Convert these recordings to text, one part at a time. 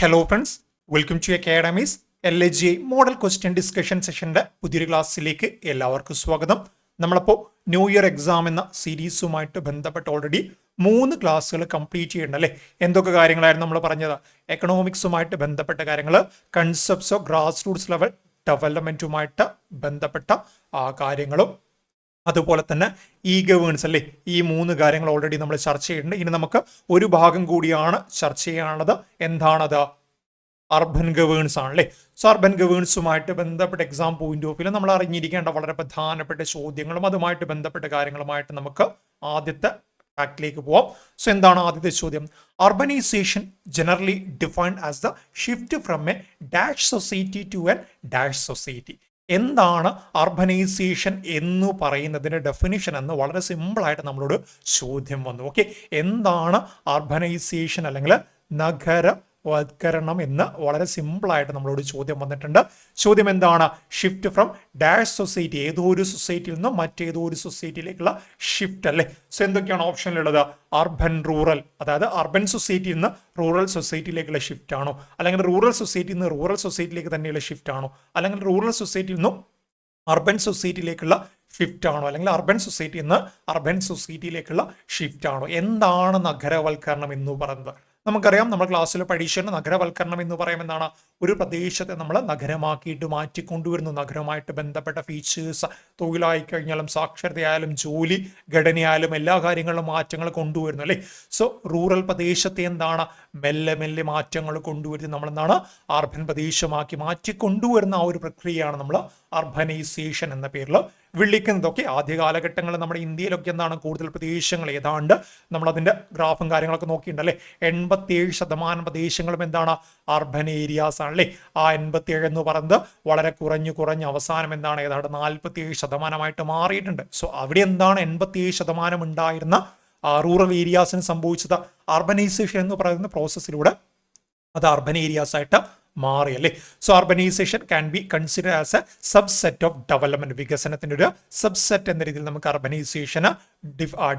Hello friends, welcome to academy's LSGI model question discussion സെഷന്റെ പുതിയൊരു ക്ലാസ്സിലേക്ക് എല്ലാവർക്കും സ്വാഗതം. നമ്മളപ്പോൾ ന്യൂ ഇയർ എക്സാം എന്ന സീരീസുമായിട്ട് ബന്ധപ്പെട്ട് ഓൾറെഡി 3 ക്ലാസ്സുകൾ കംപ്ലീറ്റ് ചെയ്യണം അല്ലേ. എന്തൊക്കെ കാര്യങ്ങളായിരുന്നു നമ്മൾ പറഞ്ഞത്? എക്കണോമിക്സുമായിട്ട് ബന്ധപ്പെട്ട കാര്യങ്ങൾ, concepts of grass roots level ഡെവലപ്മെന്റുമായിട്ട് ബന്ധപ്പെട്ട കാര്യങ്ങളും, അതുപോലെ തന്നെ ഇ ഗവേൺസ് അല്ലേ. ഈ 3 കാര്യങ്ങൾ ഓൾറെഡി നമ്മൾ ചർച്ച ചെയ്തിട്ടുണ്ട്. ഇനി നമുക്ക് ഒരു ഭാഗം കൂടിയാണ് ചർച്ച ചെയ്യാനുള്ളത്. എന്താണത്? അർബൻ ഗവേൺസ് ആണല്ലേ. സോ അർബൻ ഗവേൺസുമായിട്ട് ബന്ധപ്പെട്ട എക്സാം പോയിന്റ് ഓഫ് വ്യൂ നമ്മൾ അറിഞ്ഞിരിക്കേണ്ട വളരെ പ്രധാനപ്പെട്ട ചോദ്യങ്ങളും അതുമായിട്ട് ബന്ധപ്പെട്ട കാര്യങ്ങളുമായിട്ട് നമുക്ക് ആദ്യത്തെ ഫാക്ടിലേക്ക് പോവാം. സോ എന്താണ് ആദ്യത്തെ ചോദ്യം? Urbanization generally defined as the shift from a dash society to an dash society. എന്താണ് അർബനൈസേഷൻ എന്ന് പറയുന്നതിന്റെ ഡെഫിനിഷൻ എന്ന് വളരെ സിമ്പിളായിട്ട് നമ്മളോട് ചോദ്യം വന്നു. ഓക്കെ, എന്താണ് അർബനൈസേഷൻ അല്ലെങ്കിൽ നഗരവൽക്കരണം എന്ന് വളരെ സിമ്പിളായിട്ട് നമ്മളോട് ചോദ്യം വന്നിട്ടുണ്ട്. ചോദ്യം എന്താണ്? ഷിഫ്റ്റ് ഫ്രം ഡാഷ് സൊസൈറ്റി, ഏതോ ഒരു സൊസൈറ്റിയിൽ നിന്നും മറ്റേതോ ഒരു സൊസൈറ്റിയിലേക്കുള്ള ഷിഫ്റ്റ് അല്ലേ. സോ എന്തൊക്കെയാണ് ഓപ്ഷനിലുള്ളത്? അർബൻ റൂറൽ, അതായത് അർബൻ സൊസൈറ്റിയിൽ നിന്ന് റൂറൽ സൊസൈറ്റിയിലേക്കുള്ള ഷിഫ്റ്റ് ആണോ, അല്ലെങ്കിൽ റൂറൽ സൊസൈറ്റിയിൽ നിന്ന് റൂറൽ സൊസൈറ്റിയിലേക്ക് തന്നെയുള്ള ഷിഫ്റ്റ് ആണോ, അല്ലെങ്കിൽ റൂറൽ സൊസൈറ്റിയിൽ നിന്നും അർബൻ സൊസൈറ്റിയിലേക്കുള്ള ഷിഫ്റ്റ് ആണോ, അല്ലെങ്കിൽ അർബൻ സൊസൈറ്റിയിൽ നിന്ന് അർബൻ സൊസൈറ്റിയിലേക്കുള്ള ഷിഫ്റ്റ് ആണോ? എന്താണ് നഗരവൽക്കരണം എന്ന് പറയുന്നത്? നമുക്കറിയാം, നമ്മൾ ക്ലാസ്സിൽ പഠിച്ചിട്ടുണ്ട് നഗരവൽക്കരണം എന്ന് പറയുമെന്നാണ് ഒരു പ്രദേശത്തെ നമ്മൾ നഗരമാക്കിയിട്ട് മാറ്റിക്കൊണ്ടുവരുന്നു. നഗരമായിട്ട് ബന്ധപ്പെട്ട ഫീച്ചേഴ്സ്, തൊഴിലായി കഴിഞ്ഞാലും സാക്ഷരതയായാലും ജോലി ഘടനയായാലും എല്ലാ കാര്യങ്ങളിലും മാറ്റങ്ങൾ കൊണ്ടുവരുന്നു അല്ലേ. സോ റൂറൽ പ്രദേശത്തെ എന്താണ് മെല്ലെ മെല്ലെ മാറ്റങ്ങൾ കൊണ്ടുവരുന്നത് നമ്മളെന്താണ് അർബൻ പ്രദേശമാക്കി മാറ്റിക്കൊണ്ടുവരുന്ന ആ ഒരു പ്രക്രിയയാണ് നമ്മൾ അർബനൈസേഷൻ എന്ന പേരിൽ വിളിക്കുന്നതൊക്കെ. ആദ്യ കാലഘട്ടങ്ങളിൽ നമ്മുടെ ഇന്ത്യയിലൊക്കെ എന്താണ് കൂടുതൽ പ്രദേശങ്ങൾ, ഏതാണ്ട് നമ്മളതിൻ്റെ ഗ്രാഫും കാര്യങ്ങളൊക്കെ നോക്കിയിട്ടുണ്ടല്ലേ. 87% പ്രദേശങ്ങളും എന്താണ് അർബൻ ഏരിയാസ് ആണല്ലേ. ആ 87 എന്ന് പറയുന്നത് വളരെ കുറഞ്ഞ് അവസാനം എന്താണ് ഏതാണ്ട് 47% മാറിയിട്ടുണ്ട്. സോ അവിടെ എന്താണ് 87% ഉണ്ടായിരുന്ന റൂറൽ ഏരിയാസിന് സംഭവിച്ചത്? അർബനൈസേഷൻ എന്ന് പറയുന്ന പ്രോസസ്സിലൂടെ അത് അർബൻ ഏരിയാസ് ആയിട്ട് മാറി അല്ലേ. So urbanization can be consider as a subset of development. വികസനത്തിന്റെ ഒരു സബ്സെറ്റ് എന്ന രീതിയിൽ നമുക്ക് അർബനൈസേഷന്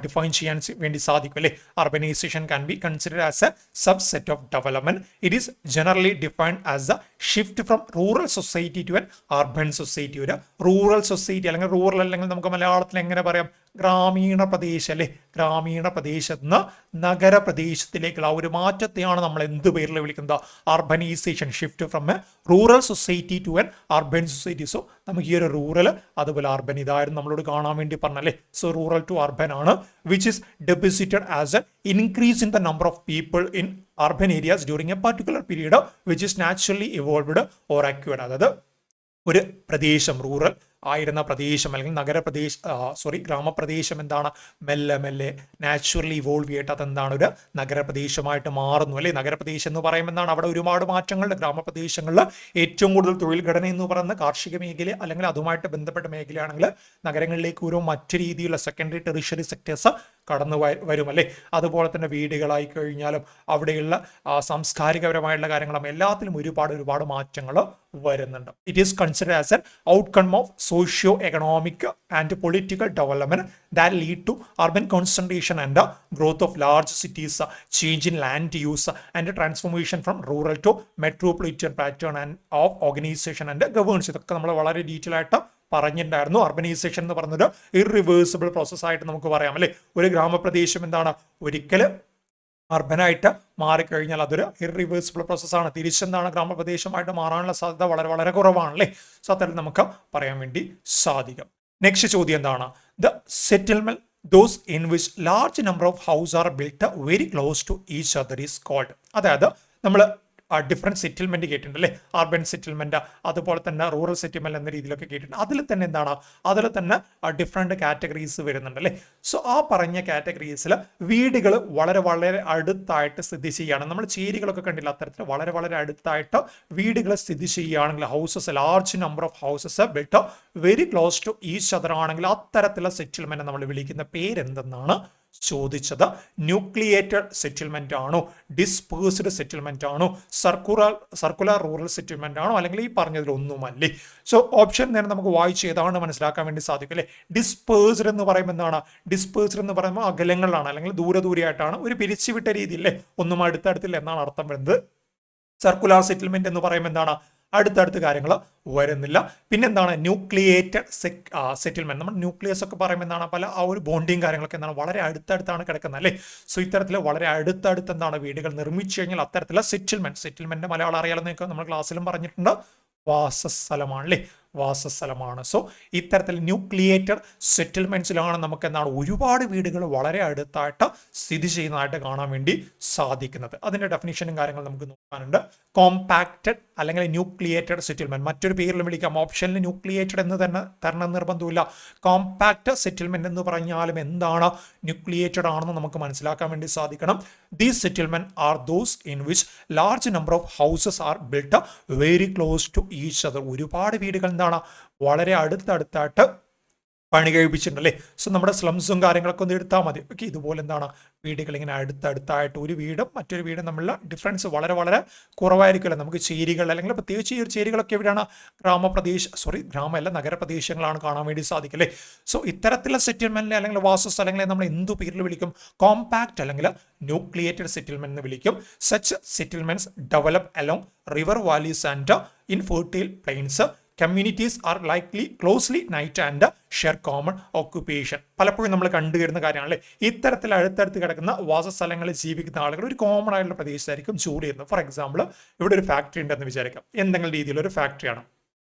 ഡിഫൈൻ ചെയ്യാൻ വേണ്ടി സാധിക്കും അല്ലേ. Urbanization can be consider as a subset of development. It is generally defined as a shift from rural society to an urban society. ഒരു റൂറൽ സൊസൈറ്റി അല്ലെങ്കിൽ റൂറൽ അല്ലെങ്കിൽ നമുക്ക് മലയാളത്തിൽ എങ്ങനെ പറയാം? ഗ്രാമീണ പ്രദേശം അല്ലേ. ഗ്രാമീണ പ്രദേശത്ത് നിന്ന് നഗരപ്രദേശത്തിലേക്കുള്ള ആ ഒരു മാറ്റത്തെയാണ് നമ്മൾ എന്ത് പേരിൽ വിളിക്കുന്നത്? Urbanization. Shift from a rural society to an urban society. So നമുക്ക് ഈ ഒരു റൂറൽ അതുപോലെ അർബൻ ഇതായിരുന്നു നമ്മളോട് കാണാൻ വേണ്ടി പറഞ്ഞല്ലേ. സോ റൂറൽ ടു അർബൻ ആണ്, which is depicted as an increase in the number of people in urban areas during a particular period which is naturally evolved or acquired. അതായത് ഒരു പ്രദേശം റൂറൽ ആയിരുന്ന പ്രദേശം അല്ലെങ്കിൽ ഗ്രാമപ്രദേശം എന്താണ് മെല്ലെ മെല്ലെ നാച്ചുറലി ഇവോൾവ് ചെയ്തിട്ട് അതെന്താണ് ഒരു നഗരപ്രദേശമായിട്ട് മാറുന്നു അല്ലേ. നഗരപ്രദേശം എന്ന് പറയുമ്പോൾ എന്താണ് അവിടെ ഒരുപാട് മാറ്റങ്ങൾ. ഗ്രാമപ്രദേശങ്ങളിൽ ഏറ്റവും കൂടുതൽ തൊഴിൽ ഘടന എന്ന് പറയുന്ന കാർഷിക മേഖല അല്ലെങ്കിൽ അതുമായിട്ട് ബന്ധപ്പെട്ട മേഖലയാണെങ്കിൽ നഗരങ്ങളിലേക്ക് ഒരു മറ്റു രീതിയിലുള്ള സെക്കൻഡറി ടെറിഷറി സെക്ടേഴ്സ് കടന്നു വരും അല്ലേ. അതുപോലെ തന്നെ വീടുകളായി കഴിഞ്ഞാലും അവിടെയുള്ള സാംസ്കാരികപരമായിട്ടുള്ള കാര്യങ്ങളും എല്ലാത്തിലും ഒരുപാട് മാറ്റങ്ങൾ വരുന്നുണ്ട്. It is consider as an outcome of socio economic and political development that lead to urban concentration and the growth of large cities, change in land use and transformation from rural to metropolitan pattern and of organization and governance. ഇതൊക്കെ നമ്മൾ വളരെ detail ആയിട്ട് പറഞ്ഞിട്ടുണ്ടായിരുന്നു. Urbanisation എന്ന് പറഞ്ഞൊരു irreversible process ആയിട്ട് നമുക്ക് പറയാം അല്ലേ. ഒരു ഗ്രാമപ്രദേശം എന്താണ് ഒരിക്കലും അർബനായിട്ട് മാറിക്കഴിഞ്ഞാൽ അതൊരു ഇറിവേഴ്സിബിൾ പ്രോസസ്സാണ്. തിരിച്ചെന്താണ് ഗ്രാമപ്രദേശമായിട്ട് മാറാനുള്ള സാധ്യത വളരെ കുറവാണല്ലേ. സോ അത്തരത്തിൽ നമുക്ക് പറയാൻ വേണ്ടി സാധിക്കും. നെക്സ്റ്റ് ചോദ്യം എന്താണ്? The settlement those in which large number of house are built very close to each other is called. അതായത് നമ്മൾ ഡിഫറെൻറ്റ് സെറ്റിൽമെന്റ് കേട്ടിട്ടുണ്ട് അല്ലേ. അർബൻ സെറ്റിൽമെന്റ് അതുപോലെ തന്നെ റൂറൽ സെറ്റിൽമെന്റ് എന്ന രീതിയിലൊക്കെ കേട്ടിട്ടുണ്ട്. അതിൽ തന്നെ എന്താണ്? അതിൽ തന്നെ ഡിഫറെൻറ്റ് കാറ്റഗറീസ് വരുന്നുണ്ട് അല്ലേ. സോ ആ പറഞ്ഞ കാറ്റഗറീസിൽ വീടുകൾ വളരെ അടുത്തായിട്ട് സ്ഥിതി ചെയ്യുകയാണ്. നമ്മൾ ചേരികളൊക്കെ കണ്ടില്ല, അത്തരത്തിൽ വളരെ അടുത്തായിട്ട് വീടുകൾ സ്ഥിതി ചെയ്യുകയാണെങ്കിൽ, houses large number of houses built very close to each other ആണെങ്കിൽ അത്തരത്തിലുള്ള സെറ്റിൽമെന്റ് നമ്മൾ വിളിക്കുന്ന പേരെന്തെന്നാണ് ചോദിച്ചത്. ന്യൂക്ലിയേറ്റഡ് സെറ്റിൽമെന്റ് ആണോ, ഡിസ്പേഴ്സ്ഡ് സെറ്റിൽമെന്റ് ആണോ, സർക്കുലർ റൂറൽ സെറ്റിൽമെന്റ് ആണോ, അല്ലെങ്കിൽ ഈ പറഞ്ഞതിൽ ഒന്നുമല്ലേ? സോ ഓപ്ഷൻ തന്നെ നമുക്ക് വായിച്ച് ഏതാണ് മനസ്സിലാക്കാൻ വേണ്ടി സാധിക്കും അല്ലേ. ഡിസ്പേഴ്സ്ഡ് എന്ന് പറയുമ്പോൾ എന്താണ്? ഡിസ്പേഴ്സ്ഡ് എന്ന് പറയുമ്പോൾ അകലങ്ങളിലാണ് അല്ലെങ്കിൽ ദൂരെയായിട്ടാണ്, ഒരു പിരിച്ചുവിട്ട രീതിയിൽ ഒന്നും അടുത്തടുത്തില്ല എന്നാണ് അർത്ഥം വരുന്നത്. സർക്കുലർ സെറ്റിൽമെന്റ് എന്ന് പറയുമ്പോൾ എന്താണ് അടുത്തടുത്ത് കാര്യങ്ങൾ വരുന്നില്ല. പിന്നെന്താണ് ന്യൂക്ലിയേറ്റഡ് സെറ്റിൽമെന്റ്. നമ്മൾ ന്യൂക്ലിയസ് ഒക്കെ പറയുമ്പോൾ എന്താണ് പല ആ ഒരു ബോണ്ടിങ് കാര്യങ്ങളൊക്കെ എന്താണ് വളരെ അടുത്തടുത്താണ് കിടക്കുന്നത് അല്ലേ. സോ ഇത്തരത്തിൽ വളരെ അടുത്തടുത്ത് എന്താണ് വീടുകൾ നിർമ്മിച്ചു കഴിഞ്ഞാൽ അത്തരത്തിലുള്ള സെറ്റിൽമെന്റ് മലയാളം അറിയാമെന്ന് നമ്മൾ ക്ലാസ്സിലും പറഞ്ഞിട്ടുണ്ട്. വാസസ്ഥലമാണ് അല്ലേ, വാസസ്ഥലമാണ്. സോ ഇത്തരത്തിൽ ന്യൂക്ലിയേറ്റഡ് സെറ്റിൽമെന്റ്സിലാണ് നമുക്ക് എന്താണ് ഒരുപാട് വീടുകൾ വളരെ അടുത്തായിട്ട് സ്ഥിതി ചെയ്യുന്നതായിട്ട് കാണാൻ വേണ്ടി സാധിക്കുന്നത്. അതിന്റെ ഡെഫിനിഷനും കാര്യങ്ങളും നമുക്ക് നോക്കാനുണ്ട്. കോമ്പാക്റ്റഡ് അല്ലെങ്കിൽ ന്യൂക്ലിയേറ്റഡ് സെറ്റിൽമെന്റ്, മറ്റൊരു പേരിലും വിളിക്കാം. ഓപ്ഷനിൽ ന്യൂക്ലിയേറ്റഡ് എന്ന് തന്നെ തരണം നിർബന്ധമില്ല. കോമ്പാക്റ്റ് സെറ്റിൽമെന്റ് എന്ന് പറഞ്ഞാലും എന്താണ് ന്യൂക്ലിയേറ്റഡ് ആണെന്ന് നമുക്ക് മനസ്സിലാക്കാൻ വേണ്ടി സാധിക്കണം. These settlements are those in which large number of houses are built very close to each other. ഒരുപാട് വീടുകൾ എന്താണ് വളരെ അടുത്തടുത്തായിട്ട് പണി കഴിപ്പിച്ചിട്ടുണ്ടല്ലേ. സോ നമ്മുടെ സ്ലംസും കാര്യങ്ങളൊക്കെ ഒന്ന് എടുത്താൽ മതി. ഓക്കെ, ഇതുപോലെ എന്താണ് വീടുകൾ ഇങ്ങനെ അടുത്തടുത്തായിട്ട് ഒരു വീടും മറ്റൊരു വീടും തമ്മിലുള്ള ഡിഫറൻസ് വളരെ വളരെ കുറവായിരിക്കുമല്ലോ. നമുക്ക് ചേരികൾ അല്ലെങ്കിൽ പ്രത്യേകിച്ച് ഈ ഒരു ചേരികളൊക്കെ എവിടെയാണ് ഗ്രാമമല്ല നഗരപ്രദേശങ്ങളാണ് കാണാൻ വേണ്ടി സാധിക്കല്ലേ. സോ ഇത്തരത്തിലുള്ള സെറ്റിൽമെന്റിനെ അല്ലെങ്കിൽ വാസസ്ഥലങ്ങളെ നമ്മൾ എന്തു പേരിൽ വിളിക്കും? കോമ്പാക്ട് അല്ലെങ്കിൽ ന്യൂക്ലിയേറ്റഡ് സെറ്റിൽമെന്റ് എന്ന് വിളിക്കും. Such settlements develop along river valleys and in fertile plains. Communities are likely closely knit and share common occupation. പലപ്പോഴും നമ്മൾ കണ്ടുവരുന്ന കാര്യമാണല്ലേ. ഇത്തരത്തിൽ അടുത്തടുത്ത് കിടക്കുന്ന വാസസ്ഥലങ്ങളിൽ ജീവിക്കുന്ന ആളുകൾ ഒരു കോമൺ ആയിട്ടുള്ള പ്രദേശത്തായിരിക്കും ജോലി ചെയ്യുന്നത്. ഫോർ എക്സാമ്പിൾ, ഇവിടെ ഒരു ഫാക്ടറി ഉണ്ടെന്ന് വിചാരിക്കാം. എന്തെങ്കിലും രീതിയിലൊരു ഫാക്ടറിയാണ്.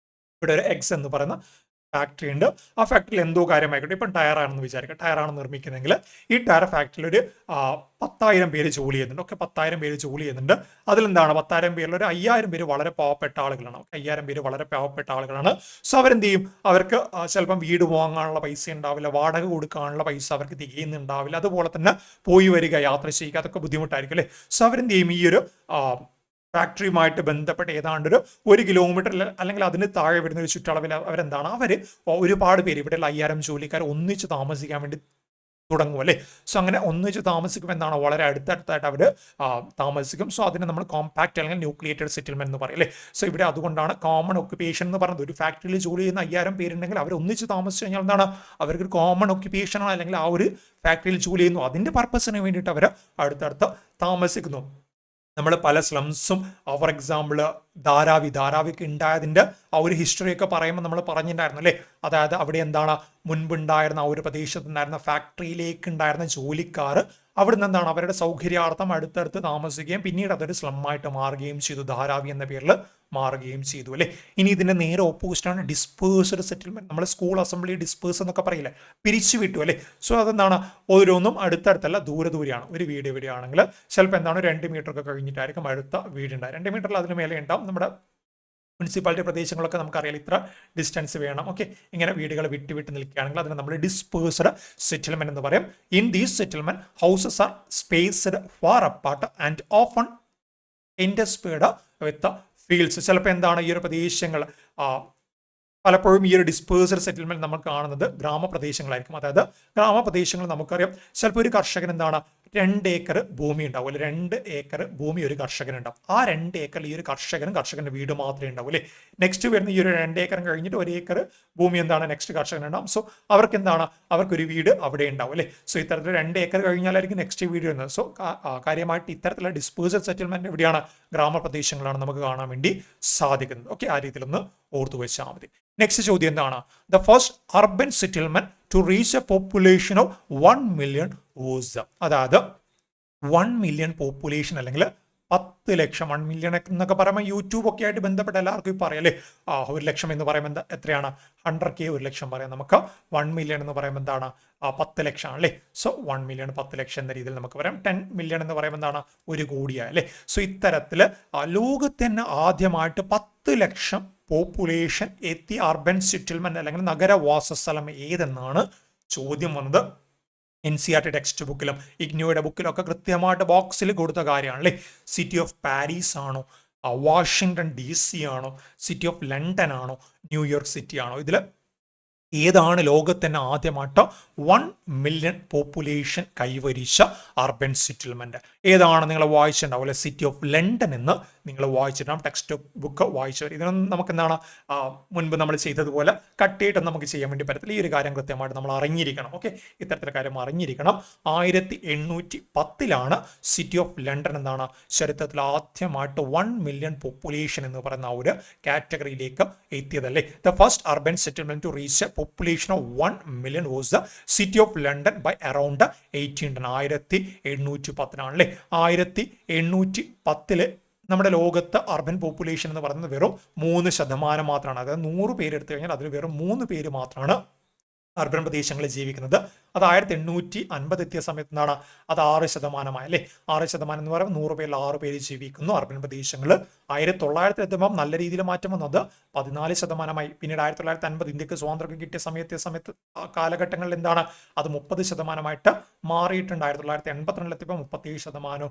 ഇവിടെ ഒരു എക്സ് എന്ന് പറയുന്ന ഫാക്ടറി ഉണ്ട്. ആ ഫാക്ടറിയിൽ എന്തോ കാര്യമായിക്കോട്ടെ, ഇപ്പം ടയറാണെന്ന് വിചാരിക്കുക. ടയറാണ് നിർമ്മിക്കുന്നതെങ്കിൽ ഈ ടയർ ഫാക്ടറിയിൽ ഒരു 10,000 പേര് ജോലി ചെയ്യുന്നുണ്ട്. ഓക്കെ, 10,000 പേര് ജോലി ചെയ്യുന്നുണ്ട്. അതിലെന്താണ് 10,000 പേരിൽ ഒരു 5,000 പേര് വളരെ പാവപ്പെട്ട ആളുകളാണ്. 5,000 പേര് വളരെ പാവപ്പെട്ട ആളുകളാണ്. സോ അവരെന്ത് ചെയ്യും? അവർക്ക് ചിലപ്പം വീട് വാങ്ങാനുള്ള പൈസ ഉണ്ടാവില്ല, വാടക കൊടുക്കാനുള്ള പൈസ അവർക്ക് തികയുന്നുണ്ടാവില്ല. അതുപോലെ തന്നെ പോയി വരിക, യാത്ര ചെയ്യുക, അതൊക്കെ ബുദ്ധിമുട്ടായിരിക്കും അല്ലേ. സോ അവരെന്ത് ചെയ്യും? ഈ ഒരു ഫാക്ടറിയുമായിട്ട് ബന്ധപ്പെട്ട് ഏതാണ്ട് ഒരു 1 കിലോമീറ്റർ അല്ലെങ്കിൽ അതിന് താഴെ വരുന്ന ഒരു ചുറ്റളവിൽ അവരെന്താണ് ഒരുപാട് പേര് ഇവിടെയുള്ള 5,000 ജോലിക്കാർ ഒന്നിച്ച് താമസിക്കാൻ വേണ്ടി തുടങ്ങും അല്ലേ. സോ അങ്ങനെ ഒന്നിച്ച് താമസിക്കുമ്പോൾ എന്താണ് വളരെ അടുത്തടുത്തായിട്ട് അവർ താമസിക്കും. സോ അതിനെ നമ്മൾ കോമ്പാക്ട് അല്ലെങ്കിൽ ന്യൂക്ലിയേറ്റഡ് സെറ്റിൽമെന്റ് എന്ന് പറയും അല്ലേ. സോ ഇവിടെ അതുകൊണ്ടാണ് കോമൺ ഓക്യുപ്പേഷൻ എന്ന് പറയുന്നത്. ഒരു ഫാക്ടറിയിൽ ജോലി ചെയ്യുന്ന 5,000 പേരുണ്ടെങ്കിൽ അവർ ഒന്നിച്ച് താമസിച്ചു കഴിഞ്ഞാൽ എന്താണ് അവർക്ക് കോമൺ ഓക്യുപ്പേഷൻ അല്ലെങ്കിൽ ആ ഒരു ഫാക്ടറിയിൽ ജോലി ചെയ്യുന്നു. അതിന്റെ പർപ്പസിന് വേണ്ടിയിട്ട് അവർ അടുത്തടുത്ത് താമസിക്കുന്നു. നമ്മൾ പല സ്ലംസും ഫോർ എക്സാമ്പിൾ ധാരാവിക്ക് ഉണ്ടായതിൻ്റെ ആ ഒരു ഹിസ്റ്ററിയൊക്കെ പറയുമ്പോൾ നമ്മൾ പറഞ്ഞിട്ടുണ്ടായിരുന്നു അല്ലേ. അതായത് അവിടെ എന്താണ് മുൻപുണ്ടായിരുന്ന ആ ഒരു പ്രദേശത്തുണ്ടായിരുന്ന ഫാക്ടറിയിലേക്ക് ഉണ്ടായിരുന്ന ജോലിക്കാർ അവിടുന്ന് എന്താണ് അവരുടെ സൗകര്യാർത്ഥം അടുത്തടുത്ത് താമസിക്കുകയും പിന്നീട് അതൊരു സ്ലമ്മായിട്ട് മാറുകയും ചെയ്തു. ധാരാവി എന്ന പേരിൽ മാറുകയും ചെയ്തു അല്ലേ. ഇനി ഇതിന്റെ നേരെ ഓപ്പോസിറ്റാണ് ഡിസ്പേഴ്സ്ഡ് സെറ്റിൽമെന്റ്. നമ്മൾ സ്കൂൾ അസംബ്ലി ഡിസ്പേഴ്സ് എന്നൊക്കെ പറയില്ലേ, പിരിച്ചു വിട്ടു അല്ലേ. സോ അതെന്താണ് ഓരോന്നും അടുത്തടുത്തല്ല ദൂരെയാണ്. ഒരു വീട് എവിടെയാണെങ്കിൽ ചിലപ്പോൾ എന്താണ് 2 മീറ്റർ ഒക്കെ കഴിഞ്ഞിട്ടായിരിക്കും അടുത്ത വീടുണ്ടാകും. 2 മീറ്ററിൽ അതിന് മേലെ ഉണ്ടാവും. നമ്മുടെ മുനിസിപ്പാലിറ്റി പ്രദേശങ്ങളൊക്കെ നമുക്കറിയാം ഇത്ര ഡിസ്റ്റൻസ് വേണം. ഓക്കെ, ഇങ്ങനെ വീടുകൾ വിട്ട് നിൽക്കുകയാണെങ്കിൽ അതിനെ നമ്മൾ ഡിസ്പേഴ്സ്ഡ് സെറ്റിൽമെന്റ് എന്ന് പറയും. In these settlement houses are spaced far apart and often interspersed with fields. ചിലപ്പോൾ എന്താണ് ഈ ഒരു പ്രദേശങ്ങൾ പലപ്പോഴും ഈ ഒരു ഡിസ്പേഴ്സ്ഡ് സെറ്റിൽമെന്റ് നമ്മൾ കാണുന്നത് ഗ്രാമപ്രദേശങ്ങളായിരിക്കും. അതായത് ഗ്രാമപ്രദേശങ്ങൾ നമുക്കറിയാം ചിലപ്പോൾ ഒരു കർഷകൻ എന്താണ് 2 ഏക്കർ ഭൂമി ഉണ്ടാവും അല്ലെ. 2 ഏക്കർ ഭൂമി ഒരു കർഷകനുണ്ടാവും. ആ 2 ഏക്കറിൽ ഈ ഒരു കർഷകന്റെ വീട് മാത്രമേ ഉണ്ടാവും അല്ലേ. നെക്സ്റ്റ് വരുന്ന ഈ ഒരു 2 ഏക്കറും കഴിഞ്ഞിട്ട് 1 ഏക്കർ ഭൂമി എന്താണ് നെക്സ്റ്റ് കർഷകനുണ്ടാവും. സോ അവർക്കൊരു വീട് അവിടെ ഉണ്ടാവും അല്ലേ. സോ ഇത്തരത്തിൽ 2 ഏക്കർ കഴിഞ്ഞാലായിരിക്കും നെക്സ്റ്റ് വീട് വരുന്നത്. സോ കാര്യമായിട്ട് ഇത്തരത്തിലുള്ള ഡിസ്പേഴ്സ്ഡ് സെറ്റിൽമെന്റ് എവിടെയാണ്? ഗ്രാമപ്രദേശങ്ങളാണ് നമുക്ക് കാണാൻ വേണ്ടി സാധിക്കുന്നത്. ഓക്കെ, ആ രീതിയിലൊന്ന് ഓർത്തു വെച്ചാൽ മതി. നെക്സ്റ്റ് ചോദ്യം എന്താണ്? The first urban settlement to reach a population of 1 million was. അതായത് 1 million പോപ്പുലേഷൻ അല്ലെങ്കിൽ 10 ലക്ഷം. 1 million എന്നൊക്കെ പറയുമ്പോൾ യൂട്യൂബ് ഒക്കെ ആയിട്ട് ബന്ധപ്പെട്ട എല്ലാവർക്കും ഇപ്പോൾ പറയാം അല്ലേ. 1 ലക്ഷം എന്ന് പറയുമ്പോൾ എത്രയാണ്? 100K 1 ലക്ഷം പറയാം. നമുക്ക് 1 million എന്ന് പറയുമ്പോൾ എന്താണ്? 10 ലക്ഷം അല്ലേ. സോ 1 million 10 ലക്ഷം എന്ന രീതിയിൽ നമുക്ക് പറയാം. 10 million എന്ന് പറയുമ്പോൾ എന്താണ്? 1 കോടിയാണ് അല്ലേ. സോ ഇത്തരത്തിൽ ലോകത്ത് തന്നെ ആദ്യമായിട്ട് 10 ലക്ഷം പോപ്പുലേഷൻ എത്തി അർബൻ സെറ്റിൽമെന്റ് അല്ലെങ്കിൽ നഗരവാസസ്ഥലം ഏതെന്നാണ് ചോദ്യം വന്നത്. NCERT ടെക്സ്റ്റ് ബുക്കിലും ഇഗ്നോയുടെ ബുക്കിലും ഒക്കെ കൃത്യമായിട്ട് ബോക്സിൽ കൊടുത്ത കാര്യമാണ് അല്ലേ. സിറ്റി ഓഫ് പാരീസ് ആണോ, വാഷിങ്ടൺ DC ആണോ, സിറ്റി ഓഫ് ലണ്ടൻ ആണോ, ന്യൂയോർക്ക് സിറ്റി ആണോ? ഇതിൽ ഏതാണ് ലോകത്ത് തന്നെ ആദ്യമായിട്ട് 1 മില്യൺ പോപ്പുലേഷൻ കൈവരിച്ച അർബൻ സെറ്റിൽമെന്റ്? ഏതാണ് നിങ്ങൾ വായിച്ചിട്ടുണ്ടാവും അല്ലെ? സിറ്റി ഓഫ് ലണ്ടൻ എന്ന് നിങ്ങൾ വായിച്ചിട്ടുണ്ടാവും, ടെക്സ്റ്റ് ബുക്ക് വായിച്ചവർ. ഇതിനൊന്നും നമുക്ക് എന്താണ് മുൻപ് നമ്മൾ ചെയ്തതുപോലെ കട്ട് ചെയ്തിട്ട് നമുക്ക് ചെയ്യാൻ വേണ്ടി പറ്റത്തില്ല. ഈ ഒരു കാര്യം കൃത്യമായിട്ട് നമ്മൾ അറിഞ്ഞിരിക്കണം. ഓക്കെ, ഇത്തരത്തിലുള്ള കാര്യം അറിഞ്ഞിരിക്കണം. 1810 സിറ്റി ഓഫ് ലണ്ടൻ എന്താണ് ചരിത്രത്തിൽ ആദ്യമായിട്ട് 1 മില്യൺ പോപ്പുലേഷൻ എന്ന് പറയുന്ന ആ ഒരു കാറ്റഗറിയിലേക്ക് എത്തിയതല്ലേ. The first urban settlement to reach population of 1 million was the city of London by around 1810. 1810 അല്ലേ. 1810 നമ്മുടെ ലോകത്ത് അർബൻ പോപ്പുലേഷൻ എന്ന് പറയുന്നത് വെറും 3% മാത്രമാണ്. അതായത് 100 പേര് എടുത്തു കഴിഞ്ഞാൽ അതിൽ വെറും 3 പേര് മാത്രമാണ് അർബൻ പ്രദേശങ്ങളിൽ ജീവിക്കുന്നത്. അത് 1850 എത്തിയ സമയത്ത് എന്താണ് അത് 6% അല്ലേ. 6% എന്ന് പറയുമ്പോൾ 100 പേരിൽ 6 പേര് ജീവിക്കുന്നു അർബൻ പ്രദേശങ്ങൾ. 1900 എത്തുമ്പോൾ നല്ല രീതിയിൽ മാറ്റം വന്നത് 14%. പിന്നീട് 1950 ഇന്ത്യക്ക് സ്വാതന്ത്ര്യം കിട്ടിയ സമയത്ത് കാലഘട്ടങ്ങളിൽ എന്താണ് അത് 30% മാറിയിട്ടുണ്ട്. 1982 എത്തിയപ്പോൾ 37%.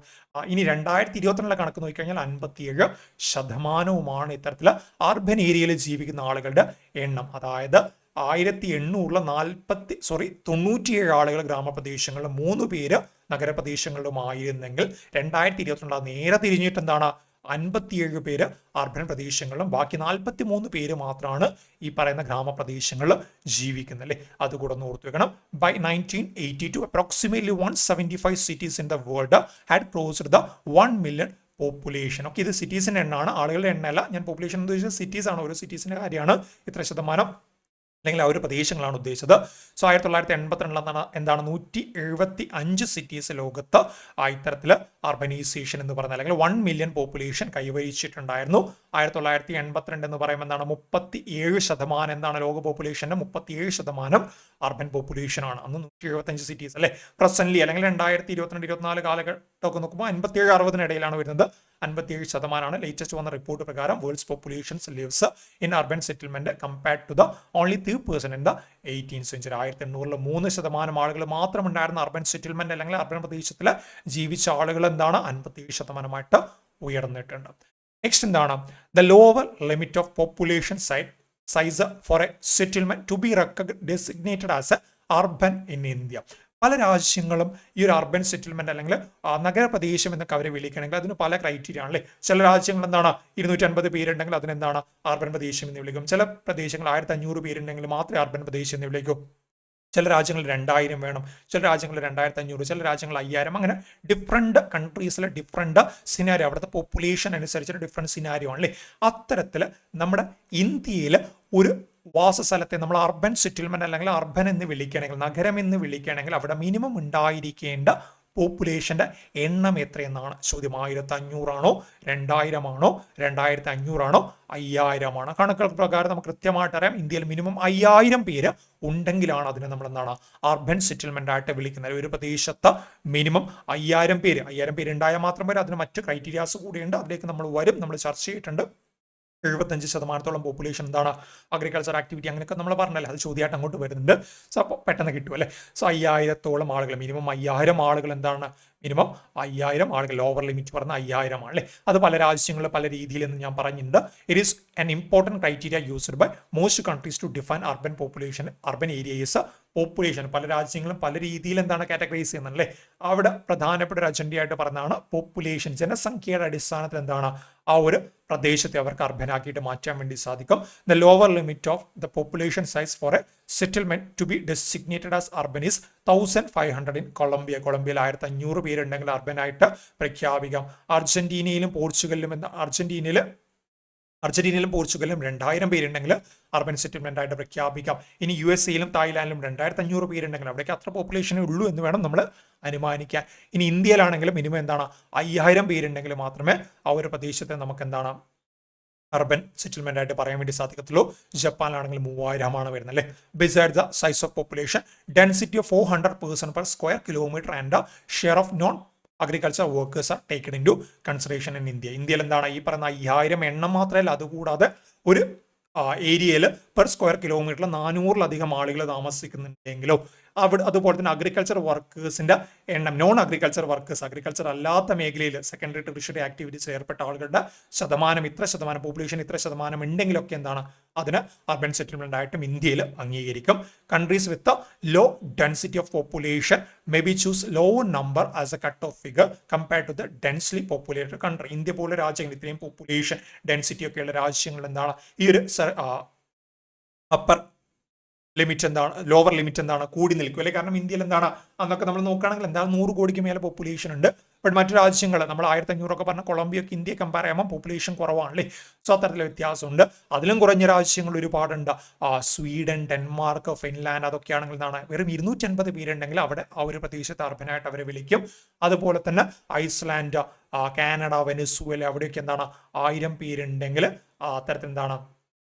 ഇനി 2022 കണക്ക് നോക്കിക്കഴിഞ്ഞാൽ 57% ഇത്തരത്തിൽ അർബൻ ഏരിയയിൽ ജീവിക്കുന്ന ആളുകളുടെ എണ്ണം. അതായത് 97 ആളുകൾ ഗ്രാമപ്രദേശങ്ങളിലും 3 പേര് നഗരപ്രദേശങ്ങളിലുമായിരുന്നെങ്കിൽ 2022 നേരെ തിരിഞ്ഞിട്ട് എന്താണ് 57 പേര് അർബൻ പ്രദേശങ്ങളിലും ബാക്കി 43 പേര് മാത്രമാണ് ഈ പറയുന്ന ഗ്രാമപ്രദേശങ്ങളിൽ ജീവിക്കുന്നത് അല്ലേ. അതുകൂടെ ഒന്ന് ഓർത്തു വെക്കണം. By 1982 approximately 175 cities in the world had crossed the 1 million population. Okay, ഇത് സിറ്റീസിന്റെ എണ്ണമാണ്, ആളുകളുടെ എണ്ണയല്ല. ഞാൻ പോപ്പുലേഷൻ എന്ന് ഉദ്ദേശിച്ചത് സിറ്റീസ് ആണ്. ഒരു സിറ്റീസിന്റെ കാര്യമാണ് ഇത്ര ശതമാനം അല്ലെങ്കിൽ ആ ഒരു പ്രദേശങ്ങളാണ് ഉദ്ദേശിച്ചത്. സോ 1982 എന്താണ് 175 സിറ്റീസ് ലോകത്ത് ഇത്തരത്തിൽ അർബനൈസേഷൻ എന്ന് പറഞ്ഞാൽ അല്ലെങ്കിൽ 1 മില്യൺ പോപ്പുലേഷൻ കൈവരിച്ചിട്ടുണ്ടായിരുന്നു. 1982 എന്ന് പറയുമ്പോൾ എന്താണ് 37% എന്താണ് ലോക പോപ്പുലേഷന്റെ 37% അർബൻ പോപ്പുലേഷൻ ആണ്. അന്ന് 175 സിറ്റീസ് അല്ലെ. പ്രസന്റ്ലി അല്ലെങ്കിൽ 2022-24 കാലഘട്ടമൊക്കെ നോക്കുമ്പോൾ 57-60 ഇടയിലാണ് വരുന്നത്. 57% ലേറ്റസ്റ്റ് വന്ന റിപ്പോർട്ട് പ്രകാരം world's populations lives in urban settlement compared to the only 3% in the 18th century. 1800 3% ആളുകൾ മാത്രം ഉണ്ടായിരുന്ന അർബൻ സെറ്റിൽമെന്റ് അല്ലെങ്കിൽ അർബൻ പ്രദേശത്തിൽ ജീവിച്ച ആളുകൾ എന്താണ് 57% ഉയർന്നിട്ടുണ്ട്. നെക്സ്റ്റ് എന്താണ് the lower limit of population size for a settlement to be designated as urban in India. പല രാജ്യങ്ങളും ഈ ഒരു അർബൻ സെറ്റിൽമെന്റ് അല്ലെങ്കിൽ നഗരപ്രദേശം എന്നൊക്കെ അവരെ വിളിക്കണമെങ്കിൽ അതിന് പല ക്രൈറ്റീരിയ ആണല്ലേ. ചില രാജ്യങ്ങൾ എന്താണ് 250 പേരുണ്ടെങ്കിൽ അതിനെന്താണ് അർബൻ പ്രദേശം എന്ന് വിളിക്കും. ചില പ്രദേശങ്ങൾ 1500 പേരുണ്ടെങ്കിൽ മാത്രമേ അർബൻ പ്രദേശം എന്ന് വിളിക്കൂ. ചില രാജ്യങ്ങൾ 2000 വേണം, ചില രാജ്യങ്ങൾ 2500, ചില രാജ്യങ്ങൾ 5000. അങ്ങനെ ഡിഫറെന്റ് കൺട്രീസിലെ ഡിഫറെന്റ് സിനാരിയോ, അവിടുത്തെ പോപ്പുലേഷൻ അനുസരിച്ച് ഡിഫറെന്റ് സിനാരിയോ ആണല്ലേ. അത്തരത്തിൽ നമ്മുടെ ഇന്ത്യയിൽ ഒരു വാസസ്ഥലത്തെ നമ്മൾ അർബൻ സെറ്റിൽമെന്റ് അല്ലെങ്കിൽ അർബൻ എന്ന് വിളിക്കുകയാണെങ്കിൽ, നഗരം എന്ന് വിളിക്കുകയാണെങ്കിൽ അവിടെ മിനിമം ഉണ്ടായിരിക്കേണ്ട പോപ്പുലേഷന്റെ എണ്ണം എത്രയെന്നാണ് ചോദ്യം. 1500 ആണോ, 2000 ആണോ, 2500 ആണോ, 5000 ആണ്? കണക്കുകൾ പ്രകാരം നമുക്ക് കൃത്യമായിട്ട് അറിയാം ഇന്ത്യയിൽ മിനിമം 5000 പേര് ഉണ്ടെങ്കിലാണ് അതിനെ നമ്മൾ എന്താണ് അർബൻ സെറ്റിൽമെന്റ് ആയിട്ട് വിളിക്കുന്നത്. ഒരു പ്രദേശത്ത് മിനിമം 5000 പേര് ഉണ്ടായാൽ മാത്രം വരെ അതിന് മറ്റ് ക്രൈറ്റീരിയാസ് കൂടിയുണ്ട്. അതിലേക്ക് നമ്മൾ വരും, നമ്മൾ ചർച്ച ചെയ്തിട്ടുണ്ട്. 75% പോപ്പുലേഷൻ എന്താണ് അഗ്രികൾച്ചർ ആക്ടിവിറ്റി, അങ്ങനെയൊക്കെ നമ്മൾ പറഞ്ഞല്ലേ, അത് ചോദ്യമായിട്ട് അങ്ങോട്ട് വരുന്നുണ്ട്. സോ അപ്പോൾ പെട്ടെന്ന് കിട്ടും അല്ലേ. സോ 5000 ആളുകൾ, മിനിമം 5000 ആളുകൾ എന്താണ് മിനിമം 5000 ആളുകൾ, ലോവർ ലിമിറ്റ് പറഞ്ഞ 5000 ആണ് അല്ലേ. അത് പല രാജ്യങ്ങളിൽ പല രീതിയിലെന്ന് ഞാൻ പറഞ്ഞിട്ടുണ്ട്. It is an important criteria used by most countries to define urban population, urban areas population. പല രാജ്യങ്ങളും പല രീതിയിൽ എന്താണ് കാറ്റഗറൈസ് ചെയ്യുന്നത് അല്ലേ. അവിടെ പ്രധാനപ്പെട്ട ഒരു അജണ്ടയായിട്ട് പറഞ്ഞതാണ് പോപ്പുലേഷൻ. ജനസംഖ്യയുടെ അടിസ്ഥാനത്തിൽ എന്താണ് ആ ഒരു പ്രദേശത്തെ അവർക്ക് അർബനാക്കിയിട്ട് മാറ്റാൻ വേണ്ടി സാധിക്കും. The lower limit of the population size for a settlement to be designated as urban is 1500 in Colombia. കൊളംബിയയിൽ 1500 പേരുണ്ടെങ്കിൽ അർബനായിട്ട് പ്രഖ്യാപിക്കാം. അർജന്റീനയിലും പോർച്ചുഗലിലും അർജന്റീനയിലും പോർച്ചുഗലിലും 2000 പേരുണ്ടെങ്കിൽ അർബൻ സെറ്റിൽമെന്റ് ആയിട്ട് പ്രഖ്യാപിക്കാം. ഇനി USA-യിലും തായ്ലാൻഡിലും 2500 പേരുണ്ടെങ്കിൽ അവിടേക്ക് അത്ര പോപ്പുലേഷനേ ഉള്ളൂ എന്ന് വേണം നമ്മൾ അനുമാനിക്കാൻ. ഇനി ഇന്ത്യയിലാണെങ്കിലും മിനിമം എന്താണ് 5000 പേരുണ്ടെങ്കിൽ മാത്രമേ ആ ഒരു പ്രദേശത്തെ നമുക്ക് എന്താണ് അർബൻ സെറ്റിൽമെന്റ് ആയിട്ട് പറയാൻ വേണ്ടി സാധിക്കത്തുള്ളൂ. ജപ്പാനിലാണെങ്കിൽ 3000 വരുന്നത് അല്ലേ. Beside the size of population, density of 400 person per square kilometer and share of non agriculture workers are taken into consideration in India. ഇന്ത്യയിൽ എന്താണ് ഈ പറയുന്ന 5000 എണ്ണം മാത്രമല്ല, അതുകൂടാതെ ഒരു ഏരിയയിൽ പെർ സ്ക്വയർ കിലോമീറ്ററിൽ 400-ലധികം ആളുകൾ താമസിക്കുന്നുണ്ടെങ്കിലോ അതുപോലെ തന്നെ അഗ്രികൾച്ചർ വർക്കേഴ്സിന്റെ എണ്ണം, നോൺ അഗ്രികൾച്ചർ വർക്കേഴ്സ്, അഗ്രികൾച്ചർ അല്ലാത്ത മേഖലയിൽ സെക്കൻഡറി ടെറിഷറി ആക്ടിവിറ്റീസ് ഏർപ്പെട്ട ആളുകളുടെ ശതമാനം ഇത്ര ശതമാനം, പോപ്പുലേഷൻ ഇത്ര ശതമാനം ഉണ്ടെങ്കിലൊക്കെ എന്താണ് അതിന് അർബൻ സെറ്റിൽമെന്റ് ആയിട്ടും ഇന്ത്യയിൽ അംഗീകരിക്കും. Countries with low density of population may be choose low number as a cut off figure compared to the densely populated country. India പോലെ രാജ്യങ്ങൾ ഇത്രയും പോപ്പുലേഷൻ ഡെൻസിറ്റി ഒക്കെയുള്ള രാജ്യങ്ങൾ എന്താണ് ഈ ഒരു അപ്പർ ലിമിറ്റ് എന്താണ്, ലോവർ ലിമിറ്റ് എന്താണ്, കൂടി നിൽക്കും അല്ലെ. കാരണം ഇന്ത്യയിൽ എന്താണ് അന്നൊക്കെ നമ്മൾ നോക്കുകയാണെങ്കിൽ എന്താണ് 100 കോടിക്ക് മേലെ പോപ്പുലേഷൻ ഉണ്ട്. ബട്ട് മറ്റു രാജ്യങ്ങൾ നമ്മൾ 1500 പറഞ്ഞ കൊളംബിയൊക്കെ ഇന്ത്യയെ കമ്പയർ ചെയ്യുമ്പോൾ പോപ്പുലേഷൻ കുറവാണല്ലേ. സോ അത്തരത്തിലുള്ള വ്യത്യാസമുണ്ട്. അതിലും കുറഞ്ഞ രാജ്യങ്ങൾ ഒരുപാടുണ്ട്. സ്വീഡൻ, ഡെൻമാർക്ക്, ഫിൻലാൻഡ് അതൊക്കെയാണെങ്കിൽ എന്താണ് വെറും 250 പേരുണ്ടെങ്കിൽ അവിടെ ആ ഒരു പ്രദേശത്ത് അർബനായിട്ട് അവരെ വിളിക്കും. അതുപോലെ തന്നെ ഐസ്ലാൻഡ്, കാനഡ, വെനസ്വേല അവിടെയൊക്കെ എന്താണ് 1000 പേരുണ്ടെങ്കിൽ അത്തരത്തിൽ എന്താണ്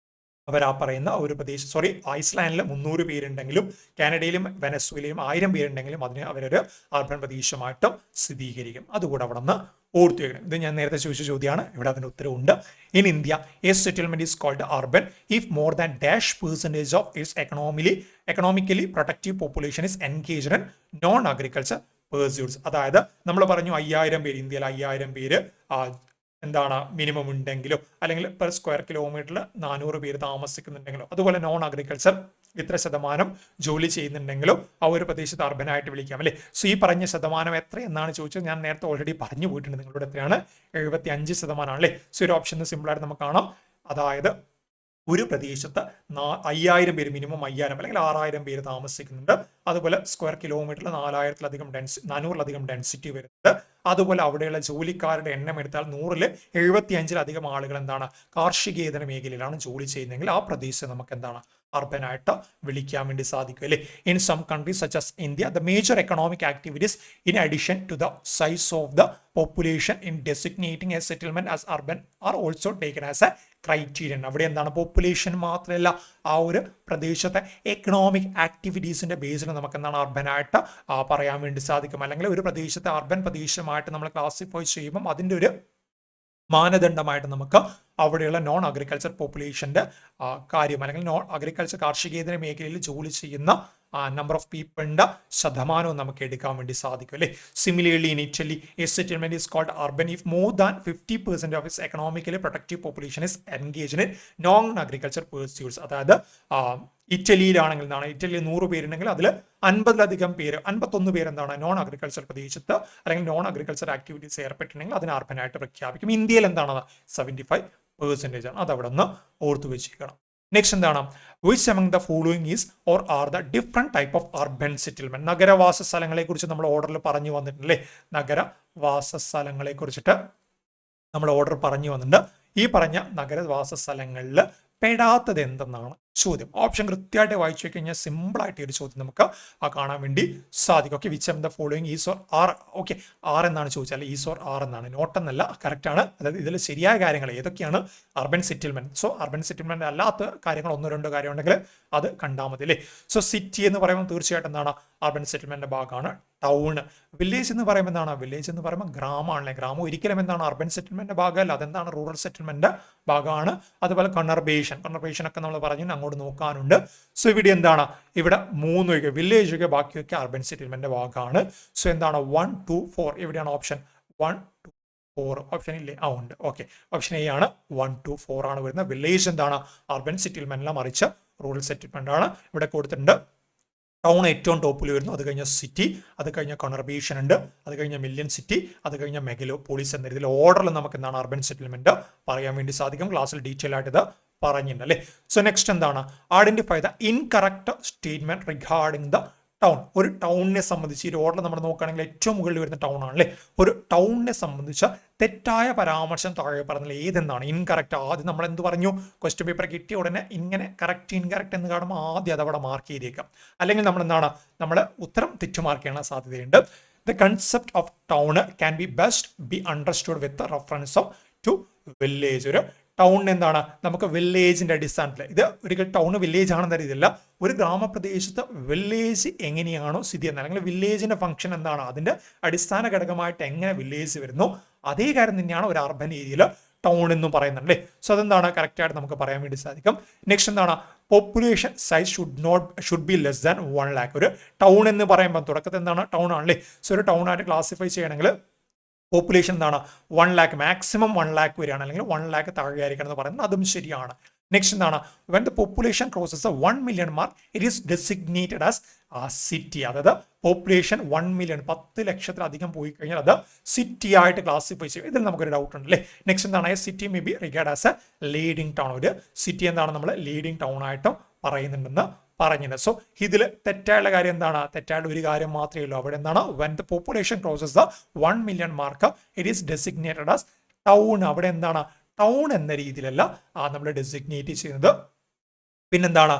അവർ ആ പറയുന്ന ഒരു പ്രദേശം ഐസ്ലാൻഡിൽ 300 പേരുണ്ടെങ്കിലും കാനഡയിലും വെനസ്വേലയും 1000 പേരുണ്ടെങ്കിലും അതിന് അവരൊരു അർബൻ പ്രദേശമായിട്ടും സ്ഥിരീകരിക്കും. അതുകൂടെ അവിടെ നിന്ന് ഓർത്തു വെക്കണം. ഇത് ഞാൻ നേരത്തെ ചോദിച്ച ചോദ്യമാണ്. ഇവിടെ അതിന് ഉത്തരവുണ്ട്. In India a settlement is called urban if more than % of its economically protective population is engaged in non agriculture pursuits. അതായത് നമ്മൾ പറഞ്ഞു 5000 പേര്, ഇന്ത്യയിൽ 5000 പേര് എന്താണ് മിനിമം ഉണ്ടെങ്കിലോ അല്ലെങ്കിൽ പെർ സ്ക്വയർ കിലോമീറ്ററിൽ 400 പേര് താമസിക്കുന്നുണ്ടെങ്കിലോ അതുപോലെ നോൺ അഗ്രികൾച്ചർ ഇത്ര ശതമാനം ജോലി ചെയ്യുന്നുണ്ടെങ്കിലോ ആ ഒരു പ്രദേശത്ത് അർബനായിട്ട് വിളിക്കാം അല്ലേ. സോ ഈ പറഞ്ഞ ശതമാനം എത്ര എന്നാണ് ചോദിച്ചത്. ഞാൻ നേരത്തെ ഓൾറെഡി പറഞ്ഞു പോയിട്ടുണ്ട്. നിങ്ങളോട് എത്രയാണ്? 75% അല്ലേ. സോ ഒരു ഓപ്ഷൻ സിമ്പിളായിട്ട് നമുക്ക് കാണാം. അതായത് ഒരു പ്രദേശത്ത് 5000 പേര്, മിനിമം 5000 അല്ലെങ്കിൽ 6000 പേര് താമസിക്കുന്നുണ്ട്. അതുപോലെ സ്ക്വയർ കിലോമീറ്ററിൽ 400-ലധികം ഡെൻസിറ്റി വരുന്നുണ്ട്. അതുപോലെ അവിടെയുള്ള ജോലിക്കാരുടെ എണ്ണം എടുത്താൽ 100-ൽ 75-ലധികം ആളുകൾ എന്താണ് കാർഷികേതര മേഖലയിലാണ് ജോലി ചെയ്യുന്നതെങ്കിൽ ആ പ്രദേശം നമുക്ക് എന്താണ് അർബനായിട്ട് വിളിക്കാൻ വേണ്ടി സാധിക്കും അല്ലേ. In some countries such as India the major economic activities in addition to the size of the population in designating a settlement as urban are also taken as a criterion. അവിടെ എന്താണ് പോപ്പുലേഷൻ മാത്രമല്ല ആ ഒരു പ്രദേശത്തെ economic ആക്ടിവിറ്റീസിന്റെ ബേസിൽ നമുക്ക് എന്താണ് അർബനായിട്ട് പറയാൻ വേണ്ടി സാധിക്കും. അല്ലെങ്കിൽ ഒരു പ്രദേശത്തെ അർബൻ പ്രദേശമായിട്ട് നമ്മൾ ക്ലാസിഫൈ ചെയ്യുമ്പം അതിൻ്റെ ഒരു മാനദണ്ഡമായിട്ട് നമുക്ക് അവിടെയുള്ള നോൺ അഗ്രികൾച്ചർ പോപ്പുലേഷന്റെ കാര്യം അല്ലെങ്കിൽ നോൺ അഗ്രികൾച്ചർ കാർഷികേതര മേഖലയിൽ ജോലി ചെയ്യുന്ന നമ്പർ ഓഫ് പീപ്പിളിന്റെ ശതമാനവും നമുക്ക് എടുക്കാൻ വേണ്ടി സാധിക്കും അല്ലേ. Similarly in Italy a settlement is called urban if more than 50% of its economically protective population is engaged in non agriculture pursuits. അതായത് ഇറ്റലിയിലാണെങ്കിൽ എന്താണ് ഇറ്റലിയിൽ 100 പേരുണ്ടെങ്കിൽ അതിൽ 50-ലധികം പേര് 51 പേര് എന്താണ് നോൺ അഗ്രികൾച്ചർ പ്രദേശത്ത് അല്ലെങ്കിൽ നോൺ അഗ്രികൾച്ചർ ആക്ടിവിറ്റീസ് ഏർപ്പെട്ടിട്ടുണ്ടെങ്കിൽ അതിന് അർബനായിട്ട് പ്രഖ്യാപിക്കും. ഇന്ത്യയിൽ എന്താണ് 75% ആണ്. അത് അവിടെ നിന്ന് ഓർത്തു വെച്ചിരിക്കണം. നെക്സ്റ്റ് എന്താണ് which among the following is or are the different type of urban settlement. നഗരവാസ സ്ഥലങ്ങളെ കുറിച്ച് നമ്മൾ ഓർഡറിൽ പറഞ്ഞു വന്നിട്ടുണ്ട്. നഗരവാസ സ്ഥലങ്ങളെ കുറിച്ചിട്ട് നമ്മൾ ഓർഡർ പറഞ്ഞു വന്നിട്ടുണ്ട്. ഈ പറഞ്ഞ നഗരവാസ സ്ഥലങ്ങളിൽ പെടാത്തത് എന്തെന്നാണ് ചോദ്യം. ഓപ്ഷൻ കൃത്യമായിട്ട് വായിച്ചു കഴിഞ്ഞാൽ സിമ്പിൾ ആയിട്ട് ഒരു ചോദ്യം നമുക്ക് കാണാൻ വേണ്ടി സാധിക്കും. ഓക്കെ, വിച്ച് എം the following is or are. Okay, are എന്നാണ് ചോദിച്ചാൽ ഈസ് ഓർ ആർ എന്നാണ്, നോട്ട് എന്നല്ല. കറക്റ്റ് ആണ്. അതായത് ഇതിൽ ശരിയായ കാര്യങ്ങൾ ഏതൊക്കെയാണ് urban settlement. So urban settlement അല്ലാത്ത കാര്യങ്ങൾ 1-2 കാര്യം ഉണ്ടെങ്കിൽ അത് കണ്ടാൽ മതി അല്ലേ. സോ സിറ്റി എന്ന് പറയുമ്പോൾ തീർച്ചയായിട്ടും എന്താണ് അർബൻ സെറ്റിൽമെന്റിന്റെ ഭാഗമാണ്. ടൗൺ, വില്ലേജ് എന്ന് പറയുമ്പോൾ എന്താണ് വില്ലേജ് എന്ന് പറയുമ്പോൾ ഗ്രാമമാണല്ലേ. ഗ്രാമം ഒരിക്കലും എന്താണ് അർബൻ സെറ്റിൽമെന്റിന്റെ ഭാഗമല്ല, അതെന്താണ് റൂറൽ സെറ്റിൽമെന്റിന്റെ ഭാഗമാണ്. അതുപോലെ കണർബേഷൻ ഒക്കെ നമ്മൾ പറഞ്ഞു അങ്ങോട്ട് നോക്കാനുണ്ട്. സോ ഇവിടെ എന്താണ് ഇവിടെ 3 വില്ലേജ് ഒക്കെ ബാക്കിയൊക്കെ അർബൻ സെറ്റിൽമെന്റിന്റെ ഭാഗമാണ്. സോ എന്താണ് 1, 2, 4 എവിടെയാണ് ഓപ്ഷൻ 1, 2, 4 ഓപ്ഷൻ ഇല്ലേ? ഉണ്ട്. ഓക്കെ, ഓപ്ഷൻ എ ആണ്. 1, 2, 4 ആണ് വരുന്നത്. വില്ലേജ് എന്താണ് അർബൻ സെറ്റിൽമെന്റിനെ മറിച്ച് റൂറൽ സെറ്റിൽമെന്റ് ആണ്. ഇവിടെ കൊടുത്തിട്ടുണ്ട് ടൗൺ ഏറ്റവും ടോപ്പിൽ വരുന്നു, അത് കഴിഞ്ഞ സിറ്റി, അത് കഴിഞ്ഞ കോണർബേഷൻ ഉണ്ട്, അത് കഴിഞ്ഞ മില്യൺ സിറ്റി, അത് കഴിഞ്ഞ മെഗലോപോളിസ് എന്ന രീതിയിൽ ഓർഡറിൽ നമുക്ക് എന്താണ് അർബൻ സെറ്റിൽമെന്റ് പറയാൻ വേണ്ടി സാധിക്കും. ക്ലാസ്സിൽ ഡീറ്റെയിൽ ആയിട്ട് ഇത് പറഞ്ഞിട്ടുണ്ട് അല്ലേ. സോ നെക്സ്റ്റ് എന്താണ് identify the incorrect statement regarding the town. ഒരു ടൗണിനെ സംബന്ധിച്ച് ഈ ഓർഡർ നമ്മൾ നോക്കുകയാണെങ്കിൽ ഏറ്റവും മുകളിൽ വരുന്ന ടൗൺ ആണല്ലേ. ഒരു ടൗണിനെ സംബന്ധിച്ച് തെറ്റായ പരാമർശം താഴെ പറഞ്ഞാൽ ഏതെന്നാണ് ഇൻകറക്റ്റ്. ആദ്യം നമ്മൾ എന്ത് പറഞ്ഞു, ക്വസ്റ്റ്യൻ പേപ്പർ കിട്ടിയ ഉടനെ ഇങ്ങനെ കറക്റ്റ് ഇൻകറക്റ്റ് എന്ന് കാണുമ്പോൾ ആദ്യം അതവിടെ മാർക്ക് ചെയ്തേക്കാം. അല്ലെങ്കിൽ നമ്മൾ എന്താണ് നമ്മൾ ഉത്തരം തെറ്റു മാർക്ക് ചെയ്യാൻ സാധ്യതയുണ്ട്. The concept of town can be best B understood with reference of two village. ഒരു ടൗൺ എന്താണ് നമുക്ക് വില്ലേജിന്റെ അടിസ്ഥാനത്തിൽ, ഇത് ഒരിക്കലും ടൗൺ വില്ലേജ് ആണെന്ന രീതിയിലല്ല, ഒരു ഗ്രാമപ്രദേശത്ത് വില്ലേജ് എങ്ങനെയാണോ സ്ഥിതി ചെയ്യുന്നത് അല്ലെങ്കിൽ വില്ലേജിന്റെ ഫംഗ്ഷൻ എന്താണ് അതിന്റെ അടിസ്ഥാന ഘടകമായിട്ട് എങ്ങനെ വില്ലേജ് വരുന്നു അതേ കാര്യം തന്നെയാണ് ഒരു അർബൻ ഏരിയയിൽ ടൗൺ എന്നും പറയുന്നത് അല്ലേ. സോ അതെന്താണ് കറക്റ്റ് ആയിട്ട് നമുക്ക് പറയാൻ വേണ്ടി സാധിക്കും. നെക്സ്റ്റ് എന്താണ് population size should be less than 1 lakh. ഒരു ടൗൺ എന്ന് പറയുമ്പോൾ തുടക്കത്തിൽ എന്താണ് ടൗൺ ആണല്ലേ. സോ ഒരു ടൗൺ ആയിട്ട് ക്ലാസിഫൈ ചെയ്യണമെങ്കിൽ പോപ്പുലേഷൻ എന്താണ് 1 lakh, മാക്സിമം 1 lakh വരികയാണ്, അല്ലെങ്കിൽ 1 lakh താഴെയായിരിക്കണം എന്ന് പറയുന്നത് അതും ശരിയാണ്. നെക്സ്റ്റ് എന്താണ് when the population crosses the 1 million mark it is designated as a city. അതായത് പോപ്പുലേഷൻ 1 മില്യൺ 10 ലക്ഷത്തിലധികം പോയി കഴിഞ്ഞാൽ അത് സിറ്റി ആയിട്ട് ക്ലാസിഫൈ ചെയ്യും. ഇതിൽ നമുക്കൊരു ഡൗട്ട് ഉണ്ട് അല്ലേ. നെക്സ്റ്റ് എന്താണ് city may be regard as a leading town. ഒരു സിറ്റി എന്താണ് നമ്മൾ ലീഡിംഗ് ടൗൺ ആയിട്ടും പറയുന്നുണ്ടെന്ന് പറഞ്ഞിട്ടുണ്ട്. സോ ഇതിൽ തെറ്റായുള്ള കാര്യം എന്താണ്? തെറ്റായുള്ള ഒരു കാര്യം മാത്രമേ ഉള്ളൂ. അവിടെ എന്താണ് when the population crosses the 1 million mark it is designated as town. അവിടെ എന്താണ് ടൗൺ എന്ന രീതിയിലല്ല നമ്മൾ ഡെസിഗ്നേറ്റ് ചെയ്യുന്നത്. പിന്നെന്താണ്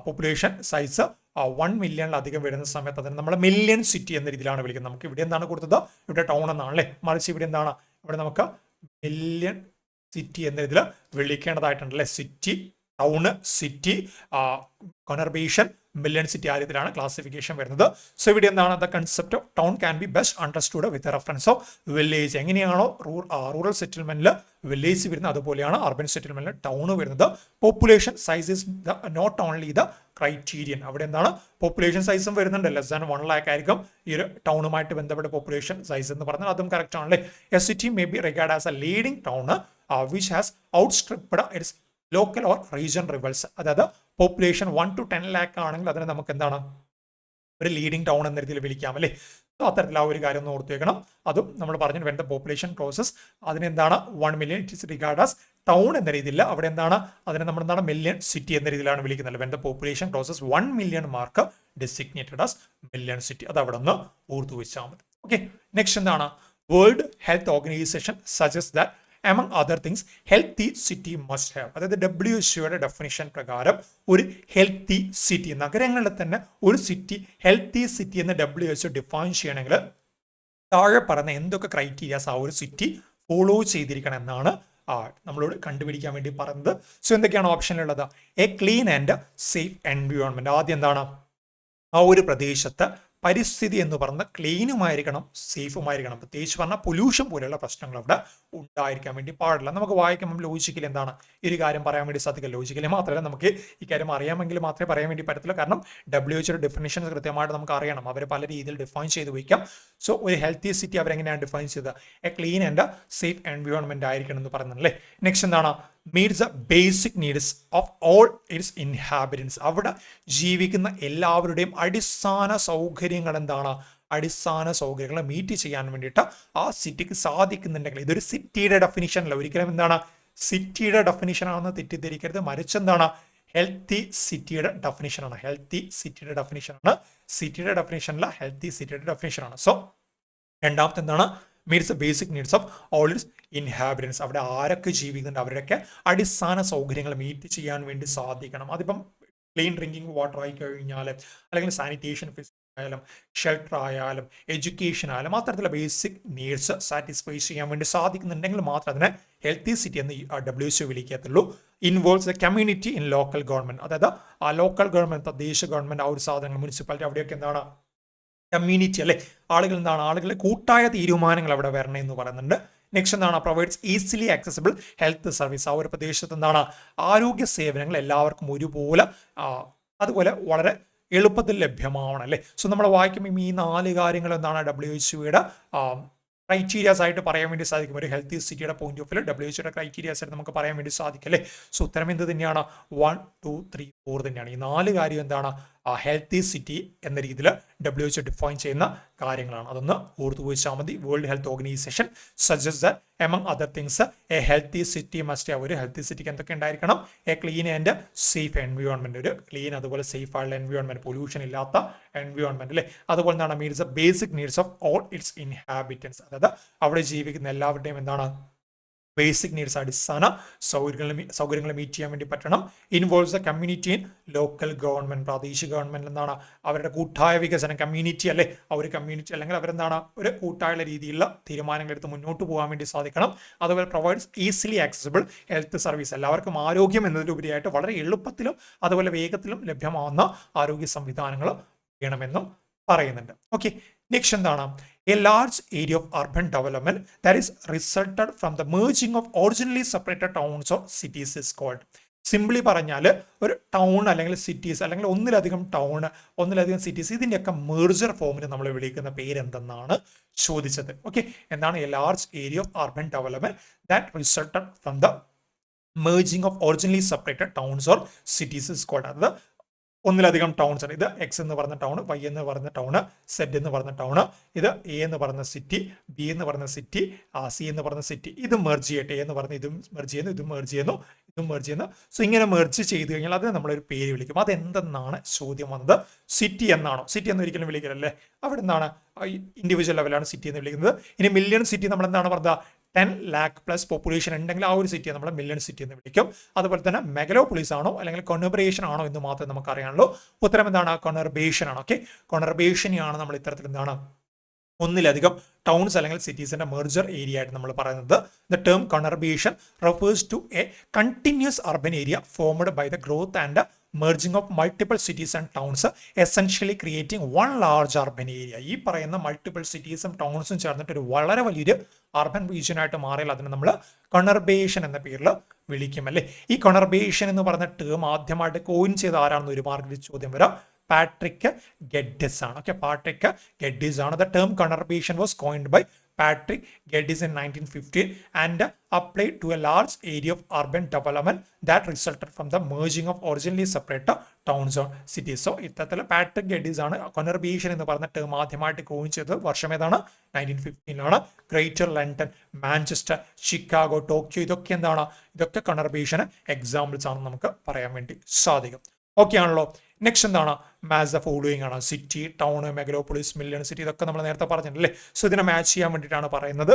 പോപ്പുലേഷൻ സൈസ് 1 മില്യണിലധികം വരുന്ന സമയത്ത് അതിന് നമ്മൾ മില്യൺ സിറ്റി എന്ന രീതിയിലാണ് വിളിക്കുന്നത്. നമുക്ക് ഇവിടെ എന്താണ് കൊടുത്തത്? ഇവിടെ ടൗൺ എന്നാണ് അല്ലേ. മറിച്ച് ഇവിടെ എന്താണ്? ഇവിടെ നമുക്ക് മില്യൺ സിറ്റി എന്ന രീതിയിൽ വിളിക്കേണ്ടതായിട്ടുണ്ട് അല്ലേ. City, town, city, conurbation, million city ആ രീതിയിലാണ് ക്ലാസിഫിക്കേഷൻ വരുന്നത്. സോ ഇവിടെ എന്താണ് the concept of town can be best understood with reference of village. എങ്ങനെയാണോ റൂറൽ സെറ്റിൽമെന്റിൽ വില്ലേജ് വരുന്നത് അതുപോലെയാണ് അർബൻ സെറ്റിൽമെന്റിൽ ടൗൺ വരുന്നത്. Population size is not only the criterion. അവിടെ എന്താണ് പോപ്പുലേഷൻ സൈസും വരുന്നുണ്ട്. ലെസ് ദാൻ 1 lakh ആയിരിക്കും ഈ ഒരു ടൗണുമായിട്ട് ബന്ധപ്പെട്ട പോപ്പുലേഷൻ സൈസ് എന്ന് പറഞ്ഞാൽ അതും കറക്റ്റ് ആണല്ലേ. A city may be regard as a leading town which has outstripped its local or region rivals. അതായത് പോപ്പുലേഷൻ 1 to 10 lakh ആണെങ്കിൽ അതിനെ നമുക്ക് എന്താണ് ഒരു ലീഡിംഗ് ടൗൺ എന്ന രീതിയിൽ വിളിക്കാം അല്ലേ. അത്തരത്തിൽ ആ ഒരു കാര്യം ഒന്ന് ഓർത്ത് വെക്കണം. അതും നമ്മൾ പറഞ്ഞു വെൻ ദ പോപ്പുലേഷൻ ക്രോസസ് അതിനെന്താണ് 1 million it is regard as town എന്ന രീതിയിൽ. അവിടെ എന്താണ് അതിനെ നമ്മൾ എന്താണ് മില്യൺ സിറ്റി എന്ന രീതിയിലാണ് വിളിക്കുന്നത്. When the population crosses 1 million mark designated as million city. അത് അവിടെ നിന്ന് ഓർത്തു വെച്ചാൽ മതി. ഓക്കെ, നെക്സ്റ്റ് എന്താണ് world health organisation suggest that among other things healthy city must have. അതായത് WHO ഡെഫിനിഷൻ പ്രകാരം ഒരു ഹെൽത്തി സിറ്റി, നഗരങ്ങളിൽ തന്നെ ഒരു സിറ്റി ഹെൽത്തി സിറ്റി എന്ന് WHO ഡിഫൈൻ ചെയ്യണമെങ്കിൽ താഴെ പറഞ്ഞ എന്തൊക്കെ ക്രൈറ്റീരിയാസ് ആ ഒരു സിറ്റി ഫോളോ ചെയ്തിരിക്കണം എന്നാണ് നമ്മളോട് കണ്ടുപിടിക്കാൻ വേണ്ടി പറയുന്നത്. സോ എന്തൊക്കെയാണ് ഓപ്ഷനിലുള്ളത്? A clean and safe environment. ആദ്യം എന്താണ് ആ ഒരു പ്രദേശത്ത് പരിസ്ഥിതി എന്ന് പറഞ്ഞാൽ ക്ലീനുമായിരിക്കണം, സേഫുമായിരിക്കണം. പ്രത്യേകിച്ച് പറഞ്ഞാൽ പൊല്യൂഷൻ പോലെയുള്ള പ്രശ്നങ്ങൾ അവിടെ ഉണ്ടായിരിക്കാൻ വേണ്ടി പാടില്ല. നമുക്ക് വായിക്കുമ്പോൾ ലോജിക്കലി എന്താണ് ഈ ഒരു കാര്യം പറയാൻ വേണ്ടി സാധിക്കില്ല. ലോജിക്കലി മാത്രമല്ല നമുക്ക് ഈ കാര്യം അറിയാമെങ്കിൽ മാത്രമേ പറയാൻ വേണ്ടി പറ്റത്തില്ല. കാരണം WHO ഡെഫിനിഷൻസ് കൃത്യമായിട്ട് നമുക്ക് അറിയണം. അവർ പല രീതിയിൽ ഡിഫൈൻ ചെയ്ത് വയ്ക്കാം. സോ ഒരു ഹെൽത്തി സിറ്റി അവരെങ്ങനെയാണ് ഡിഫൈൻ ചെയ്തത്? A clean and safe environment ആയിരിക്കണം എന്ന് പറയുന്നല്ലേ. നെക്സ്റ്റ് എന്താണ് meets the basic needs of all its inhabitants. അവിടെ ജീവിക്കുന്ന എല്ലാവരുടെയും അടിസ്ഥാന സൗകര്യങ്ങൾ എന്താണ്? അടിസ്ഥാന സൗകര്യങ്ങൾ മീറ്റ് ചെയ്യാൻ വേണ്ടിയിട്ട് ആ സിറ്റിക്ക് സാധിക്കുന്നുണ്ടെങ്കിൽ ഇതൊരു സിറ്റിയുടെ ഡെഫിനിഷൻ അല്ല. ഒരിക്കലും എന്താണ് സിറ്റിയുടെ ഡെഫിനിഷൻ ആണെന്ന് തെറ്റിദ്ധരിക്കരുത്. മറിച്ച് എന്താണ് ഹെൽത്തി സിറ്റിയുടെ ഡെഫിനിഷനാണ്. ഹെൽത്തി സിറ്റിയുടെ ഡെഫിനിഷനാണ്. സിറ്റിയുടെ ഡെഫിനിഷനല്ല, ഹെൽത്തി സിറ്റിയുടെ ഡെഫിനിഷനാണ്. സോ രണ്ടാമത്തെ എന്താണ് meats the basic needs of all it's inhabitants. അവിടെ ആരൊക്കെ ജീവിക്കുന്നുണ്ട് അവരുടെയൊക്കെ അടിസ്ഥാന സൗകര്യങ്ങൾ മീറ്റ് ചെയ്യാൻ വേണ്ടി സാധിക്കണം. അതിപ്പം ക്ലീൻ ഡ്രിങ്കിങ് വാട്ടർ ആയി കഴിഞ്ഞാൽ അല്ലെങ്കിൽ സാനിറ്റേഷൻ ആയാലും ഷെൽട്ടർ ആയാലും എഡ്യൂക്കേഷൻ ആയാലും അത്തരത്തിലുള്ള ബേസിക് നീഡ്സ് സാറ്റിസ്ഫൈ ചെയ്യാൻ വേണ്ടി സാധിക്കുന്നുണ്ടെങ്കിൽ മാത്രം അതിനെ ഹെൽത്തി സിറ്റി എന്ന് WHO വിളിക്കത്തുള്ളൂ. Involves the community in local government. അതായത് ആ ലോക്കൽ ഗവൺമെന്റ്, തദ്ദേശ ഗവൺമെന്റ്, ആ ഒരു സാധനങ്ങൾ, മുനിസിപ്പാലിറ്റി, അവിടെയൊക്കെ എന്താണ് കമ്മ്യൂണിറ്റി അല്ലെ, ആളുകൾ എന്താണ് ആളുകളുടെ കൂട്ടായ തീരുമാനങ്ങൾ അവിടെ വരണം എന്ന് പറയുന്നുണ്ട്. നെക്സ്റ്റ് എന്താണ് provides easily accessible health service. ആ ഒരു പ്രദേശത്ത് എന്താണ് ആരോഗ്യ സേവനങ്ങൾ എല്ലാവർക്കും ഒരുപോലെ അതുപോലെ വളരെ എളുപ്പത്തിൽ ലഭ്യമാവണം അല്ലേ. സോ നമ്മൾ വായിക്കുമ്പോൾ ഈ 4 കാര്യങ്ങൾ എന്താണ് WHO ക്രൈറ്റീരിയാസ് ആയിട്ട് പറയാൻ വേണ്ടി സാധിക്കും. ഒരു ഹെൽത്തി സിറ്റിയുടെ point of view WHO criterias ആയിട്ട് നമുക്ക് പറയാൻ വേണ്ടി സാധിക്കും അല്ലേ. സോ ഉത്തരം എന്ത് തന്നെയാണ്? 1, 2, 3, 4 തന്നെയാണ്. ഈ 4 കാര്യം എന്താണ് ഹെൽത്തി സിറ്റി എന്ന രീതിയിൽ WHO ഡിഫൈൻ ചെയ്യുന്ന കാര്യങ്ങളാണ്. അതൊന്ന് ഓർത്തു വെച്ചാൽ മതി. World health organisation suggest that among other things A healthy city must have. ഒരു ഹെൽത്തി സിറ്റിക്ക് എന്തൊക്കെ ഉണ്ടായിരിക്കണം? A clean and safe environment. ഒരു ക്ലീൻ അതുപോലെ സേഫ് ആയുള്ള എൻവയോൺമെന്റ്, പൊല്യൂഷൻ ഇല്ലാത്ത എൻവയോൺമെന്റ് അല്ലേ. അതുപോലെ എന്താണ് means the basic needs of all it's inhabitants. അതായത് അവിടെ ജീവിക്കുന്ന എല്ലാവരുടെയും എന്താണ് ബേസിക് നീഡ്സ്, അടിസ്ഥാന സൗകര്യങ്ങൾ മീറ്റ് ചെയ്യാൻ വേണ്ടി പറ്റണം. Involves the community in local government. പ്രാദേശിക ഗവൺമെന്റ് എന്താണ് അവരുടെ കൂട്ടായ വികസനം, കമ്മ്യൂണിറ്റി അല്ലെ, ആ ഒരു കമ്മ്യൂണിറ്റി അല്ലെങ്കിൽ അവരെന്താണ് ഒരു കൂട്ടായ രീതിയിലുള്ള തീരുമാനങ്ങൾ എടുത്ത് മുന്നോട്ട് പോകാൻ വേണ്ടി സാധിക്കണം. അതുപോലെ provides easily accessible health service. എല്ലാവർക്കും ആരോഗ്യം എന്നതിലുപരിയായിട്ട് വളരെ എളുപ്പത്തിലും അതുപോലെ വേഗത്തിലും ലഭ്യമാവുന്ന ആരോഗ്യ സംവിധാനങ്ങൾ വേണമെന്നും പറയുന്നുണ്ട്. ഓക്കെ, നെക്സ്റ്റ് എന്താണ് a large area of urban development that is resulted from the merging of originally separated towns or cities is called. Simply പറഞ്ഞാൽ ഒരു ടൗൺ അല്ലെങ്കിൽ സിറ്റീസ് അല്ലെങ്കിൽ ഒന്നിലധികം ടൗൺ, ഒന്നിലധികം സിറ്റീസ്, ഇതിൻ്റെയൊക്കെ മേർജർ ഫോമിൽ നമ്മൾ വിളിക്കുന്ന പേരെന്തെന്നാണ് ചോദിച്ചത്. ഓക്കെ, എന്താണ് a large area of urban development that resulted from the merging of originally separated towns or cities is called. അത് ഒന്നിലധികം ടൗൺസ് ആണ്. ഇത് എക്സ് എന്ന് പറഞ്ഞ ടൗൺ, വൈ എന്ന് പറഞ്ഞ ടൗൺ, സെഡ് എന്ന് പറഞ്ഞ ടൗൺ, ഇത് എ എന്ന് പറഞ്ഞ സിറ്റി, ബി എന്ന് പറഞ്ഞ സിറ്റി, സി എന്ന് പറഞ്ഞ സിറ്റി. ഇത് മെർജ് ചെയ്യട്ടെ എന്ന് പറഞ്ഞ് ഇതും മെർജ് ചെയ്യുന്നു, ഇതും മെർജ് ചെയ്യുന്നു, ഇതും മെർജ് ചെയ്യുന്നു. സോ ഇങ്ങനെ മെർജ് ചെയ്ത് കഴിഞ്ഞാൽ അതിന് നമ്മളൊരു പേര് വിളിക്കും. അതെന്തെന്നാണ് ചോദ്യം വന്നത്. സിറ്റി എന്നാണോ? സിറ്റി എന്ന് ഒരിക്കലും വിളിക്കില്ലല്ലേ. അവിടെ എന്താണ് ഇൻഡിവിജ്വൽ ലെവലാണ് സിറ്റി എന്ന് വിളിക്കുന്നത്. ഇനി മില്യൺ സിറ്റി നമ്മൾ എന്താണ് പറഞ്ഞത്? 10 lakh പ്ലസ് പോപ്പുലേഷൻ ഉണ്ടെങ്കിൽ ആ ഒരു സിറ്റിയെ നമ്മൾ മില്യൺ സിറ്റി എന്ന് വിളിക്കും. അതുപോലെ തന്നെ മെഗലോപോളിസ് ആണോ അല്ലെങ്കിൽ കൊണർബേഷൻ ആണോ എന്ന് മാത്രമേ നമുക്ക് അറിയാനുള്ളൂ. ഉത്തരം എന്താണ്? കൊണർബേഷൻ ആണ്. ഓക്കെ, കൊണർബേഷനെയാണ് നമ്മൾ ഇത്തരത്തിൽ എന്താണ് ഒന്നിലധികം ടൗൺസ് അല്ലെങ്കിൽ സിറ്റീസിന്റെ മെർജർ ഏരിയ ആയിട്ട് നമ്മൾ പറയുന്നത്. The term conurbation refers to a continuous urban area formed by the growth and merging of multiple cities and towns, essentially creating one large urban area. ഈ പറയുന്ന മൾട്ടിപ്പിൾ സിറ്റീസും ടൗൺസും ചേർന്നിട്ട് ഒരു വളരെ വലിയൊരു അർബൻ റീജിയൻ ആയിട്ട് മാറിയാൽ അതിനെ നമ്മൾ കൊണർബേഷൻ എന്ന പേരിൽ വിളിക്കും അല്ലേ. ഈ കൊണർബേഷൻ എന്ന് പറയുന്ന ടേം ആദ്യമായിട്ട് കോയിൻ ചെയ്ത ആരാണെന്ന് ഒരു മാർക്കിൽ ചോദ്യം വരാം. പാട്രിക് ഗെഡിസ് ആണ്. ഓക്കെ, പാട്രിക് ഗെഡിസ് ആണ്. The term conurbation was coined by Patrick Geddes in 1915 and applied to a large area of urban development that resulted from the merging of originally separate towns or cities. So ഇത്തരത്തിൽ Patrick Geddes ആണ് കൊണർബേഷൻ എന്ന് പറഞ്ഞ term ആദ്യമായിട്ട് coin ചെയ്തത്. വർഷം ഏതാണ്? 1915 greater London, Manchester, Chicago, Tokyo, ഇതൊക്കെ എന്താണ്? ഇതൊക്കെ കൊണർബേഷന് എക്സാമ്പിൾസ് ആണെന്ന് നമുക്ക് പറയാൻ വേണ്ടി സാധിക്കും. ഓക്കെ ആണല്ലോ. നെക്സ്റ്റ് എന്താണ്? മാച്ച് ദ ഫോളോയിങ് ആണ്. സിറ്റി, ടൗൺ, മെഗലോപോളിസ്, മില്യൺ സിറ്റി, ഇതൊക്കെ നമ്മൾ നേരത്തെ പറഞ്ഞിട്ടില്ലേ. സോ ഇതിനെ മാച്ച് ചെയ്യാൻ വേണ്ടിയിട്ടാണ് പറയുന്നത്.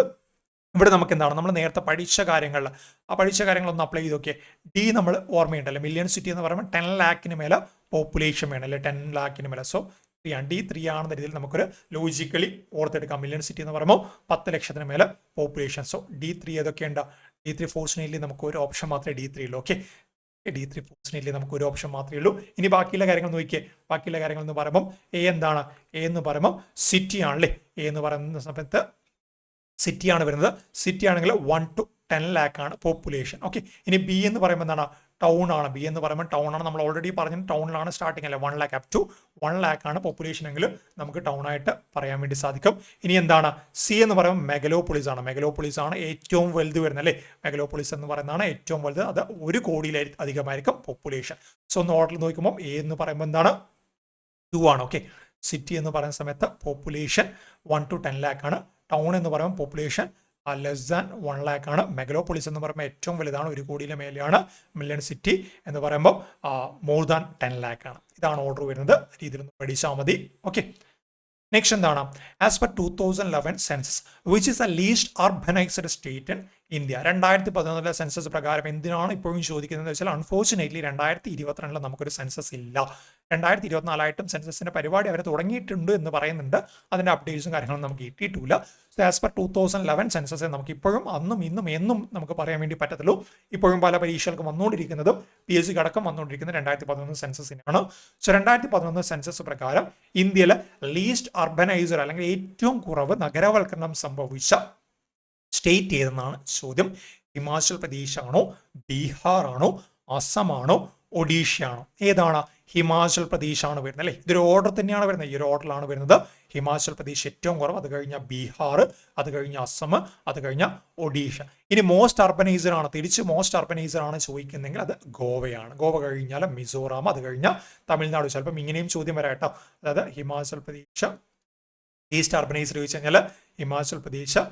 ഇവിടെ നമുക്ക് എന്താണ് നമ്മൾ നേരത്തെ പഠിച്ച കാര്യങ്ങളിൽ ആ പഠിച്ച കാര്യങ്ങളൊന്ന് അപ്ലൈ ചെയ്ത് നോക്കിയേ. ഡി നമ്മൾ ഓർമ്മയുണ്ടല്ലേ. മില്യൺ സിറ്റി എന്ന് പറയുമ്പോൾ 10 lakhന് മേലെ പോപ്പുലേഷൻ വേണം അല്ലേ. 10 lakhന് മേലെ. സോ 3 ആണ്. ഡി 3 ആണെന്ന രീതിയിൽ നമുക്കൊരു ലോജിക്കലി ഓർത്തെടുക്കാം. മില്യൺ സിറ്റി എന്ന് പറയുമ്പോൾ 10 ലക്ഷത്തിന് മേലെ പോപ്പുലേഷൻ. So D3 ഏതൊക്കെയുണ്ട്? D3 ഫോർച്യൂനേറ്റ്ലി നമുക്ക് ഒരു ഓപ്ഷൻ മാത്രമേ D3 ഉള്ളൂ. ഓക്കെ, D3 ഫോർച്യൂനേറ്റ്ലി നമുക്ക് ഒരു ഓപ്ഷൻ മാത്രമേ ഉള്ളൂ. ഇനി ബാക്കിയുള്ള കാര്യങ്ങൾ നോക്കിയേ. ബാക്കിയുള്ള കാര്യങ്ങൾ എന്ന് പറയുമ്പോൾ എ എന്താണ്? എ എന്ന് പറയുമ്പോൾ സിറ്റി ആണല്ലേ. എ എന്ന് പറയുന്ന സമയത്ത് സിറ്റിയാണ് വരുന്നത്. സിറ്റി ആണെങ്കിൽ 1 to 10 lakh ആണ് പോപ്പുലേഷൻ. ഓക്കെ, ഇനി ബി എന്ന് പറയുമ്പോൾ എന്താണ്? ടൗൺ ആണ്. ബി എന്ന് പറയുമ്പോൾ ടൗൺ ആണ്. നമ്മൾ ഓൾറെഡി പറഞ്ഞു ടൗണിലാണ് സ്റ്റാർട്ടിങ് അല്ലേ. 1 lakh അപ് ടു 1 lakh ആണ് പോപ്പുലേഷൻ എങ്കിൽ നമുക്ക് ടൗൺ ആയിട്ട് പറയാൻ വേണ്ടി സാധിക്കും. ഇനി എന്താണ്? സി എന്ന് പറയുമ്പോൾ മെഗലോപോളിസ് ആണ്. മെഗലോപോളിസ് ആണ് ഏറ്റവും വലുത് വരുന്നത് അല്ലേ. മെഗലോപോളിസ് എന്ന് പറയുന്നതാണ് ഏറ്റവും വലുത്. അത് 1 കോടിയിൽ അധികമായിരിക്കും പോപ്പുലേഷൻ. സോ ഒന്ന് ഓർഡർ നോക്കുമ്പോൾ എ എന്ന് പറയുമ്പോൾ എന്താണ്? 2 ആണ്. ഓക്കെ, സിറ്റി എന്ന് പറയുന്ന സമയത്ത് പോപ്പുലേഷൻ 1 to 10 lakh ആണ്. ടൗൺ എന്ന് പറയുമ്പോൾ പോപ്പുലേഷൻ ലെസ് ദാൻ 1 lakh ആണ്. മെഗലോപോളിസ് എന്ന് പറയുമ്പോൾ ഏറ്റവും വലുതാണ്, 1 കോടിയിലെ മേലെയാണ്. മില്യൺ സിറ്റി എന്ന് പറയുമ്പോൾ മോർ ദാൻ 10 lakh ആണ്. ഇതാണ് ഓർഡർ വരുന്നത്. രീതിയിൽ ഒന്ന് പഠിച്ചാൽ മതി. ഓക്കെ, നെക്സ്റ്റ് എന്താണ്? As per 2011 census which is the least urbanised state in India. 2011 census പ്രകാരം എന്തിനാണ് ഇപ്പോഴും ചോദിക്കുന്നത് വെച്ചാൽ അൺഫോർച്ചുനേറ്റ്ലി 2022 നമുക്കൊരു സെൻസസ് ഇല്ല. 2024 സെൻസസിന്റെ പരിപാടി അവർ തുടങ്ങിയിട്ടുണ്ട് എന്ന് പറയുന്നുണ്ട്. അതിന്റെ അപ്ഡേറ്റ്സും കാര്യങ്ങളും നമുക്ക് കിട്ടിയിട്ടില്ല. സോ ആസ് പെർ 2011 സെൻസസ് നമുക്ക് ഇപ്പോഴും അന്നും ഇന്നും എന്നും നമുക്ക് പറയാൻ വേണ്ടി പറ്റത്തുള്ളൂ. ഇപ്പോഴും പല പരീക്ഷകൾക്കും വന്നുകൊണ്ടിരിക്കുന്നതും PSC അടക്കം വന്നുകൊണ്ടിരിക്കുന്നത് 2011 സെൻസസിനാണ്. സോ 2011 സെൻസസ് പ്രകാരം ഇന്ത്യയിലെ ലീസ്റ്റ് അർബനൈസർ അല്ലെങ്കിൽ ഏറ്റവും കുറവ് നഗരവൽക്കരണം സംഭവിച്ച സ്റ്റേറ്റ് ഏതെന്നാണ് ചോദ്യം. ഹിമാചൽ പ്രദേശ് ആണോ, ബീഹാർ ആണോ, അസം ആണോ, ഒഡീഷ ആണോ? ഏതാണ്? ഹിമാചൽ പ്രദേശ് ആണ് വരുന്നത് അല്ലേ. ഇതൊരു ഓർഡർ തന്നെയാണ് വരുന്നത്. ഈ ഒരു ഓർഡറിലാണ് വരുന്നത്. ഹിമാചൽ പ്രദേശ് ഏറ്റവും കുറവ്, അത് കഴിഞ്ഞ ബീഹാർ, അത് കഴിഞ്ഞ അസം, അത് കഴിഞ്ഞ ഒഡീഷ. ഇനി മോസ്റ്റ് അർബനൈസർ ആണ്, തിരിച്ച് മോസ്റ്റ് അർബനൈസർ ആണ് ചോദിക്കുന്നെങ്കിൽ അത് ഗോവയാണ്. ഗോവ കഴിഞ്ഞാൽ മിസോറാം, അത് കഴിഞ്ഞ തമിഴ്നാട്. ചിലപ്പം ഇങ്ങനെയും ചോദ്യം വരാം കേട്ടോ. അതായത് ഹിമാചൽ പ്രദേശ് ലീസ്റ്റ് അർബനൈസർ ചോദിച്ചു കഴിഞ്ഞാൽ ഹിമാചൽ പ്രദേശ്,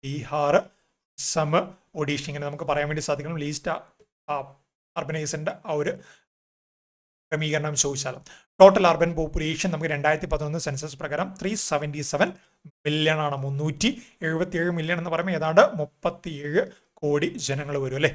ബീഹാർ, അസം, ഒഡീഷ ഇങ്ങനെ നമുക്ക് പറയാൻ വേണ്ടി സാധിക്കണം. ലീസ്റ്റ് അർബനൈസറിന്റെ ആ ഒരു ക്രമീകരണം ചോദിച്ചാലും ടോട്ടൽ അർബൻ പോപ്പുലേഷൻ നമുക്ക് 2011 സെൻസസ് പ്രകാരം 377 മില്യൺ ആണ്. 377 മില്യൺ എന്ന് പറയുമ്പോൾ ഏതാണ്ട് 37 കോടി ജനങ്ങൾ വരും അല്ലേ.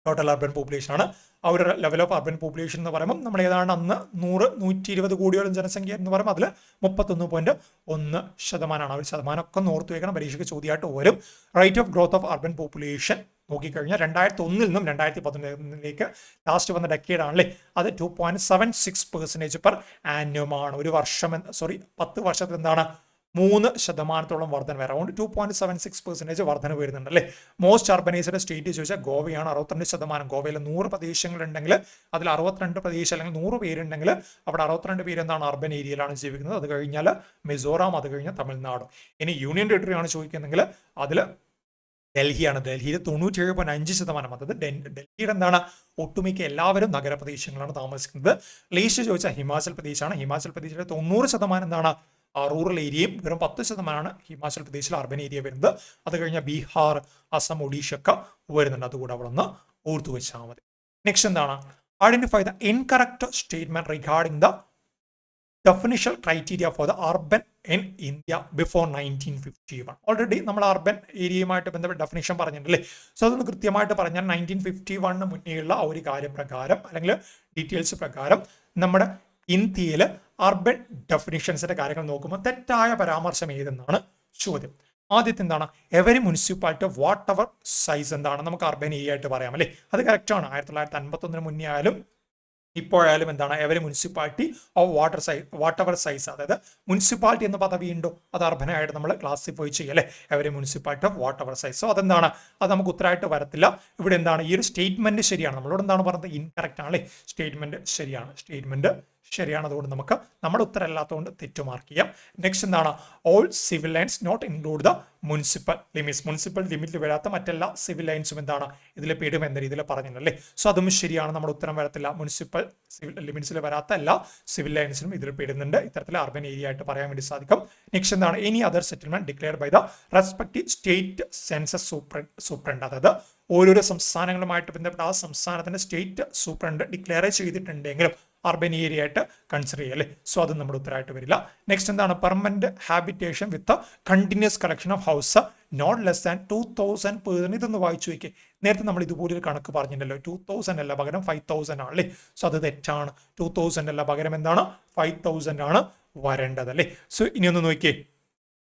ടോട്ടൽ അർബൻ പോപ്പുലേഷൻ ആണ്. ആ ഒരു ലെവൽ ഓഫ് അർബൻ പോപ്പുലേഷൻ എന്ന് പറയുമ്പോൾ നമ്മൾ ഏതാണ്ട് അന്ന് 100-120 കോടിയോളം ജനസംഖ്യ എന്ന് പറയുമ്പോൾ അതിൽ 31.1%. ആ ഒരു ശതമാനമൊക്കെ ഓർത്ത് വയ്ക്കണം. പരീക്ഷയ്ക്ക് ചോദ്യമായിട്ട് വരും. Rate of growth of urban population നോക്കിക്കഴിഞ്ഞാൽ 2001 നിന്നും 2011 ലാസ്റ്റ് വന്ന ഡെക്കേഡ് ആണല്ലേ. അത് 2.76% പെർ ആനുമാണ്. ഒരു വർഷം 10 വർഷത്തിൽ എന്താണ് 3% വർധന വരും. അറൗണ്ട് 2.76% വർധന വരുന്നുണ്ട് അല്ലേ. മോസ്റ്റ് അർബനൈസ്ഡ് സ്റ്റേറ്റ് ചോദിച്ചാൽ ഗോവയാണ്. 62%. ഗോവയിൽ 100 പ്രദേശങ്ങളുണ്ടെങ്കിൽ അതിൽ 62 പ്രദേശം അല്ലെങ്കിൽ 100 പേരുണ്ടെങ്കിൽ അവിടെ 62 പേര് എന്താണ് അർബൻ ഏരിയയിലാണ് ജീവിക്കുന്നത്. അത് കഴിഞ്ഞാൽ മിസോറാം, അത് കഴിഞ്ഞാൽ തമിഴ്നാട്. ഇനി യൂണിയൻ ടെറിട്ടറി ആണ് ചോദിക്കുന്നെങ്കിൽ അതിൽ ഡൽഹിയാണ്. ഡൽഹിയിൽ 97.5%. അതായത് ഡൽഹിയുടെ എന്താണ് ഒട്ടുമിക്ക എല്ലാവരും നഗരപ്രദേശങ്ങളാണ് താമസിക്കുന്നത്. ലീസ്റ്റ് ചോദിച്ചാൽ ഹിമാചൽ പ്രദേശാണ്. ഹിമാചൽ പ്രദേശിലെ 90% എന്താണ് റൂറൽ ഏരിയയും വെറും 10% ഹിമാചൽ പ്രദേശിൽ അർബൻ ഏരിയ വരുന്നത്. അത് കഴിഞ്ഞാൽ ബീഹാർ, അസം, ഒഡീഷ ഒക്കെ വരുന്നുണ്ട്. അതുകൂടെ അവിടെ ഒന്ന് ഓർത്തു വെച്ചാൽ മതി. നെക്സ്റ്റ് എന്താണ് identify the incorrect statement regarding the definitional criteria for the urban in India before 1951. Already നമ്മൾ അർബൻ ഏരിയയുമായിട്ട് ബന്ധപ്പെട്ട ഡെഫിനേഷൻ പറഞ്ഞിട്ടുണ്ടല്ലേ. സോ അതൊന്ന് കൃത്യമായിട്ട് പറഞ്ഞാൽ 1951 മുന്നേയുള്ള ഒരു കാര്യപ്രകാരം അല്ലെങ്കിൽ ഡീറ്റെയിൽസ് പ്രകാരം നമ്മുടെ ഇന്ത്യയിൽ അർബൻ ഡെഫിനിഷൻസിന്റെ കാര്യങ്ങൾ നോക്കുമ്പോൾ തെറ്റായ പരാമർശം ഏതെന്നാണ് ചോദ്യം. ആദ്യത്തെ എന്താണ് every municipality of what ever size എന്താണ് നമുക്ക് അർബൻ ഏരിയ ആയിട്ട് പറയാം അല്ലേ. അത് കറക്റ്റാണ്. 1951 മുന്നേ ആയാലും ഇപ്പോഴായാലും എന്താണ് every municipality of what ever size, അതായത് മുനിസിപ്പാലിറ്റി എന്ന പദവി ഉണ്ടോ അത് അർബനായിട്ട് നമ്മൾ ക്ലാസിഫൈ ചെയ്യും അല്ലേ. Every municipality of what ever size. So അതെന്താണ് അത് നമുക്ക് ഉത്തരമായിട്ട് വരത്തില്ല. ഇവിടെ എന്താണ് ഈ ഒരു സ്റ്റേറ്റ്മെന്റ് ശരിയാണ്. നമ്മളോട് എന്താണ് പറഞ്ഞത് ഇൻകറക്റ്റ് ആണ് അല്ലേ. സ്റ്റേറ്റ്മെന്റ് ശരിയാണ്. അതുകൊണ്ട് നമുക്ക് നമ്മുടെ ഉത്തരം അല്ലാത്തതുകൊണ്ട് തെറ്റ് മാർക്ക് ചെയ്യാം. നെക്സ്റ്റ് എന്താണ് all civil lines not include the municipal limits. Municipal ലിമിറ്റിൽ വരാത്ത മറ്റെല്ലാ സിവിൽ ലൈൻസും എന്താണ് ഇതിൽ പെടും എന്ന രീതിയിൽ പറഞ്ഞിട്ടുണ്ടല്ലേ. സോ അതും ശരിയാണ്. നമ്മുടെ ഉത്തരം വരത്തില്ല. മുനിസിപ്പൽ സിവിൽ ലിമിറ്റ്സിൽ വരാത്ത എല്ലാ സിവിൽ ലൈൻസിനും ഇതിൽ പെടുന്നുണ്ട്. ഇത്തരത്തിൽ അർബൻ ഏരിയ ആയിട്ട് പറയാൻ വേണ്ടി സാധിക്കും. നെക്സ്റ്റ് എന്താണ് any other settlement declare by the respective state census superintendent. അതായത് ഓരോരോ സംസ്ഥാനങ്ങളുമായിട്ട് ബന്ധപ്പെട്ട ആ സംസ്ഥാനത്തിന്റെ സ്റ്റേറ്റ് സൂപ്രണ്ട് ഡിക്ലെയർ ചെയ്തിട്ടുണ്ടെങ്കിലും അർബൻ ഏരിയ ആയിട്ട് കൺസിഡർ ചെയ്യുക അല്ലേ. സോ അത് നമ്മുടെ ഉത്തരമായിട്ട് വരില്ല. നെക്സ്റ്റ് എന്താണ് permanent habitation with continuous collection of house not less than 2000 person. ഇതൊന്ന് വായിച്ചു വയ്ക്കേ. നേരത്തെ നമ്മൾ ഇതുപോലൊരു കണക്ക് പറഞ്ഞിട്ടുണ്ടല്ലോ. 2000 അല്ല പകരം 5000 ആണ് അല്ലേ. സോ അത് തെറ്റാണ്. 2000 അല്ല പകരം എന്താണ് 5000 ആണ് വരേണ്ടത് അല്ലേ. സോ ഇനി ഒന്ന് നോക്കിയേ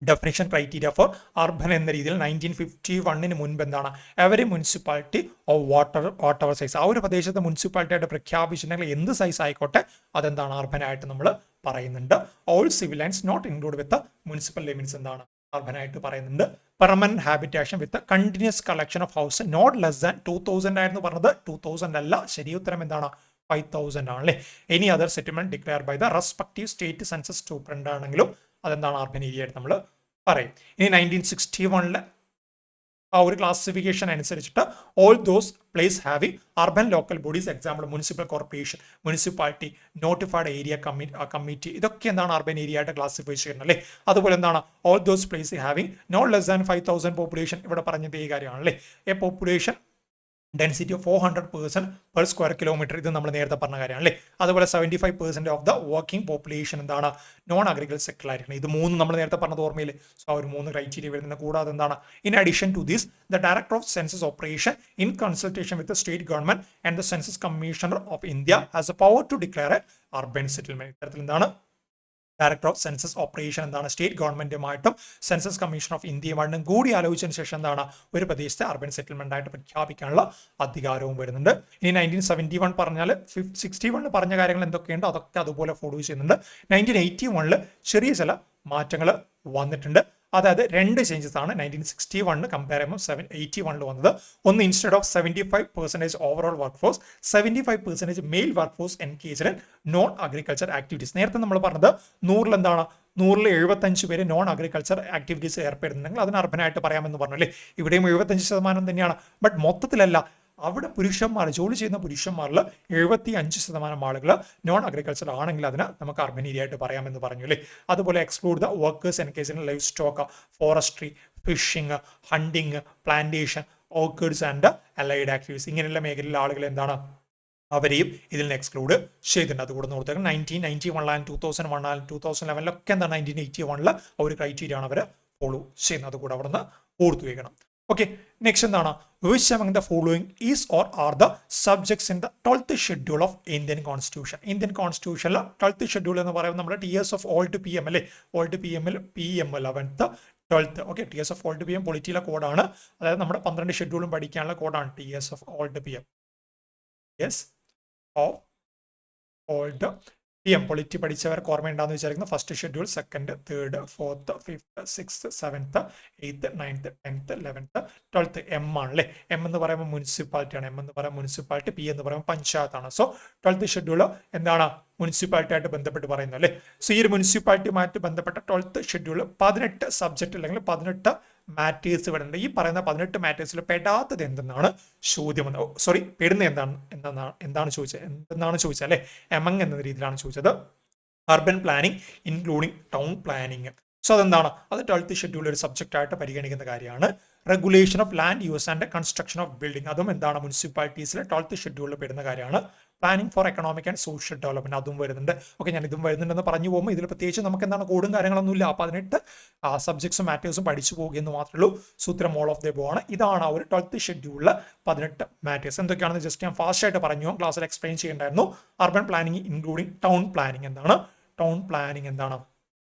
ഡെഫിനിഷൻ ക്രൈറ്റീരിയ ഫോർ അർബൻ എന്ന രീതിയിൽ 1951 മുൻപ് എന്താണ് every municipality of what ever size. ആ ഒരു പ്രദേശത്തെ മുനിസിപ്പാലിറ്റി ആയിട്ട് പ്രഖ്യാപിച്ചിട്ടുണ്ടെങ്കിൽ എന്ത് സൈസ് ആയിക്കോട്ടെ അതെന്താണ് അർബനായിട്ട് നമ്മൾ പറയുന്നുണ്ട്. All civil lines not include with municipal limits എന്താണ് അർബനായിട്ട് പറയുന്നുണ്ട്. Permanent habitation with continuous collection of house not less than 2000 ആയിരുന്നു പറഞ്ഞത്. 2000 അല്ല. ശരി ഉത്തരം എന്താണ് 5000 ആണല്ലേ. Any other settlement declare by the respective state census superintendent ആണെങ്കിലും അതെന്താണ് അർബൻ ഏരിയ ആയിട്ട് നമ്മൾ പറയും. ഇനി 1961 ആ ഒരു ക്ലാസിഫിക്കേഷൻ അനുസരിച്ചിട്ട് all those place having urban local bodies, example municipal corporation, municipality, notified area committee, ഇതൊക്കെ എന്താണ് അർബൻ ഏരിയ ആയിട്ട് ക്ലാസിഫൈ ചെയ്യുന്നത് അല്ലേ. അതുപോലെ എന്താണ് all those place having not less than 5000 population. ഇവിടെ പറഞ്ഞത് ഈ കാര്യമാണല്ലേ. A population density of 400% per square kilometre. ഇത് നമ്മൾ നേരത്തെ പറഞ്ഞ കാര്യമാണ് അല്ലേ. അതുപോലെ 75% ഓഫ് ദ വർക്കിംഗ് പോപ്പുലേഷൻ എന്താണ് നോൺ അഗ്രികൾച്ചർ സെക്ടറിലായിരിക്കണം. ഇത് മൂന്ന് നമ്മൾ നേരത്തെ പറഞ്ഞത് ഓർമ്മയില്ലേ. സോ ആ ഒരു 3 ക്രൈറ്റീരിയ വരുന്നത്. കൂടാതെ എന്താണ് in addition to this the director of census operation in consultation with state government and the census commissioner of India has a power to declare a urban settlement. ഇത്തരത്തിൽ എന്താണ് ഡയറക്ടർ ഓഫ് സെൻസസ് ഓപ്പറേഷൻ എന്താണ് state ഗവൺമെന്റുമായിട്ടും census commission of ഇന്ത്യയുമായിട്ടും കൂടി ആലോചിച്ചതിന് ശേഷം എന്താണ് ഒരു പ്രദേശത്തെ അർബൻ സെറ്റിൽമെന്റ് ആയിട്ട് പ്രഖ്യാപിക്കാനുള്ള അധികാരവും വരുന്നുണ്ട്. ഇനി 1971 പറഞ്ഞാൽ 61 പറഞ്ഞ കാര്യങ്ങൾ എന്തൊക്കെയുണ്ടോ അതൊക്കെ അതുപോലെ ഫോളോ ചെയ്യുന്നുണ്ട്. 1981 ചെറിയ ചില മാറ്റങ്ങൾ വന്നിട്ടുണ്ട്. അതായത് 2 ചേഞ്ചസ് ആണ് 1961 കമ്പയർ ചെയ്യുമ്പോൾ 81 വന്നത്. ഒന്ന് instead of 75% overall work force 75% male work force engaged in non agriculture activities. നേരത്തെ നമ്മൾ പറഞ്ഞത് 100 എന്താണ് 175 പേര് നോൺ അഗ്രികൾച്ചർ ആക്ടിവിറ്റീസ് ഏർപ്പെടുന്നുണ്ടെങ്കിൽ അതിന് അർബനായിട്ട് പറയാമെന്ന് പറഞ്ഞു അല്ലേ. ഇവിടെയും 75% തന്നെയാണ്. ബട്ട് മൊത്തത്തിലല്ല. അവിടെ പുരുഷന്മാർ ജോലി ചെയ്യുന്ന പുരുഷന്മാരിൽ 75% ആളുകൾ നോൺ അഗ്രികൾച്ചർ ആണെങ്കിൽ അതിന് നമുക്ക് അർബൻ ഏരിയ ആയിട്ട് പറയാമെന്ന് പറഞ്ഞു അല്ലേ. അതുപോലെ exclude the workers engage in livestock, forestry, fishing, hunting, plantation, orchards and allied activities. ഇങ്ങനെയുള്ള മേഖലയിലെ ആളുകൾ എന്താണ് അവരെയും ഇതിൽ നിന്ന് എക്സ്ക്ലൂഡ് ചെയ്തിട്ടുണ്ട്. അതുകൂടെ നോർത്തേക്ക് 1991 2001 2011 എന്താണ് 1981 ഒരു ക്രൈറ്റീരിയ ആണ് അവർ ഫോളോ ചെയ്യുന്നത്. അതുകൂടെ അവിടെ നിന്ന് ഓർത്തു വയ്ക്കണം. ഓക്കെ, നെക്സ്റ്റ് എന്താണ് which among the following is or are the subjects in the 12th schedule of Indian Constitution. Indian കോൺസ്റ്റിറ്റ്യൂഷനിൽ 12th ഷെഡ്യൂൾ എന്ന് പറയുമ്പോൾ നമ്മുടെ TS of ഓൾഡ് PM അല്ലേ. ഓൾഡ് PM-ൽ PM 11th 12th. Okay, TS of old PM പൊളിറ്റിയിലെ കോഡാണ്. അതായത് നമ്മുടെ 12 ഷെഡ്യൂളും പഠിക്കാനുള്ള കോഡാണ് TS of old PM. Yes of old PM പൊളിറ്റി പഠിച്ചവർക്ക് ഓർമ്മയുണ്ടാന്ന് വിചാരിക്കുന്നു. First schedule, second, third, fourth, fifth, sixth, seventh, 8th, 9th, 10th, 11th, 12th. M ആണല്ലേ. M എന്ന് പറയുമ്പോൾ മുനിസിപ്പാലിറ്റി ആണ്. M എന്ന് പറയുമ്പോൾ മുനിസിപ്പാലിറ്റി, P എന്ന് പറയുമ്പോൾ പഞ്ചായത്താണ്. സോ 12th ഷെഡ്യൂൾ എന്താണ് മുനിസിപ്പാലിറ്റി ആയിട്ട് ബന്ധപ്പെട്ട് പറയുന്നത് അല്ലേ. സോ ഈ ഒരു മുനിസിപ്പാലിറ്റിയുമായിട്ട് ബന്ധപ്പെട്ട 12th ഷെഡ്യൂൾ 18 സബ്ജക്റ്റ് അല്ലെങ്കിൽ 18 മാറ്റേഴ്സ് വരുന്നുണ്ട്. ഈ പറയുന്ന 18 മാറ്റേഴ്സിൽ പെടാത്തത് എന്തെന്നാണ് ചോദ്യം. സോറി, പെടുന്ന എന്താണ് ചോദിച്ചത് അല്ലെ, എമംഗ് എന്ന രീതിയിലാണ് ചോദിച്ചത്. Urban planning including town planning. So അതെന്താണ്, അത് 12th ഷെഡ്യൂളിൽ ഒരു സബ്ജക്റ്റ് ആയിട്ട് പരിഗണിക്കുന്ന കാര്യമാണ്. Regulation of land use and construction of building, അതും എന്താണ് മുനിസിപ്പാലിറ്റീസിലെ 12th ഷെഡ്യൂളിൽ പെടുന്ന കാര്യമാണ്. Planning for economic and social development, അതും വരുന്നുണ്ട്. ഓക്കെ, ഞാൻ ഇതും വരുന്നുണ്ടെന്ന് പറഞ്ഞു പോകുമ്പോൾ ഇതിൽ പ്രത്യേകിച്ച് നമുക്ക് എന്താണ് കോഡും കാര്യങ്ങളൊന്നുമില്ല. 18 സബ്ജക്ട്സും മാറ്റേഴ്സും പഠിച്ചു പോകുമെന്ന് മാത്രമേ ഉള്ളൂ. സൂത്രം ഓൾ ഓഫ് ദ എബോവ് ആണ്. ഇതാണ് ആ ഒരു 12th ഷെഡ്യൂളിൽ 18 മാറ്റേഴ്സ്. എന്തൊക്കെയാണെന്ന് ജസ്റ്റ് ഞാൻ ഫാസ്റ്റ് ആയിട്ട് പറഞ്ഞു ക്ലാസ്സിൽ എക്സ്പ്ലെയിൻ ചെയ്യേണ്ടായിരുന്നു. Urban planning including town planning എന്താണ്, ടൗൺ പ്ലാനിങ് എന്താണ്,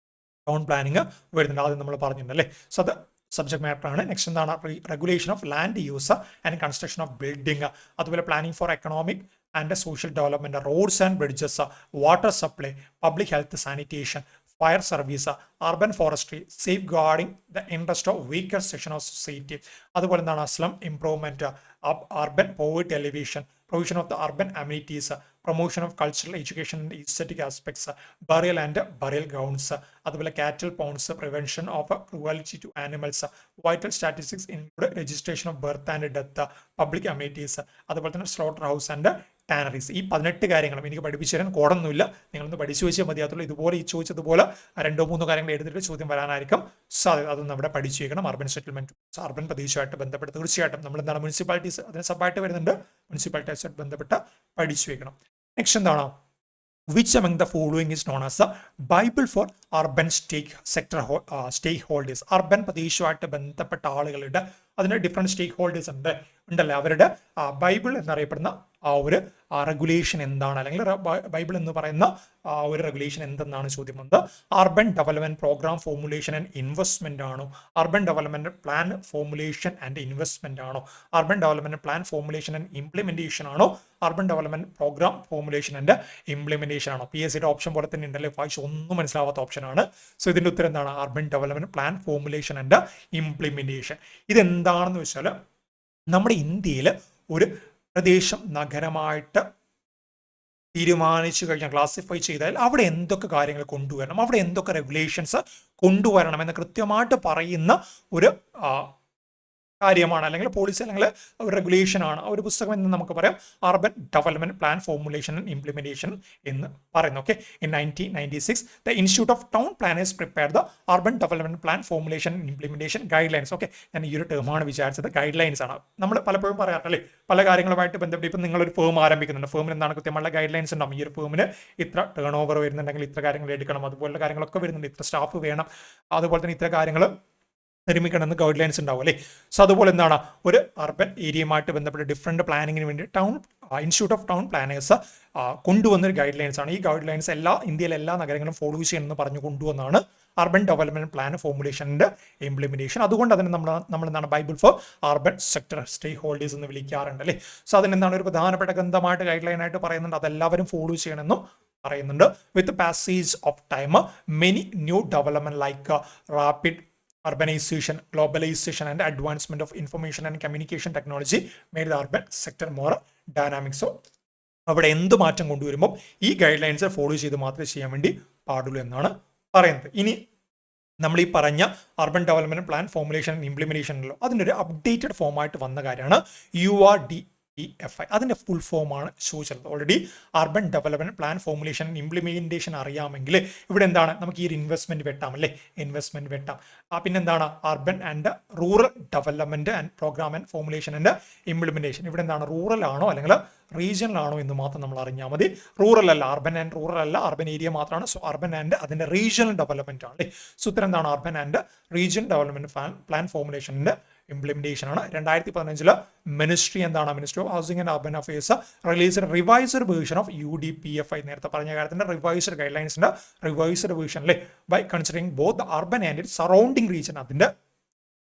ടൗൺ പ്ലാനിങ് വരുന്നുണ്ട്, ആദ്യം നമ്മൾ പറഞ്ഞിട്ടുണ്ട് അല്ലേ. സോ അത് സബ്ജക്ട് മാറ്റർ ആണ്. നെക്സ്റ്റ് എന്താണ്, regulation of land use and construction of building, അതുപോലെ planning for economic and social development, roads and bridges, water supply, public health sanitation, fire service, urban forestry, safeguarding the interest of weaker section of society, അതുപോലെ എന്താണ് slum improvement, urban poverty elevation, provision of the urban amenities, promotion of cultural education and aesthetic aspects, burial and burial grounds, അതുപോലെ cattle ponds, prevention of cruelty to animals, vital statistics include registration of birth and death, public amenities, അതുപോലെ തന്നെ slaughter house and ടാനറീസ്. ഈ 18 കാര്യങ്ങളും എനിക്ക് പഠിപ്പിച്ചു തരാൻ കോഡൊന്നുമില്ല, നിങ്ങളൊന്ന് പഠിച്ചു വെച്ചാൽ മതിയാത്തുള്ളൂ. ഇതുപോലെ ഈ ചോദിച്ചതുപോലെ 2-3 കാര്യങ്ങൾ എടുത്തിട്ട് ചോദ്യം വരാനായിരിക്കും സാധ്യത. അതൊന്നും അവിടെ പഠിച്ചു വെക്കണം. അർബൻ സെറ്റിൽമെന്റ്, അർബൻ പ്രദേശമായിട്ട് ബന്ധപ്പെട്ട് തീർച്ചയായിട്ടും നമ്മൾ എന്താണ് മുനിസിപ്പാലിറ്റീസ് അതിന് സബായിട്ട് വരുന്നുണ്ട്, മുനിസിപ്പാലിറ്റീസുമായിട്ട് ബന്ധപ്പെട്ട് പഠിച്ചു വെക്കണം. നെക്സ്റ്റ് എന്താണ്, which among the following is known as the Bible for urban stakeholders? Urban പ്രദേശമായിട്ട് ബന്ധപ്പെട്ട ആളുകളുടെ അതിന് ഡിഫറെന്റ് സ്റ്റേക്ക് ഹോൾഡേഴ്സ് ഉണ്ടല്ലേ, അവരുടെ ബൈബിൾ എന്നറിയപ്പെടുന്ന ആ ഒരു റെഗുലേഷൻ എന്താണ്, അല്ലെങ്കിൽ ബൈബിൾ എന്ന് പറയുന്ന ഒരു റെഗുലേഷൻ എന്തെന്നാണ് ചോദ്യം വന്നത്. Urban development programme formulation and investment ആണോ, urban development plan formulation and investment ആണോ, urban development plan formulation and implementation ആണോ, urban development programme formulation and implementation ആണോ? PSCയുടെ ഓപ്ഷൻ പോലെ തന്നെ ഉണ്ടല്ലേ, വായിച്ച് ഒന്നും മനസ്സിലാവാത്ത ഓപ്ഷനാണ്. സോ ഇതിന്റെ ഉത്തരം എന്താണ്, urban development plan formulation and implementation. ഇതെന്താണെന്ന് വെച്ചാൽ നമ്മുടെ ഇന്ത്യയിൽ ഒരു പ്രദേശം നഗരമായിട്ട് തീരുമാനിച്ചു കഴിഞ്ഞാൽ, ക്ലാസിഫൈ ചെയ്താൽ അവിടെ എന്തൊക്കെ കാര്യങ്ങൾ കൊണ്ടുവരണം, അവിടെ എന്തൊക്കെ റെഗുലേഷൻസ് കൊണ്ടുവരണം എന്ന് കൃത്യമായിട്ട് പറയുന്ന ഒരു കാര്യമാണ്, അല്ലെങ്കിൽ പോളിസി അല്ലെങ്കിൽ ഒരു റെഗുലേഷൻ ആണ്. ഒരു പുസ്തകം എന്ന് നമുക്ക് പറയാം urban development plan formulation and implementation എന്ന് പറയുന്നു. Okay, in 1996 the institute of town planners prepare the urban development plan formulation and implementation guide lines. Okay, ഞാൻ ഈ ഒരു ടേമാണ് വിചാരിച്ചത്, ഗൈഡ് ലൈൻസ് ആണ്. നമ്മൾ പലപ്പോഴും പറയാറില്ലേ, പല കാര്യങ്ങളുമായിട്ട് ബന്ധപ്പെട്ട് ഇപ്പം നിങ്ങളൊരു ഫേം ആരംഭിക്കുന്നുണ്ട്, ഫേമിന് എന്താണ് കൃത്യമുള്ള ഗൈഡ് ലൈൻസ് ഉണ്ടാവും. ഈ ഒരു ഫേമിന് ഇത്ര ടേൺ ഓവർ വരുന്നുണ്ടെങ്കിൽ ഇത്ര കാര്യങ്ങൾ എടുക്കണം, അതുപോലുള്ള കാര്യങ്ങളൊക്കെ വരുന്നുണ്ട്, ഇത്ര സ്റ്റാഫ് വേണം, അതുപോലെ തന്നെ ഇത്ര കാര്യങ്ങൾ നിർമ്മിക്കണമെന്ന് ഗൈഡ് ലൈൻസ് ഉണ്ടാവും അല്ലേ. സോ അതുപോലെ എന്താണ്, ഒരു അർബൻ ഏരിയയുമായിട്ട് ബന്ധപ്പെട്ട് ഡിഫറെന്റ് പ്ലാനിങ്ങിന് വേണ്ടി ഇൻസ്റ്റിറ്റ്യൂട്ട് ഓഫ് ടൗൺ പ്ലാനേഴ്സ് കൊണ്ടുവന്നൊരു ഗൈഡ് ലൈൻസ് ആണ്. ഈ ഗൈഡ് ലൈൻസ് ഇന്ത്യയിലെ എല്ലാ നഗരങ്ങളും ഫോളോ ചെയ്യണമെന്ന് പറഞ്ഞു കൊണ്ടുവന്നാണ് അർബൻ ഡെവലപ്മെന്റ് പ്ലാൻ ഫോർമുലേഷൻ്റെ ഇംപ്ലിമെന്റേഷൻ. അതുകൊണ്ട് അതിന് നമ്മൾ എന്താണ് bible for urban sector stakeholders എന്ന് വിളിക്കാറുണ്ട് അല്ലേ. സോ അതിനെന്താണ് ഒരു പ്രധാനപ്പെട്ട ഗ്രന്ഥമായിട്ട് ഗൈഡ് ലൈൻ ആയിട്ട് പറയുന്നുണ്ട്, അതെല്ലാവരും ഫോളോ ചെയ്യണമെന്നും പറയുന്നുണ്ട്. With passage of time many new development like rapid urbanization, globalization and advancement of information and communication technology made the urban sector more dynamic. So അവിടെ എന്ത് മാറ്റം കൊണ്ടുവരുമ്പോൾ ഈ ഗൈഡ് ലൈൻസ് ഫോളോ ചെയ്ത് മാത്രമേ ചെയ്യാൻ വേണ്ടി പാടുള്ളൂ എന്നാണ് പറയുന്നത്. ഇനി നമ്മൾ ഈ പറഞ്ഞ urban development plan formulation implementation ഉണ്ടല്ലോ, അതിൻ്റെ ഒരു അപ്ഡേറ്റഡ് ഫോമായിട്ട് വന്ന കാര്യമാണ് URDEFI. അതിൻ്റെ ഫുൾ ഫോമാണ് ചോദിച്ചത്. Already urban development plan formulation implementation അറിയാമെങ്കിൽ ഇവിടെ എന്താണ് നമുക്ക് ഈ ഒരു ഇൻവെസ്റ്റ്മെന്റ് വെട്ടാം അല്ലേ, ഇൻവെസ്റ്റ്മെന്റ് വെട്ടാം. പിന്നെന്താണ് urban and rural development and program and formulation and implementation. ഇവിടെ എന്താണ് റൂറൽ ആണോ അല്ലെങ്കിൽ റീജിയണലാണോ എന്ന് മാത്രം നമ്മൾ അറിഞ്ഞാൽ മതി. റൂറൽ അല്ല, അർബൻ ആൻഡ് റൂറൽ അല്ല, അർബൻ ഏരിയ മാത്രമാണ്. സോ അർബൻ ആൻഡ് അതിന്റെ റീജിയണൽ ഡെവലപ്മെന്റ് ആണ് അല്ലേ. സോ ഉത്തരം എന്താണ്, urban and region development plan ഫോർമുലേഷന്റെ ഇംപ്ലിമെന്റേഷൻ ആണ്. 2015 മിനിസ്ട്രി എന്താണ്, ministry of housing and urban affairs released revised version of UDPFI. നേരത്തെ പറഞ്ഞ കാര്യത്തിന്റെ റിവൈസ്ഡ് ഗൈഡ് ലൈൻസിന്റെ റിവൈസ്ഡ് വേർഷൻ അല്ലേ, by considering both the urban and it surrounding region, അതിന്റെ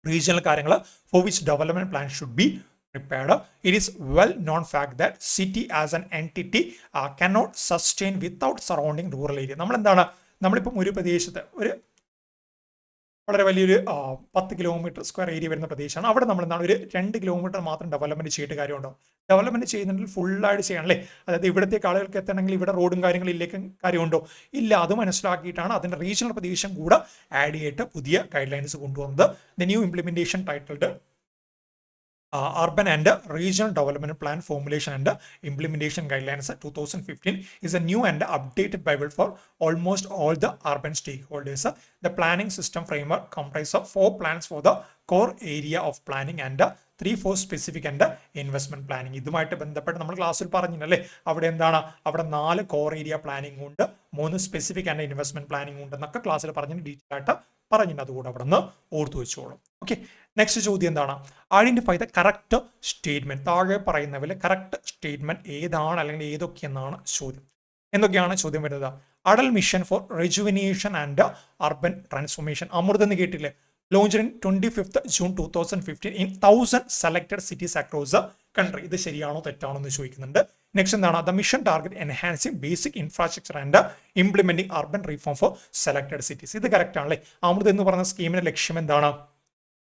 regional കാര്യങ്ങൾ for which development plan should be prepared. It is well known fact that city as an entity cannot sustain without surrounding rural area. നമ്മൾ എന്താണ്, നമ്മളിപ്പം ഒരു പ്രദേശത്ത് ഒരു വളരെ വലിയൊരു 10 കിലോമീറ്റർ സ്ക്വയർ ഏരിയ വരുന്ന പ്രദേശമാണ്. അവിടെ നമ്മൾ എന്താണ് ഒരു 2 കിലോമീറ്റർ മാത്രം ഡെവലപ്മെന്റ് ചെയ്തിട്ട് കാര്യമുണ്ടോ? ഡെവലപ്മെന്റ് ചെയ്യുന്നുണ്ടെങ്കിൽ ഫുള്ളായിട്ട് ചെയ്യണം അല്ലേ? അതായത് ഇവിടത്തേക്ക് ആളുകൾക്ക് എത്തണമെങ്കിൽ ഇവിടെ റോഡും കാര്യങ്ങളിലേക്ക് കാര്യമുണ്ടോ? ഇല്ല. അത് മനസ്സിലാക്കിയിട്ടാണ് അതിന്റെ റീജിയണൽ പ്രദേശം കൂടെ ആഡ് ചെയ്തിട്ട് പുതിയ ഗൈഡ് ലൈൻസ് കൊണ്ടുവന്നത്. The new implementation titled Urban and Regional Development Plan Formulation and Implementation Guidelines 2015 is a new and updated Bible for almost all the urban stakeholders. The planning system framework comprises of 4 plans for the core area of planning and 3 for specific and investment planning. ഇതുമായിട്ട് ബന്ധപ്പെട്ട് നമ്മൾ ക്ലാസ്സിൽ പറഞ്ഞില്ലേ, അവിടെ എന്താണ്, അവിടെ 4 core area planning ഉണ്ട്, 3 specific and investment planning ഉണ്ട് എന്നൊക്കെ ക്ലാസ്സിൽ പറഞ്ഞ് ഡീറ്റെയിൽ ആയിട്ട് പറഞ്ഞിട്ട് അതുകൂടെ അവിടെ നിന്ന് ഓർത്തു വെച്ചോളും. ഓക്കെ, നെക്സ്റ്റ് ചോദ്യം എന്താണ്? Identify the correct statement. താഴെ പറയുന്നവരിൽ കറക്റ്റ് സ്റ്റേറ്റ്മെന്റ് ഏതാണ് അല്ലെങ്കിൽ ഏതൊക്കെയെന്നാണ് ചോദ്യം. എന്തൊക്കെയാണ് ചോദ്യം വരുന്നത്? Atal mission for rejuvenation and urban transformation, AMRUT എന്ന് കേട്ടില്ലേ, launched in 25th June 2015 in 1000 selected cities across the country. ഇത് ശരിയാണോ തെറ്റാണോ എന്ന് ചോദിക്കുന്നുണ്ട്. നെക്സ്റ്റ് എന്താണ്? The mission target enhancing basic infrastructure and implementing urban reform for selected cities. ഇത് കറക്റ്റ് ആണല്ലേ. അമൃത് എന്ന് പറയുന്ന സ്കീമിന്റെ ലക്ഷ്യം എന്താണ്?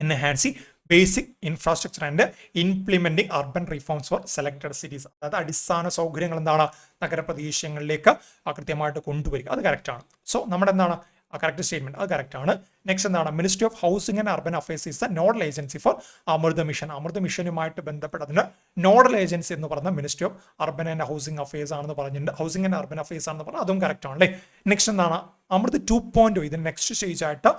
Enhancing basic infrastructure and implementing urban reforms for selected cities. അതായത് അടിസ്ഥാന സൗകര്യങ്ങൾ എന്താണ് നഗരപ്രദേശങ്ങളിലേക്ക് കൃത്യമായിട്ട് കൊണ്ടുവരിക. അത് കറക്റ്റ് ആണ്. സോ നമ്മുടെ എന്താണ് കറക്റ്റ് സ്റ്റേറ്റ്മെന്റ്? അത് കറക്റ്റ് ആണ്. നെക്സ്റ്റ് എന്താണ്? Ministry of housing and urban affairs is the nodal agency for AMRUT mission. AMRUT മിഷനുമായിട്ട് ബന്ധപ്പെട്ട് അതിന് നോഡൽ ഏജൻസി എന്ന് പറഞ്ഞ ministry of urban and housing affairs ആണെന്ന് പറഞ്ഞിട്ടുണ്ട്. ഹൗസിംഗ് ആൻഡ് അർബൻ അഫയേഴ്സ് ആണെന്ന് പറഞ്ഞാൽ അതും കറക്റ്റ് ആണല്ലേ. നെക്സ്റ്റ് എന്താണ്? അമൃത് 2.0. ഇതിന് നെക്സ്റ്റ് സ്റ്റേജ് ആയിട്ട്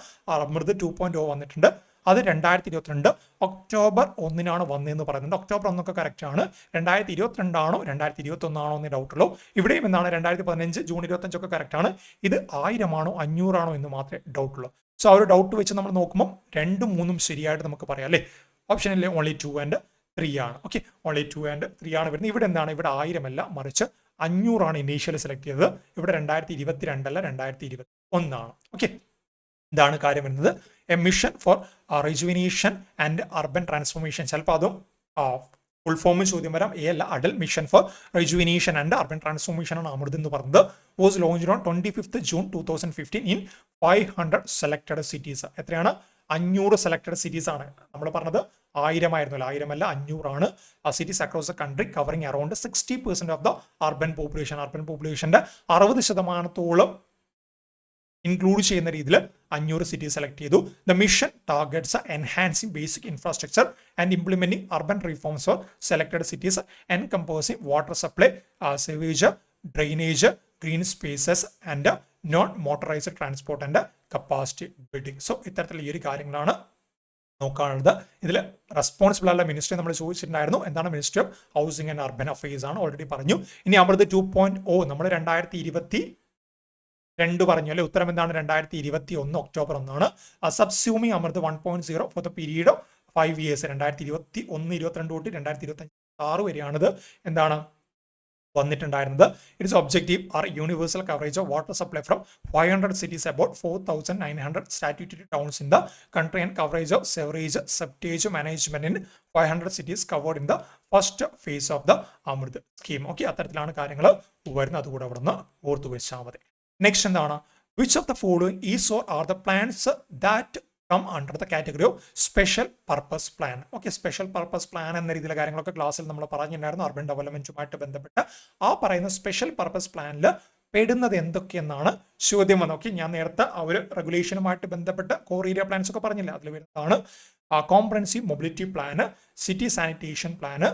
അമൃത് 2.0 വന്നിട്ടുണ്ട്. അത് 2022 ഒക്ടോബർ 1 വന്നതെന്ന് പറയുന്നുണ്ട്. ഒക്ടോബർ 1 കറക്റ്റ് ആണ്. 2022 ആണോ 2021 ആണോ എന്ന് ഡൗട്ടുള്ളൂ. ഇവിടെയും എന്താണ് 2015 ജൂൺ 25 കറക്റ്റ് ആണ്. ഇത് 1000 ആണോ 500 ആണോ എന്ന് മാത്രമേ ഡൗട്ടുള്ളൂ. സോ ആ ഒരു ഡൗട്ട് വെച്ച് നമ്മൾ നോക്കുമ്പോൾ 2ഉം 3ഉം ശരിയായിട്ട് നമുക്ക് പറയാം അല്ലേ. ഓപ്ഷനിലെ ഓൺലി 2 and 3 ആണ്. ഓക്കെ, ഓൺലി 2 and 3 ആണ് വരുന്നത്. ഇവിടെ എന്താണ്? ഇവിടെ 1000 അല്ല, മറിച്ച് 500 ആണ് ഇനീഷ്യലി സെലക്ട് ചെയ്തത്. ഇവിടെ 2022 അല്ല 2021 ആണ്. ഓക്കെ, ഇതാണ് കാര്യം വരുന്നത്. A mission four rejuvenation and urban transformation. ചിലപ്പോൾ അതും ഫുൾ ഫോം ചോദ്യം വരാം. എ അല്ല, Atal mission four rejuvenation and urban transformation ആണ് അമൃത് എന്ന് പറയുന്നത്. Was launched on 25th June 2015 in 500 selected cities. എത്രയാണ്? 500 സെലക്ടഡ് സിറ്റീസ് ആണ്. നമ്മൾ പറഞ്ഞത് 1000 ആയിരുന്നല്ലോ, 1000 അല്ല 500 ആണ്. Cities across the country covering around 60% of the urban population. Urban പോപ്പുലേഷന്റെ 60% ഇൻക്ലൂഡ് ചെയ്യുന്ന രീതിയിൽ 500 സിറ്റീസ് സെലക്ട് ചെയ്തു. The mission targets enhancing basic infrastructure and implementing urban reforms for selected cities encompassing water supply, sewage, drainage, green spaces and non motorised transport and capacity building. So ഇത്തരത്തിലുള്ള ഈ ഒരു കാര്യങ്ങളാണ് നോക്കാനുള്ളത്. ഇതിൽ responsible ആയുള്ള ministry നമ്മൾ ചോദിച്ചിട്ടുണ്ടായിരുന്നു. എന്താണ്? Ministry of housing and urban affairs ആണ്. ഓൾറെഡി പറഞ്ഞു. ഇനി അമൃത് 2.0 നമ്മൾ 2022 പറഞ്ഞു അല്ലെ. ഉത്തരം എന്താണ്? 2021 ഒക്ടോബർ 1 ആണ്. Subsuming AMRUT 1.0 for the period of 5 years 2021-22 തൊട്ട് 2026 വരെയാണിത് എന്താണ് വന്നിട്ടുണ്ടായിരുന്നത്. Its objective are universal coverage of water supply from 500 cities, about 4,900 statutory towns in the country, and coverage of sewerage septage management in 500 cities covered in the first phase of the AMRUT scheme. Okay, അത്തരത്തിലാണ് കാര്യങ്ങൾ വരുന്നത്. അതുകൂടെ അവിടെ നിന്ന് ഓർത്തു വെച്ചാൽ മതി. Next എന്താണ്? Which of the following is or are the plans that come under the category of special purpose plan. Okay, special purpose plan എന്ന രീതിയിലെ കാര്യങ്ങളൊക്കെ ക്ലാസ്സിൽ നമ്മൾ പറഞ്ഞിട്ടുണ്ടായിരുന്നു. അർബൻ ഡെവലപ്മെന്റുമായിട്ട് ബന്ധപ്പെട്ട് ആ പറയുന്ന സ്പെഷ്യൽ പർപ്പസ് പ്ലാനിൽ പെടുന്നത് എന്തൊക്കെയെന്നാണ് ചോദ്യം വന്നത്. ഓക്കെ, ഞാൻ നേരത്തെ ആ ഒരു റെഗുലേഷനുമായിട്ട് ബന്ധപ്പെട്ട് കോർ ഏരിയ പ്ലാൻസ് ഒക്കെ പറഞ്ഞില്ല. അതിൽ വരുന്നതാണ് comprehensive mobility plan, city sanitation plan,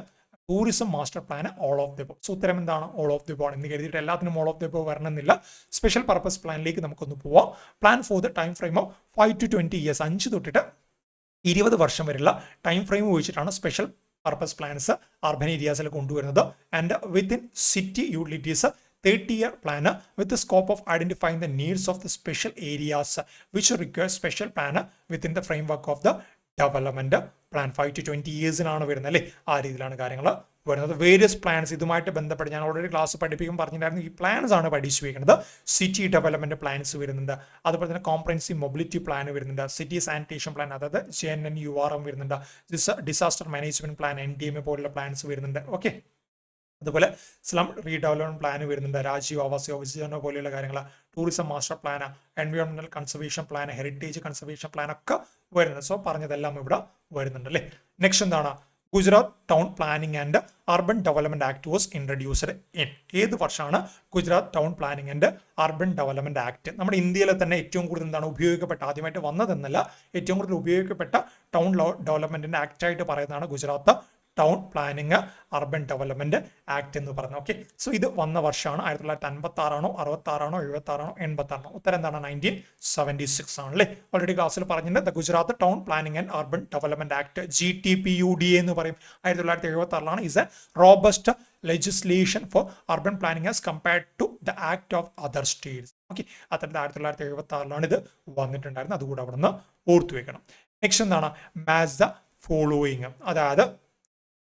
tourism master plan, all of the above. So ഉത്തരം എന്താണ്? ഓൾ ഓഫ് ദി എബോവ് എന്ന് കരുതിയിട്ട് എല്ലാത്തിനും ഓൾ ഓഫ് ദി എബോവ് വരണമെന്നില്ല. സ്പെഷ്യൽ പർപ്പസ് പ്ലാനിലേക്ക് നമുക്കൊന്ന് പോവാം. Plan for the time frame of 5 to 20 years, 5 തൊട്ടിട്ട് 20 വർഷം വരെയുള്ള ടൈം ഫ്രെയിം ഉപയോഗിച്ചിട്ടാണ് സ്പെഷ്യൽ പർപ്പസ് പ്ലാൻസ് അർബൻ ഏരിയാസിൽ കൊണ്ടുവരുന്നത്. And within city utilities 30-year plan with the scope of identifying the needs of the special areas which require special plan within the framework of the development plan. 5 to 20 yearsനാണ് വരുന്നത് അല്ലേ. ആ രീതിയിലാണ് കാര്യങ്ങൾ വരുന്നത്. Various plans ഇതുമായിട്ട് ബന്ധപ്പെട്ട് ഞാൻ already class പഠിപ്പിക്കും പറഞ്ഞിട്ടുണ്ടായിരുന്നു. ഈ പ്ലാൻസ് ആണ് പഠിച്ചു വയ്ക്കുന്നത്. സിറ്റി ഡെവലപ്മെന്റ് പ്ലാൻസ് വരുന്നുണ്ട്. അതുപോലെ തന്നെ കോംപ്രഹെൻസീവ് മൊബിലിറ്റി പ്ലാൻ വരുന്നുണ്ട്. സിറ്റി സാനിറ്റേഷൻ പ്ലാൻ, അതായത് JNNURM വരുന്നുണ്ട്. ഡിസാസ്റ്റർ മാനേജ്മെന്റ് പ്ലാൻ, NDMA പോലുള്ള പ്ലാൻസ് വരുന്നുണ്ട്. ഓക്കെ, അതുപോലെ സ്ലം റീഡെവലപ്മെന്റ് പ്ലാൻ വരുന്നുണ്ട്, രാജീവ് ആവാസ് യോജന പോലെയുള്ള കാര്യങ്ങൾ, ടൂറിസം മാസ്റ്റർ പ്ലാൻ, എൻവയോൺമെന്റൽ conservation plan, heritage conservation plan ഒക്കെ വരുന്നുണ്ട്. സോ പറഞ്ഞതെല്ലാം ഇവിടെ വരുന്നുണ്ട് അല്ലേ. നെക്സ്റ്റ് എന്താണ്, Gujarat town planning and urban development act was introduced in. ഏത് വർഷമാണ് Gujarat town planning and urban development act നമ്മുടെ ഇന്ത്യയിലെ തന്നെ ഏറ്റവും കൂടുതൽ എന്താണ് ഉപയോഗിക്കപ്പെട്ട, ആദ്യമായിട്ട് വന്നതെന്നല്ല, ഏറ്റവും കൂടുതൽ ഉപയോഗിക്കപ്പെട്ട ടൗൺ ഡെവലപ്മെന്റിന്റെ ആക്ട് ആയിട്ട് പറയുന്നതാണ് Gujarat town planning urban development act എന്ന് പറഞ്ഞു. ഓക്കെ, സോ ഇത് വന്ന വർഷമാണ് 1956 66 76 86. ഉത്തരം എന്താണ്, 1976 ആണല്ലേ. ഓൾറെഡി ക്ലാസ്സിൽ പറഞ്ഞിട്ടുണ്ട്. The Gujarat town planning and urban development act GTPUDA എന്ന് പറയും. 1976 is a robust legislation for urban planning as compared to the act of other states. Okay, അത്തരത്തിൽ 1976 ഇത് വന്നിട്ടുണ്ടായിരുന്നു. അതുകൂടെ അവിടെ നിന്ന് ഓർത്തു വെക്കണം. നെക്സ്റ്റ് എന്താണ്, മാച്ച് ദ ഫോളോയിങ്, അതായത്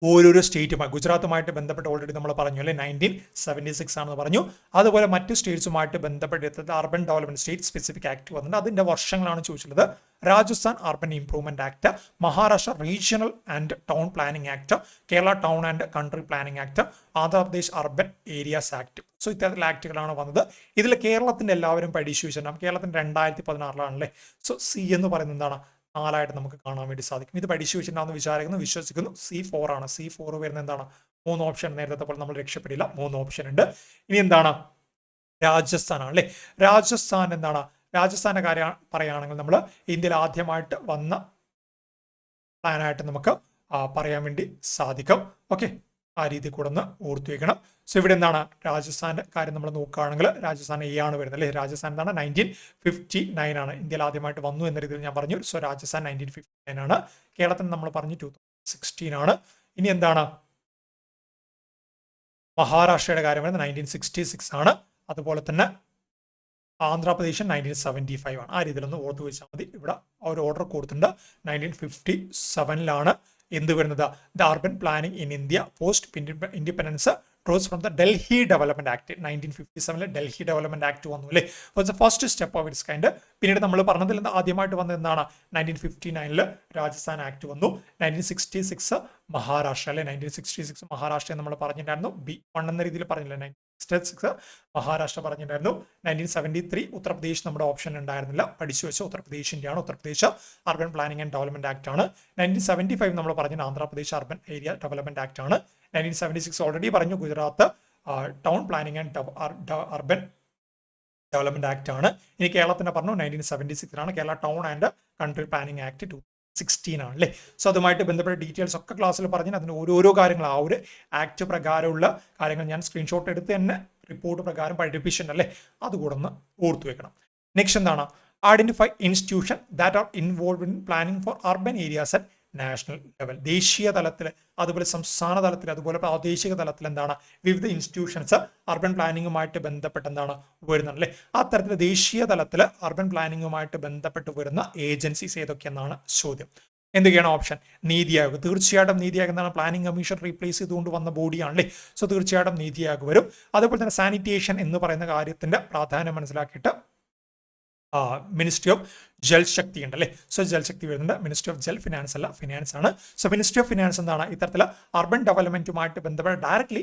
ഓരോരോ സ്റ്റേറ്റുമായി, ഗുജറാത്തുമായിട്ട് ബന്ധപ്പെട്ട് ഓൾറെഡി നമ്മൾ പറഞ്ഞു അല്ലെ, 1976 ആണെന്ന് പറഞ്ഞു. അതുപോലെ മറ്റ് സ്റ്റേറ്റ്സുമായിട്ട് ബന്ധപ്പെട്ട് urban development state specific act വന്നിട്ടുണ്ട്. അതിന്റെ വർഷങ്ങളാണ് ചോദിച്ചിട്ടുള്ളത്. Rajasthan urban improvement act, Maharashtra regional and town planning act, Kerala town and country planning act, Andhra Pradesh urban areas act. So ഇത്തരത്തിലുള്ള ആക്ടുകളാണ് വന്നത്. ഇതിൽ കേരളത്തിന്റെ എല്ലാവരും പഠിച്ചു വെച്ചിട്ടുണ്ടാകും. കേരളത്തിന്റെ 2016 സോ സി എന്ന് പറയുന്നത് എന്താണ്, 4 നമുക്ക് കാണാൻ വേണ്ടി സാധിക്കും. ഇത് പഠിച്ചു വെച്ചിട്ടുണ്ടാവുന്ന വിശ്വസിക്കുന്നു. C4 ആണ്. C4 വരുന്ന എന്താണ്, 3 ഓപ്ഷൻ. നേരത്തെ പോലെ നമ്മൾ രക്ഷപ്പെടില്ല, 3 ഓപ്ഷൻ ഉണ്ട്. ഇനി എന്താണ്, രാജസ്ഥാൻ ആണ് അല്ലെ. രാജസ്ഥാൻ എന്താണ്, രാജസ്ഥാന്റെ കാര്യം പറയുകയാണെങ്കിൽ നമ്മൾ ഇന്ത്യയിൽ ആദ്യമായിട്ട് വന്ന പ്ലാനായിട്ട് നമുക്ക് പറയാൻ വേണ്ടി സാധിക്കും. ഓക്കെ, ആ രീതി കൂടെ ഒന്ന് ഓർത്തു വെക്കണം. സോ ഇവിടെ എന്താണ്, രാജസ്ഥാന്റെ കാര്യം നമ്മൾ നോക്കുകയാണെങ്കിൽ രാജസ്ഥാൻ A ആണ് വരുന്നത് അല്ലേ. രാജസ്ഥാൻ എന്താണ്, 1959 ആണ്. ഇന്ത്യയിൽ ആദ്യമായിട്ട് വന്നു എന്ന രീതിയിൽ ഞാൻ പറഞ്ഞു. സോ രാജസ്ഥാൻ 1959 ആണ്. കേരളത്തിന് നമ്മൾ പറഞ്ഞു 2016 ആണ്. ഇനി എന്താണ്, മഹാരാഷ്ട്രയുടെ കാര്യം വരുന്നത് 1966 ആണ്. അതുപോലെ തന്നെ ആന്ധ്രാപ്രദേശ് 1975 ആണ്. ആ രീതിയിലൊന്ന് ഓർത്തു വെച്ചാൽ മതി. ഇവിടെ ഒരു ഓർഡർ കൊടുത്തിട്ടുണ്ട്. 1957 എന്ത് വരുന്നത്, the urban planning in India post independence draws from the Delhi development act. 1957 Delhi development act വന്നു അല്ലേ. Was the first step of its kind. പിന്നീട് നമ്മൾ പറഞ്ഞതിൽ ആദ്യമായിട്ട് വന്നത് എന്താണ്, 1959 രാജസ്ഥാൻ ആക്ട് വന്നു. 1966 മഹാരാഷ്ട്ര അല്ലെ. 1966 മഹാരാഷ്ട്ര നമ്മൾ പറഞ്ഞിട്ടുണ്ടായിരുന്നു. B1 എന്ന രീതിയിൽ പറഞ്ഞില്ല. 1966 മഹാരാഷ്ട്ര പറഞ്ഞിട്ടുണ്ടായിരുന്നു. 1973 ഉത്തർപ്രദേശ് നമ്മുടെ ഓപ്ഷൻ ഉണ്ടായിരുന്നില്ല, പഠിച്ചു വെച്ച ഉത്തർപ്രദേശിന്റെയാണ്. Uttar Pradesh urban planning and development act ആണ്. 1975 നമ്മൾ പറഞ്ഞ Andhra Pradesh urban area development act ആണ്. 1976 ഓൾറെഡി പറഞ്ഞു, Gujarat town planning and urban development act ആണ്. ഇനി കേരളത്തിന്റെ പറഞ്ഞു 1976 ആണ്. Kerala town and country planning act 2016 ആണ് അല്ലേ. സോ അതുമായിട്ട് ബന്ധപ്പെട്ട ഡീറ്റെയിൽസ് ഒക്കെ ക്ലാസ്സിൽ പറഞ്ഞു. അതിന് ഓരോരോ കാര്യങ്ങൾ, ആ ഒരു ആക്ട് പ്രകാരമുള്ള കാര്യങ്ങൾ ഞാൻ സ്ക്രീൻഷോട്ട് എടുത്ത് തന്നെ റിപ്പോർട്ട് പ്രകാരം പഠിപ്പിച്ചിട്ടുണ്ട് അല്ലേ. അതുകൂടെ ഒന്ന് ഓർത്തു വെക്കണം. നെക്സ്റ്റ് എന്താണ്, identify institution that are involve in planning four urban areas at national level. ദേശീയ തലത്തിൽ, അതുപോലെ സംസ്ഥാന തലത്തിൽ, അതുപോലെ പ്രാദേശിക തലത്തിൽ എന്താണ്, വിവിധ ഇൻസ്റ്റിറ്റ്യൂഷൻസ് അർബൻ പ്ലാനിങ്ങുമായിട്ട് ബന്ധപ്പെട്ട് എന്താണ് വരുന്നത് അല്ലേ. അത്തരത്തിൽ ദേശീയ തലത്തിൽ അർബൻ പ്ലാനിങ്ങുമായിട്ട് ബന്ധപ്പെട്ട് വരുന്ന ഏജൻസീസ് ഏതൊക്കെയെന്നാണ് ചോദ്യം. എന്തൊക്കെയാണ് ഓപ്ഷൻ, നീതി ആയോഗ്. തീർച്ചയായിട്ടും നീതി ആയോഗ് എന്താണ്, പ്ലാനിംഗ് കമ്മീഷൻ റീപ്ലേസ് ചെയ്തുകൊണ്ട് വന്ന ബോഡിയാണല്ലേ. സോ തീർച്ചയായിട്ടും നീതി ആയോഗ് വരും. അതുപോലെ തന്നെ സാനിറ്റേഷൻ എന്ന് പറയുന്ന കാര്യത്തിന്റെ പ്രാധാന്യം മനസ്സിലാക്കിയിട്ട് മിനിസ്ട്രി ഓഫ് ജൽ ശക്തി ഉണ്ട് അല്ലേ. സോ ജൽശക്തി വരുന്നുണ്ട്. മിനിസ്ട്രി ഓഫ് ജൽ ഫിനാൻസ് അല്ല, ഫിനാൻസ് ആണ്. സോ മിനിസ്ട്രി ഓഫ് ഫിനാൻസ് എന്താണ്, ഇത്തരത്തിൽ അർബൻ ഡെവലപ്മെന്റുമായിട്ട് ബന്ധപ്പെട്ട് ഡയറക്ട്ലി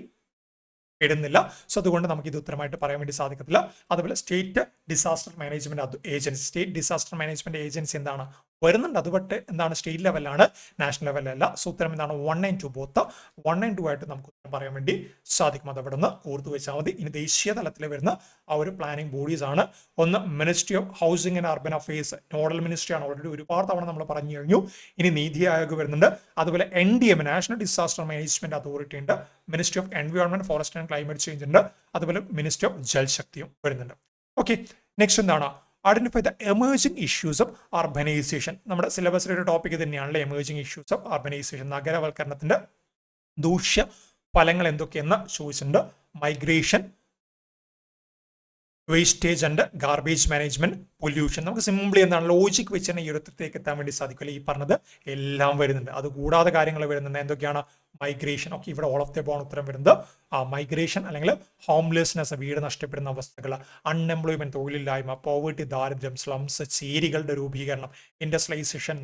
ഇടുന്നില്ല. സോ അതുകൊണ്ട് നമുക്ക് ഇത് ഉത്തരമായിട്ട് പറയാൻ വേണ്ടി സാധിക്കത്തില്ല. അതുപോലെ state disaster management agency, state disaster management agency എന്താണ് വരുന്നുണ്ട്. അതുപട്ട് എന്താണ്, സ്റ്റേറ്റ് ലെവലാണ്, നാഷണൽ ലെവലല്ല. സോ ഉത്തരം എന്താണ്, 1 and 2 ബോത്ത് 1 and 2 ആയിട്ട് നമുക്ക് ഉത്തരം പറയാൻ വേണ്ടി സാധിക്കും. അത് അവിടെ നിന്ന് ഓർത്തു വെച്ചാൽ മതി. ഇനി ദേശീയ തലത്തിൽ വരുന്ന ആ ഒരു പ്ലാനിംഗ് ബോഡീസ് ആണ്. ഒന്ന് ministry of housing and urban affairs, nodal ministry ആണ്. ഓൾറെഡി ഒരുപാട് തവണ നമ്മൾ പറഞ്ഞു കഴിഞ്ഞു. ഇനി നീതി ആയോഗ് വരുന്നുണ്ട്. അതുപോലെ NDM, national disaster management authority ഉണ്ട്. Ministry of environment, forest and climate change ഉണ്ട്. അതുപോലെ മിനിസ്ട്രി ഓഫ് ജൽശക്തിയും വരുന്നുണ്ട്. ഓക്കെ, നെക്സ്റ്റ് എന്താണ്, identify the emerging issues of urbanisation. നമ്മുടെ സിലബസിലെ ഒരു ടോപ്പിക് തന്നെയാണല്ലേ എമേർജിംഗ് ഇഷ്യൂസ് ഓഫ് അർബനൈസേഷൻ. നഗരവൽക്കരണത്തിന്റെ ദൂഷ്യ ഫലങ്ങൾ എന്തൊക്കെയെന്ന് ചോദിച്ചിട്ടുണ്ട്. Migration, wastage and garbage management, pollution. നമുക്ക് സിംപ്ലി എന്താണ്, ലോജിക് വെച്ച് തന്നെ ഈ ഒരു ഉത്തരത്തിലേക്ക് എത്താൻ വേണ്ടി സാധിക്കില്ല. ഈ പറഞ്ഞത് എല്ലാം വരുന്നുണ്ട്. അതുകൂടാതെ കാര്യങ്ങൾ വരുന്നുണ്ട്. എന്തൊക്കെയാണ്, മൈഗ്രേഷൻ. ഓക്കെ, ഇവിടെ ഓൾ ഓഫ് ദ എബോവ് ഉത്തരം വരുന്നത് മൈഗ്രേഷൻ, അല്ലെങ്കിൽ ഹോംലെസ്നെസ്, വീട് നഷ്ടപ്പെടുന്ന അവസ്ഥകൾ, അൺഎംപ്ലോയ്മെന്റ്, തൊഴിലില്ലായ്മ, പോവേർട്ടി, ദാരിദ്ര്യം, സ്ലംസ്, ചേരികളുടെ രൂപീകരണം, ഇൻഡസ്ട്രിയലൈസേഷൻ,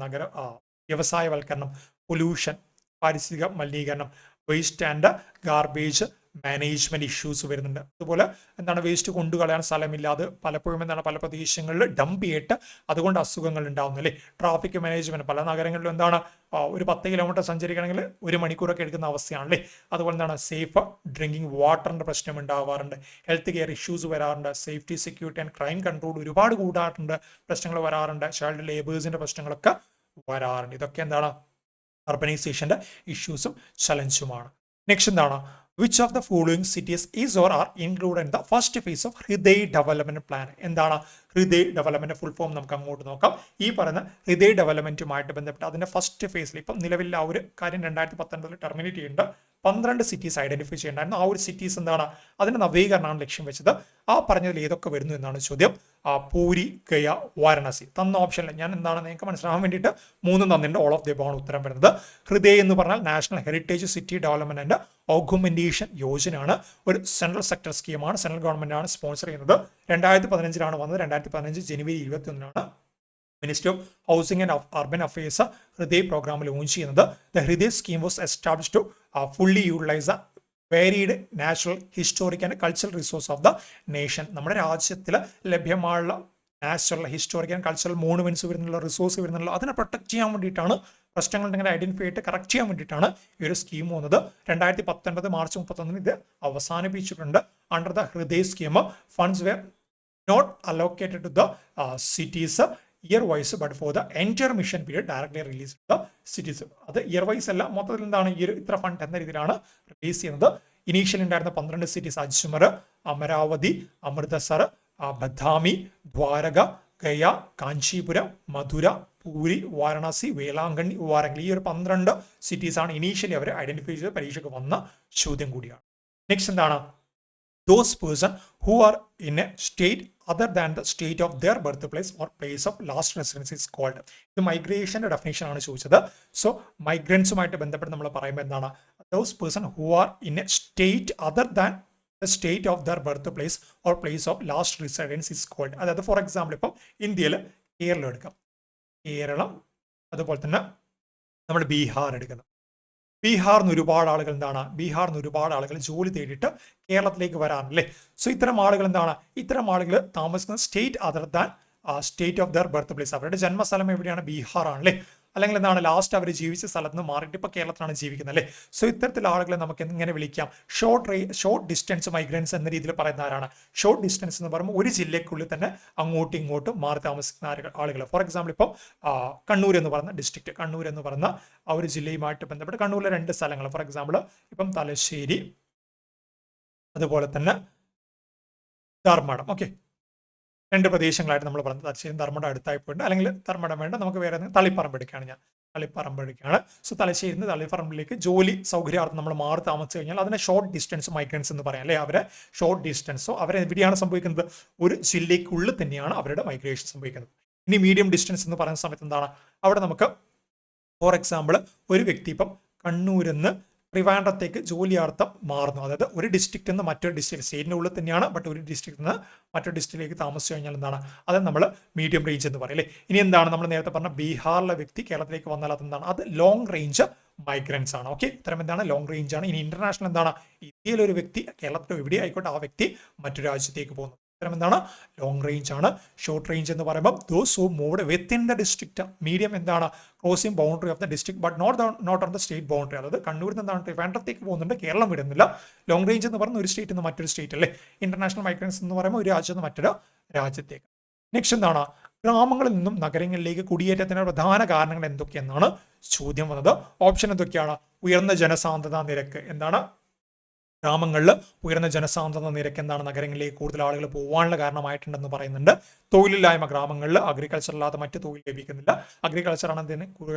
വ്യവസായവൽക്കരണം, പൊല്യൂഷൻ, പാരിസ്ഥിതിക മലിനീകരണം, waste and garbage management issues വരുന്നുണ്ട്. അതുപോലെ എന്താണ് വേസ്റ്റ് കൊണ്ടുകളയാൻ സ്ഥലമില്ലാതെ പലപ്പോഴും എന്താണ് പല പ്രദേശങ്ങളിൽ ഡംപ് ചെയ്തിട്ട് അതുകൊണ്ട് അസുഖങ്ങൾ ഉണ്ടാവുന്നു അല്ലേ. ട്രാഫിക് മാനേജ്മെന്റ് പല നഗരങ്ങളിലും എന്താണ് ഒരു 10 കിലോമീറ്റർ സഞ്ചരിക്കണമെങ്കിൽ 1 മണിക്കൂറൊക്കെ എടുക്കുന്ന അവസ്ഥയാണല്ലേ. അതുപോലെ എന്താണ് സേഫ് ഡ്രിങ്കിങ് വാട്ടറിന്റെ പ്രശ്നം ഉണ്ടാവാറുണ്ട്, ഹെൽത്ത് കെയർ ഇഷ്യൂസ് വരാറുണ്ട്, safety security and crime control ഒരുപാട് കൂടാറുണ്ട്, പ്രശ്നങ്ങൾ വരാറുണ്ട്, ചൈൽഡ് ലേബേഴ്സിന്റെ പ്രശ്നങ്ങളൊക്കെ വരാറുണ്ട്. ഇതൊക്കെ എന്താണ് അർബനൈസേഷന്റെ ഇഷ്യൂസും ചലഞ്ചുമാണ്. നെക്സ്റ്റ് എന്താണ് which of the following cities is or R include in the first phase of Hriday development plan. എന്താണ് ഹൃദയ് ഡെവലപ്മെന്റ് ഫുൾ ഫോം നമുക്ക് അങ്ങോട്ട് നോക്കാം. ഈ പറയുന്ന ഹൃദയ് ഡെവലപ്മെന്റുമായിട്ട് ബന്ധപ്പെട്ട് അതിന്റെ ഫസ്റ്റ് ഫേസിൽ ഇപ്പം നിലവിൽ ആ ഒരു കാര്യം 2019 ടെർമിനേറ്റ് ചെയ്യുന്നുണ്ട്. 12 സിറ്റീസ് ഐഡന്റിഫൈ ചെയ്യേണ്ടായിരുന്നു. ആ ഒരു സിറ്റീസ് എന്താണ് അതിന്റെ നവീകരണമാണ് ലക്ഷ്യം വെച്ചത്. ആ പറഞ്ഞതിൽ ഏതൊക്കെ വരുന്നു എന്നാണ് ചോദ്യം. പൂരി, ഗയ, വാരണാസി തന്ന ഓപ്ഷനിൽ ഞാൻ എന്താണ് നിങ്ങൾക്ക് മനസ്സിലാവാൻ വേണ്ടിയിട്ട് 3 തന്നിട്ടുണ്ട്. ഓൾ ഓഫ് ദി അബോവ് ആണ് ഉത്തരം വരുന്നത്. ഹൃദയ് എന്ന് പറഞ്ഞാൽ national heritage city development and augmentation യോജനയാണ്. ഒരു സെൻട്രൽ സെക്ടർ സ്കീമാണ്. സെൻട്രൽ ഗവൺമെന്റ് ആണ് സ്പോൺസർ ചെയ്യുന്നത്. 2015 വന്നത്. 2015 ജനുവരി 21 ministry of housing and urban affairs Hriday programme launch ചെയ്യുന്നത്. The Hriday scheme was establish to fully utilise the varied natural historic and cultural resource of the nation. നമ്മുടെ രാജ്യത്തിൽ ലഭ്യമായുള്ള natural historic and cultural monuments വരുന്നുള്ള resource വരുന്നുള്ള അതിനെ protect ചെയ്യാൻ വേണ്ടിയിട്ടാണ്, പ്രശ്നങ്ങൾ ഇങ്ങനെ ഐഡന്റിഫൈ ചെയ്തിട്ട് കറക്റ്റ് ചെയ്യാൻ വേണ്ടിയിട്ടാണ് ഈ ഒരു സ്കീം വന്നത്. 2019 മാർച്ച് 31 ഇത് അവസാനിപ്പിച്ചിട്ടുണ്ട്. Under the Hriday scheme funds were not allocated to the cities year wise but for the entire mission period directly release the cities. അത് ഇയർ വൈസ് അല്ല, മൊത്തത്തിൽ എന്താണ് ഈ ഒരു ഇത്ര ഫണ്ട് എന്ന രീതിയിലാണ് റിലീസ് ചെയ്യുന്നത്. ഇനീഷ്യലി ഉണ്ടായിരുന്ന 12 സിറ്റീസ് അജ്മർ, അമരാവതി, അമൃതസർ, ബദാമി, ദ്വാരക, ഗയ, കാഞ്ചീപുരം, മധുര, പൂരി, വാരണാസി, വേളാങ്കണ്ണി, വാരംഗൽ ഈ ഒരു 12 സിറ്റീസ് ആണ് ഇനീഷ്യലി അവർ ഐഡന്റിഫൈ ചെയ്ത് പരീക്ഷയ്ക്ക് വന്ന ചോദ്യം കൂടിയാണ്. നെക്സ്റ്റ് എന്താണ് those person who are in a state other than the state of their birthplace or place of last residence is called. ഇത് മൈഗ്രേഷന്റെ ഡെഫിനേഷൻ ആണ് ചോദിച്ചത്. സോ മൈഗ്രൻസുമായിട്ട് ബന്ധപ്പെട്ട് നമ്മൾ പറയുമ്പോൾ എന്താണ് those person who are in a state other than the state of their birthplace or place of last residence is called. അതായത് for example ഇപ്പം ഇന്ത്യയിൽ കേരളം എടുക്കാം. കേരളം അതുപോലെ തന്നെ നമ്മൾ ബീഹാർ എടുക്കുന്നത്. ബീഹാറിന് ഒരുപാട് ആളുകൾ എന്താണ് ബീഹാറിന് ഒരുപാട് ആളുകൾ ജോലി തേടിയിട്ട് കേരളത്തിലേക്ക് വരാറില്ലേ. സോ ഇത്തരം ആളുകൾ എന്താണ് ഇത്തരം ആളുകൾ താമസിക്കുന്ന state other than state of there birth place. അവരുടെ ജന്മസ്ഥലം എവിടെയാണ്? ബീഹാർ ആണല്ലേ. അല്ലെങ്കിൽ എന്താണ് ലാസ്റ്റ് അവർ ജീവിച്ച സ്ഥലത്ത് നിന്ന് മാറിയിട്ട് ഇപ്പോൾ കേരളത്തിലാണ് ജീവിക്കുന്നത് അല്ലേ. സോ ഇത്തരത്തിലുള്ള ആളുകളെ നമുക്ക് എങ്ങനെ വിളിക്കാം? ഷോർട്ട് ഡിസ്റ്റൻസ് മൈഗ്രൻസ് എന്ന രീതിയിൽ പറയുന്ന ആരാണ്? ഷോർട്ട് ഡിസ്റ്റൻസ് എന്ന് പറയുമ്പോൾ ഒരു ജില്ലയ്ക്കുള്ളിൽ തന്നെ അങ്ങോട്ടും ഇങ്ങോട്ടും മാറി താമസിക്കുന്ന ആളുകൾ. ഫോർ എക്സാമ്പിൾ ഇപ്പം കണ്ണൂർ എന്ന് പറയുന്ന ഡിസ്ട്രിക്ട്, കണ്ണൂർ എന്ന് പറയുന്ന ആ ഒരു ജില്ലയുമായിട്ട് ബന്ധപ്പെട്ട് കണ്ണൂരിലെ 2 സ്ഥലങ്ങൾ ഫോർ എക്സാമ്പിൾ ഇപ്പം തലശ്ശേരി അതുപോലെ തന്നെ ധർമ്മടം. ഓക്കെ, 2 പ്രദേശങ്ങളായിട്ട് നമ്മൾ പറഞ്ഞത് തലശ്ശേരി ധർമ്മടം അടുത്തായി പോയിട്ടുണ്ട്. അല്ലെങ്കിൽ ധർമ്മടം വേണ്ട, നമുക്ക് വേറെ തളിപ്പറമ്പ് എടുക്കുകയാണ്. ഞാൻ തളിപ്പറമ്പ് എടുക്കുകയാണ്. സോ തലശ്ശേരിയിൽ നിന്ന് തളിപ്പറമ്പിലേക്ക് ജോലി സൗകര്യാർത്ഥം നമ്മൾ മാറി താമസിച്ചു കഴിഞ്ഞാൽ അതിനെ ഷോർട്ട് ഡിസ്റ്റൻസ് മൈഗ്രൻസ് എന്ന് പറയാം അല്ലേ. അവരെ ഷോർട്ട് ഡിസ്റ്റൻസോ അവരെവിടെയാണ് സംഭവിക്കുന്നത്? ഒരു ജില്ലയ്ക്കുള്ളിൽ തന്നെയാണ് അവരുടെ മൈഗ്രേഷൻ സംഭവിക്കുന്നത്. ഇനി മീഡിയം ഡിസ്റ്റൻസ് എന്ന് പറയുന്ന സമയത്ത് എന്താണ് അവിടെ നമുക്ക് ഫോർ എക്സാമ്പിൾ ഒരു വ്യക്തി ഇപ്പം കണ്ണൂരിൽ നിന്ന് ട്രിവാൻഡ്രത്തേക്ക് ജോലിയാർത്ഥം മാറുന്നു. അതായത് ഒരു ഡിസ്ട്രിക്റ്റിൽ നിന്ന് മറ്റൊരു ഡിസ്ട്രിക്ട്, സ്റ്റേറ്റിൻ്റെ ഉള്ളിൽ തന്നെയാണ്, ബട്ട് ഒരു ഡിസ്ട്രിക്റ്റിൽ നിന്ന് മറ്റൊരു ഡിസ്ട്രിക്റ്റിലേക്ക് താമസിച്ചു കഴിഞ്ഞാൽ എന്താണ് അത് നമ്മൾ മീഡിയം റേഞ്ച് എന്ന് പറയും അല്ലേ. ഇനി എന്താണ് നമ്മൾ നേരത്തെ പറഞ്ഞ ബീഹാറിലെ വ്യക്തി കേരളത്തിലേക്ക് വന്നാൽ അതെന്താണ്? അത് ലോങ് റേഞ്ച് മൈഗ്രൻസ് ആണ്. ഓക്കെ, ഇത്തരം എന്താണ് ലോങ് റേഞ്ച് ആണ്. ഇനി ഇന്റർനാഷണൽ എന്താണ്? ഇന്ത്യയിലൊരു വ്യക്തി കേരളത്തിൽ എവിടെ ആയിക്കോട്ടെ ആ വ്യക്തി മറ്റൊരു രാജ്യത്തേക്ക് പോകുന്നു. ഇത്തരം എന്താണ് ലോങ് റേഞ്ച് ആണ്. ഷോർട്ട് റേഞ്ച് എന്ന് പറയുമ്പോൾ those who moved within the district. Medium എന്താണ്? Crossing boundary of the district but not on the state boundary. അതായത് കണ്ണൂരിൽ നിന്നാണ് ട്രിവാൻഡ്രത്തേക്ക് പോകുന്നുണ്ട്, കേരളം വിടുന്നില്ല. ലോങ് റേഞ്ച് എന്ന് പറയുന്ന ഒരു സ്റ്റേറ്റിൽ നിന്ന് മറ്റൊരു സ്റ്റേറ്റ് അല്ലേ. ഇന്റർനാഷണൽ മൈഗ്രൻസ് എന്ന് പറയുമ്പോൾ ഒരു രാജ്യത്ത് നിന്ന് മറ്റൊരു രാജ്യത്തേക്ക്. നെക്സ്റ്റ് എന്താണ് ഗ്രാമങ്ങളിൽ നിന്നും നഗരങ്ങളിലേക്ക് കുടിയേറ്റത്തിന് പ്രധാന കാരണങ്ങൾ എന്തൊക്കെയെന്നാണ് ചോദ്യം വന്നത്. ഓപ്ഷൻ എന്തൊക്കെയാണ്? ഉയർന്ന ജനസാന്ദ്രതാ നിരക്ക്. എന്താണ് ഗ്രാമങ്ങളിൽ ഉയർന്ന ജനസാന്ദ്രത നിരക്ക് എന്താണ് നഗരങ്ങളിലേക്ക് കൂടുതൽ ആളുകൾ പോകാനുള്ള കാരണമായിട്ടുണ്ടെന്ന് പറയുന്നുണ്ട്. തൊഴിലില്ലായ്മ, ഗ്രാമങ്ങളിൽ അഗ്രികൾച്ചർ അല്ലാതെ മറ്റ് തൊഴിൽ ലഭിക്കുന്നില്ല. അഗ്രികൾച്ചർ ആണ് ഇതിന്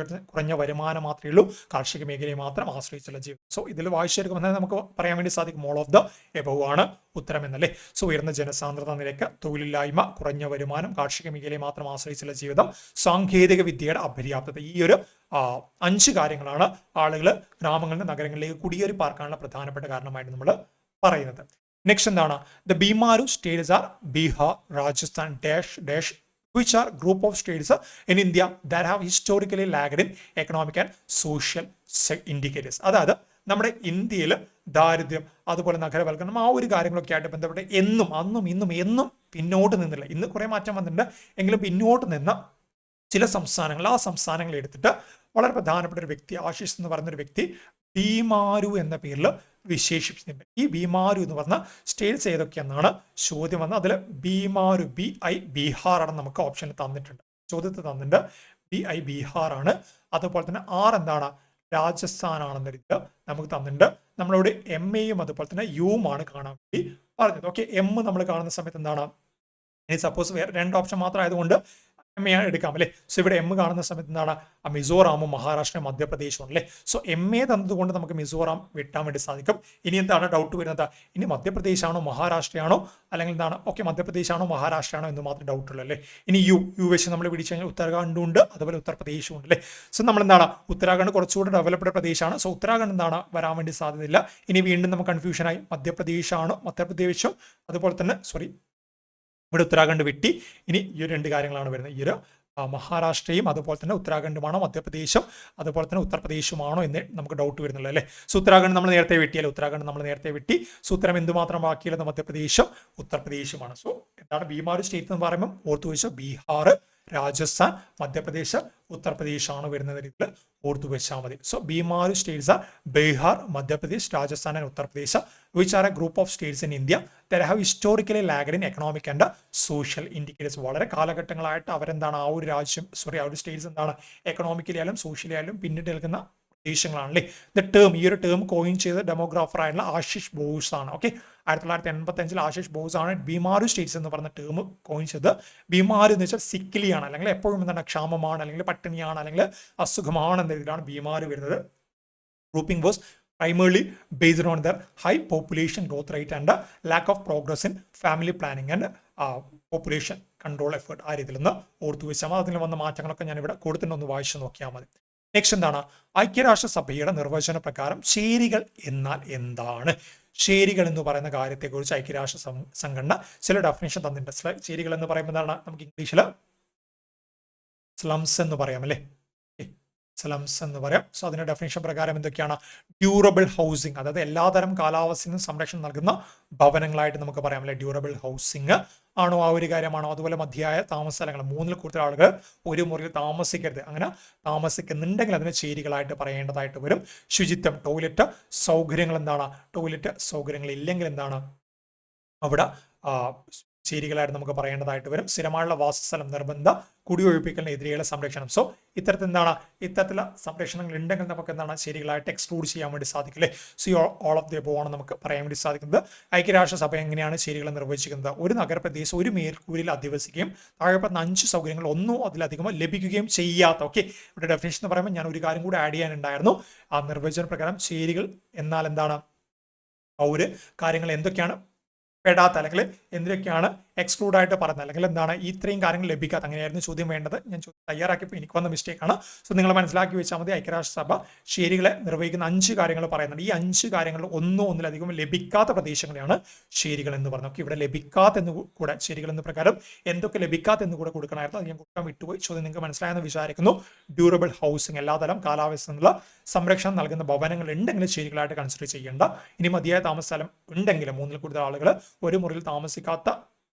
കുറഞ്ഞ വരുമാനം മാത്രമേ ഉള്ളൂ, കാർഷിക മേഖലയെ മാത്രം ആശ്രയിച്ചുള്ള ജീവിതം. സോ ഇതിൽ വായിച്ചെടുക്കുമ്പോൾ നമുക്ക് പറയാൻ വേണ്ടി സാധിക്കും ഓൾ ഓഫ് ദ എബവ് ആണ് ഉത്തരം എന്നല്ലേ. സോ ഉയർന്ന ജനസാന്ദ്രത നിരക്ക്, തൊഴിലില്ലായ്മ, കുറഞ്ഞ വരുമാനം, കാർഷിക മേഖലയെ മാത്രം ആശ്രയിച്ചുള്ള ജീവിതം, സാങ്കേതിക വിദ്യയുടെ അപര്യാപ്തത. ഈ ഒരു 5 കാര്യങ്ങളാണ് ആളുകൾ ഗ്രാമങ്ങളിൽ നിന്ന് നഗരങ്ങളിലേക്ക് കുടിയേറി പാർക്കാനുള്ള പ്രധാനപ്പെട്ട കാരണമായിട്ട് നമ്മൾ പറയുന്നത്. നെക്സ്റ്റ് എന്താണ്? The Bimaru states are Bihar, Rajasthan dash which are group of states in India that have historically lagged in economic and social indicators. അതായത് നമ്മുടെ ഇന്ത്യയിൽ ദാരിദ്ര്യം അതുപോലെ നഗരവൽക്കരണം ആ ഒരു കാര്യങ്ങളൊക്കെ ആയിട്ട് ബന്ധപ്പെട്ട് എന്നും അന്നും ഇന്നും എന്നും പിന്നോട്ട് നിന്നില്ല. ഇന്ന് കുറെ മാറ്റം വന്നിട്ടുണ്ട്, എങ്കിലും പിന്നോട്ട് നിന്ന ചില സംസ്ഥാനങ്ങൾ, ആ സംസ്ഥാനങ്ങൾ എടുത്തിട്ട് വളരെ പ്രധാനപ്പെട്ട ഒരു വ്യക്തി, ആശിഷ് എന്ന് പറയുന്ന ഒരു വ്യക്തി ബീമാരു എന്ന പേരിൽ വിശേഷിപ്പിച്ചിട്ടുണ്ട്. ഈ ബീമാരു എന്ന് പറഞ്ഞ സ്റ്റേറ്റ്സ് ഏതൊക്കെയെന്നാണ് ചോദ്യം വന്നത്. അതിൽ ബീമാരു ബീഹാർ ആണ് നമുക്ക് ഓപ്ഷനിൽ തന്നിട്ടുണ്ട്, ചോദ്യത്തിൽ തന്നിട്ടുണ്ട്. ബീഹാർ ആണ്. അതുപോലെ തന്നെ എന്താണ് രാജസ്ഥാൻ ആണെന്ന രീതിയിൽ നമുക്ക് തന്നിട്ടുണ്ട്. നമ്മളോട് എം എയും അതുപോലെ തന്നെ യുവും ആണ് കാണാൻ വേണ്ടി പറഞ്ഞത്. ഓക്കെ, എം നമ്മൾ കാണുന്ന സമയത്ത് എന്താണ്, ഇനി സപ്പോസ് വേറെ 2 ഓപ്ഷൻ മാത്രം ആയതുകൊണ്ട് എം എ എടുക്കാം അല്ലേ. സോ ഇവിടെ എം കാണുന്ന സമയത്ത് എന്താണ്, മിസോറാമും മഹാരാഷ്ട്രയും മധ്യപ്രദേശും അല്ലേ. സോ എം എ തന്നതുകൊണ്ട് നമുക്ക് മിസോറാം വെട്ടാൻ വേണ്ടി സാധിക്കും. ഇനി എന്താണ് ഡൗട്ട് വരുന്നത്, ഇനി മധ്യപ്രദേശാണോ മഹാരാഷ്ട്രയാണോ അല്ലെങ്കിൽ എന്താണ്, ഓക്കെ മധ്യപ്രദേശാണോ മഹാരാഷ്ട്രയാണോ എന്ന് മാത്രം ഡൗട്ട് ഉള്ളൂ അല്ലേ. ഇനി യു വെച്ച് നമ്മൾ പിടിച്ചു കഴിഞ്ഞാൽ ഉത്തരാഖണ്ഡും ഉണ്ട് അതുപോലെ ഉത്തർപ്രദേശും ഉണ്ട് അല്ലേ. സോ നമ്മൾ എന്താണ്, ഉത്തരാഖണ്ഡ് കുറച്ചുകൂടി ഡെവലപ്ഡ് പ്രദേശമാണ്. സോ ഉത്തരാഖണ്ഡ് എന്താണ് വരാൻ വേണ്ടി സാധ്യതയില്ല. ഇനി വീണ്ടും നമുക്ക് കൺഫ്യൂഷനായി, മധ്യപ്രദേശും അതുപോലെ തന്നെ ഇവിടെ ഉത്തരാഖണ്ഡ് വെട്ടി. ഇനി ഈ 2 കാര്യങ്ങളാണ് വരുന്നത്. ഈ ഒരു മഹാരാഷ്ട്രയും അതുപോലെ തന്നെ ഉത്തരാഖണ്ഡുമാണോ മധ്യപ്രദേശും അതുപോലെ തന്നെ ഉത്തർപ്രദേശുമാണോ എന്ന് നമുക്ക് ഡൗട്ട് വരുന്നുള്ളൂ അല്ലേ. സോ ഉത്തരാഖണ്ഡ് നമ്മൾ നേരത്തെ വെട്ടിയല്ലേ, ഉത്തരാഖണ്ഡ് നമ്മൾ നേരത്തെ വെട്ടി. സോ ഉത്തരം എന്തുമാത്രം ബാക്കിയുള്ളത് മധ്യപ്രദേശും ഉത്തർപ്രദേശുമാണ്. സോ എന്താണ് ബീമാരു സ്റ്റേറ്റ് എന്ന് പറയുമ്പോൾ ഓർത്തു വെച്ചാൽ ബീഹാർ, രാജസ്ഥാൻ, മധ്യപ്രദേശ്, ഉത്തർപ്രദേശ് ആണ് വരുന്ന രീതിയിൽ ഓർത്തു വെച്ചാൽ മതി. So ബീമാരു States are Bihar, Madhya Pradesh, Rajasthan and Uttar Pradesh, which are a group of states in India that have historically lagged in economic and social indicators. വളരെ കാലഘട്ടങ്ങളായിട്ട് അവരെന്താണ് ആ ഒരു രാജ്യം ആ ഒരു സ്റ്റേറ്റ്സ് എന്താണ് എക്കണോമിക്കലി ആയാലും സോഷ്യലി ആയാലും പിന്നിട്ട് നിൽക്കുന്ന പ്രദേശങ്ങളാണല്ലേ. ഈ ഒരു ടേം കോയിൻ ചെയ്ത ഡെമോഗ്രാഫർ ആയിട്ടുള്ള ആശിഷ് ബോസ് ആണ്. ഓക്കെ, 1985 ആശിഷ് ബോസ് ആണ് ബീമാരു സ്റ്റേറ്റ്സ് എന്ന് പറഞ്ഞ ടേം കോയിൻ ചെയ്ത്. ബീമാരു എന്ന് വെച്ചാൽ സിക്കിലിയാണ്, അല്ലെങ്കിൽ എപ്പോഴും എന്താണ് ക്ഷാമമാണ് അല്ലെങ്കിൽ പട്ടിണിയാണ് അല്ലെങ്കിൽ അസുഖമാണ് എന്ന രീതിയിലാണ് ബീമാരു വരുന്നത്. Grouping was primarily based on their high population growth rate and lack of progress in family planning and population control effort. ആ രീതിയിൽ നിന്ന് ഓർത്തു വെച്ചാൽ അതിൽ വന്ന മാറ്റങ്ങളൊക്കെ ഞാൻ ഇവിടെ കൊടുത്തിട്ടൊന്ന് വായിച്ചു നോക്കിയാൽ മതി. നെക്സ്റ്റ് എന്താണ്, ഐക്യരാഷ്ട്രസഭയുടെ നിർവചന പ്രകാരം ചേരികൾ എന്നാൽ എന്താണ്? ചേരികൾ എന്ന് പറയുന്ന കാര്യത്തെക്കുറിച്ച് ഐക്യരാഷ്ട്ര സംഘടന ചില ഡെഫിനേഷൻ തന്നിട്ടുണ്ട്. ചേരികൾ എന്ന് പറയുമ്പോൾ എന്താണ്, നമുക്ക് ഇംഗ്ലീഷിൽ സ്ലംസ് എന്ന് പറയാം അല്ലേ, സ്ലംസ് എന്ന് പറയാം. സോ അതിന്റെ ഡെഫിനേഷൻ പ്രകാരം എന്തൊക്കെയാണ്, ഡ്യൂറബിൾ ഹൗസിംഗ്, അതായത് എല്ലാതരം കാലാവസ്ഥയും സംരക്ഷണം നൽകുന്ന ഭവനങ്ങളായിട്ട് നമുക്ക് പറയാം അല്ലെ. ഡ്യൂറബിൾ ഹൗസിംഗ് ആണോ ആ ഒരു കാര്യമാണോ. അതുപോലെ മധ്യയായ താമസ സ്ഥലങ്ങൾ, 3-ൽ കൂടുതൽ ആളുകൾ ഒരു മുറിയിൽ താമസിക്കരുത്, അങ്ങനെ താമസിക്കുന്നുണ്ടെങ്കിൽ അതിന് ചേരികളായിട്ട് പറയേണ്ടതായിട്ട് വരും. ശുചിത്വം, ടോയ്ലറ്റ് സൗകര്യങ്ങൾ എന്താണ്, ടോയ്ലറ്റ് സൗകര്യങ്ങൾ ഇല്ലെങ്കിൽ എന്താണ് അവിടെ ചേരികളായിട്ട് നമുക്ക് പറയേണ്ടതായിട്ട് വരും. സ്ഥിരമായുള്ള വാസസ്ഥലം, നിർബന്ധ കുടിയൊഴിപ്പിക്കലിനെതിരെയുള്ള സംരക്ഷണം. സോ ഇത്തരത്തിൽ എന്താണ്, ഇത്തരത്തിലുള്ള സംരക്ഷണങ്ങൾ ഉണ്ടെങ്കിൽ നമുക്ക് എന്താണ് ചേരികളായിട്ട് എക്സ്ക്ലൂഡ് ചെയ്യാൻ വേണ്ടി സാധിക്കില്ലേ. So all of the above ആണ് നമുക്ക് പറയാൻ വേണ്ടി സാധിക്കുന്നത്. ഐക്യരാഷ്ട്രസഭ എങ്ങനെയാണ് ചേരികൾ നിർവഹിച്ചിരിക്കുന്നത്, ഒരു നഗരപ്രദേശം ഒരു മേൽക്കൂരിൽ അധിവസിക്കുകയും താഴെപ്പുറത്ത് 5 സൗകര്യങ്ങൾ ഒന്നോ അതിലധികമോ ലഭിക്കുകയും ചെയ്യാത്ത. ഓക്കെ, ഇവിടെ ഡെഫിനേഷൻ എന്ന് പറയുമ്പോൾ ഞാൻ ഒരു കാര്യം കൂടി ആഡ് ചെയ്യാനുണ്ടായിരുന്നു. ആ നിർവചന പ്രകാരം ചേരികൾ എന്നാൽ എന്താണ്, ആ ഒരു കാര്യങ്ങൾ എന്തൊക്കെയാണ് പെടാത്ത അല്ലെങ്കിൽ എന്തൊക്കെയാണ് എക്സ്ക്ലൂഡ് ആയിട്ട് പറഞ്ഞത്, അല്ലെങ്കിൽ എന്താണ് ഇത്രയും കാര്യങ്ങൾ ലഭിക്കാത്ത, അങ്ങനെയായിരുന്നു ചോദ്യം വേണ്ടത്. ഞാൻ തയ്യാറാക്കിയപ്പോൾ എനിക്ക് വന്ന മിസ്റ്റേക്കാണ്. സോ നിങ്ങൾ മനസ്സിലാക്കി വെച്ചാൽ മതി. ഐക്യരാഷ്ട്രസഭ ചേരികളെ നിർവഹിക്കുന്ന 5 കാര്യങ്ങൾ പറയുന്നുണ്ട്. ഈ 5 കാര്യങ്ങൾ ഒന്നിലധികം ലഭിക്കാത്ത പ്രദേശങ്ങളെയാണ് ചേരികൾ എന്ന് പറഞ്ഞത്. ഓക്കെ, ഇവിടെ ലഭിക്കാത്ത എന്ന് കൂടെ ചേരികൾ എന്ന പ്രകാരം എന്തൊക്കെ ലഭിക്കാത്ത എന്ന് കൂടെ കൊടുക്കണമായിരുന്നു, അത് ഞാൻ കൊടുക്കാൻ വിട്ടുപോയി. ചോദ്യം നിങ്ങൾക്ക് മനസ്സിലായെന്ന് വിചാരിക്കുന്നു. ഡ്യൂറബിൾ ഹൗസിംഗ്, എല്ലാതരം കാലാവസ്ഥയിലുള്ള സംരക്ഷണം നൽകുന്ന ഭവനങ്ങൾ ഉണ്ടെങ്കിൽ ചേരികളായിട്ട് കൺസിഡർ ചെയ്യേണ്ട. ഇനി മതിയായ താമസ സ്ഥലം ഉണ്ടെങ്കിൽ 3-ൽ കൂടുതൽ ആളുകൾ ഒരു മുറിയിൽ താമസിക്കാത്ത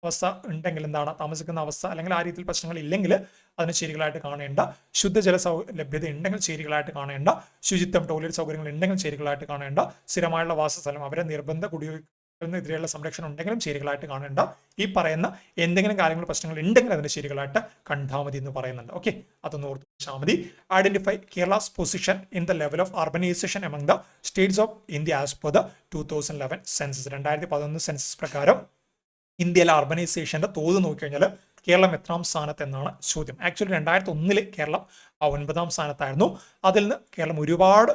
അവസ്ഥ ഉണ്ടെങ്കിൽ എന്താണ്, താമസിക്കുന്ന അവസ്ഥ അല്ലെങ്കിൽ ആ രീതിയിൽ പ്രശ്നങ്ങൾ ഇല്ലെങ്കിൽ അതിന് ചേരികളായിട്ട് കാണേണ്ട. ശുദ്ധജല ലഭ്യത ഉണ്ടെങ്കിൽ ചേരികളായിട്ട് കാണേണ്ട. ശുചിത്വം, ടോയ്ലറ്റ് സൗകര്യങ്ങൾ ഉണ്ടെങ്കിൽ ചേരികളായിട്ട് കാണേണ്ട. സ്ഥിരമായുള്ള വാസസ്ഥലം, അവരെ നിർബന്ധ കുടിയൊഴിപ്പിക്കുന്നതിനെതിരെയുള്ള സംരക്ഷണം ഉണ്ടെങ്കിലും ചേരികളായിട്ട് കാണേണ്ട. ഈ പറയുന്ന എന്തെങ്കിലും കാര്യങ്ങൾ പ്രശ്നങ്ങൾ ഉണ്ടെങ്കിൽ അതിന്റെ ചേരികളായിട്ട് കണ്ടാൽ മതി എന്ന് പറയുന്നുണ്ട്. ഓക്കെ, അതൊന്ന് ഓർത്ത് വെച്ചാൽ മതി. Identify Kerala's position in the level of urbanization among the states of India as per the 2011 census. 2011 census പ്രകാരം ഇന്ത്യയിലെ അർബനൈസേഷന്റെ തോത് നോക്കിക്കഴിഞ്ഞാൽ കേരളം എത്രാം സ്ഥാനത്ത് എന്നാണ് ചോദ്യം. ആക്ച്വലി 2001 കേരളം 9-ാം സ്ഥാനത്തായിരുന്നു. അതിൽ നിന്ന് കേരളം ഒരുപാട്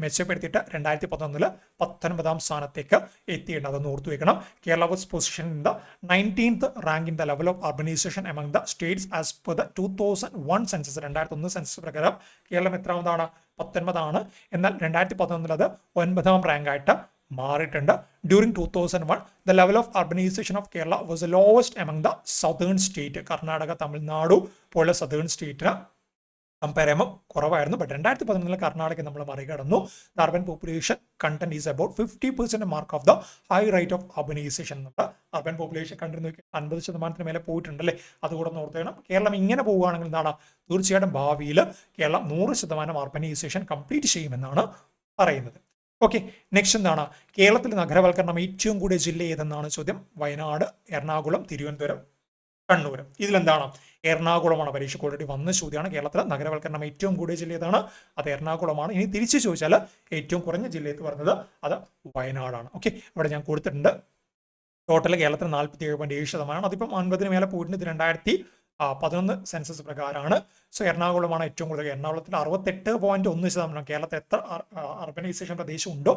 മെച്ചപ്പെടുത്തിയിട്ട് 2011 19-ാം സ്ഥാനത്തേക്ക് എത്തിയിട്ടുണ്ട്. അതൊന്ന് ഓർത്തു വെക്കണം. Kerala was position in the 19th rank in the level of urbanization among the states as per the 2001 census. 2001 census പ്രകാരം കേരളം എത്രാമതാണ്, 19-ാണ്. എന്നാൽ 2011 അത് 9-ാം റാങ്ക് ആയിട്ട് മാറിയിട്ടുണ്ട്. During 2001 the level of urbanization of Kerala was the lowest among the southern state. Karnataka, Tamil Nadu പോലുള്ള southern സ്റ്റേറ്റിന് compare ചെയ്യുമ്പോൾ കുറവായിരുന്നു. But 2011 Karnataka നമ്മൾ മറികടന്നു. The urban population content is about 50% mark of the high rate of urbanisation. നമ്മുടെ അർബൻ പോപ്പുലേഷൻ കണ്ടന്റ് നോക്കി 50% മേലെ പോയിട്ടുണ്ടല്ലേ. അതുകൂടെ ഒന്ന് ഓർത്ത് വേണം. കേരളം ഇങ്ങനെ പോവുകയാണെങ്കിൽ എന്താണ്, തീർച്ചയായിട്ടും ഭാവിയിൽ കേരളം 100% അർബനൈസേഷൻ കംപ്ലീറ്റ് ചെയ്യുമെന്നാണ് പറയുന്നത്. ഓക്കെ, നെക്സ്റ്റ് എന്താണ്, കേരളത്തിൽ നഗരവൽക്കരണം ഏറ്റവും കൂടിയ ജില്ല ഏതെന്നാണ് ചോദ്യം. വയനാട്, എറണാകുളം, തിരുവനന്തപുരം, കണ്ണൂർ. ഇതിലെന്താണ്, എറണാകുളമാണ്. പരീക്ഷയ്ക്ക് ഓൾറെഡി വന്ന ചോദ്യമാണ്. കേരളത്തിൽ നഗരവൽക്കരണം ഏറ്റവും കൂടിയ ജില്ല ഏതാണ്, അത് എറണാകുളമാണ്. ഇനി തിരിച്ചു ചോദിച്ചാൽ ഏറ്റവും കുറഞ്ഞ ജില്ല എന്ന് പറയുന്നത് അത് വയനാടാണ്. ഓക്കെ, ഇവിടെ ഞാൻ കൊടുത്തിട്ടുണ്ട്. ടോട്ടൽ കേരളത്തിൽ 47.7%. അതിപ്പം 50 മേലെ പോയിട്ടുണ്ട്. ഇത് 2011 സെൻസസ് പ്രകാരമാണ്. സോ എറണാകുളമാണ് ഏറ്റവും കൂടുതൽ. എറണാകുളത്തിൽ 68.1%. കേരളത്തിൽ എത്ര അർബനൈസേഷൻ പ്രദേശം ഉണ്ടോ,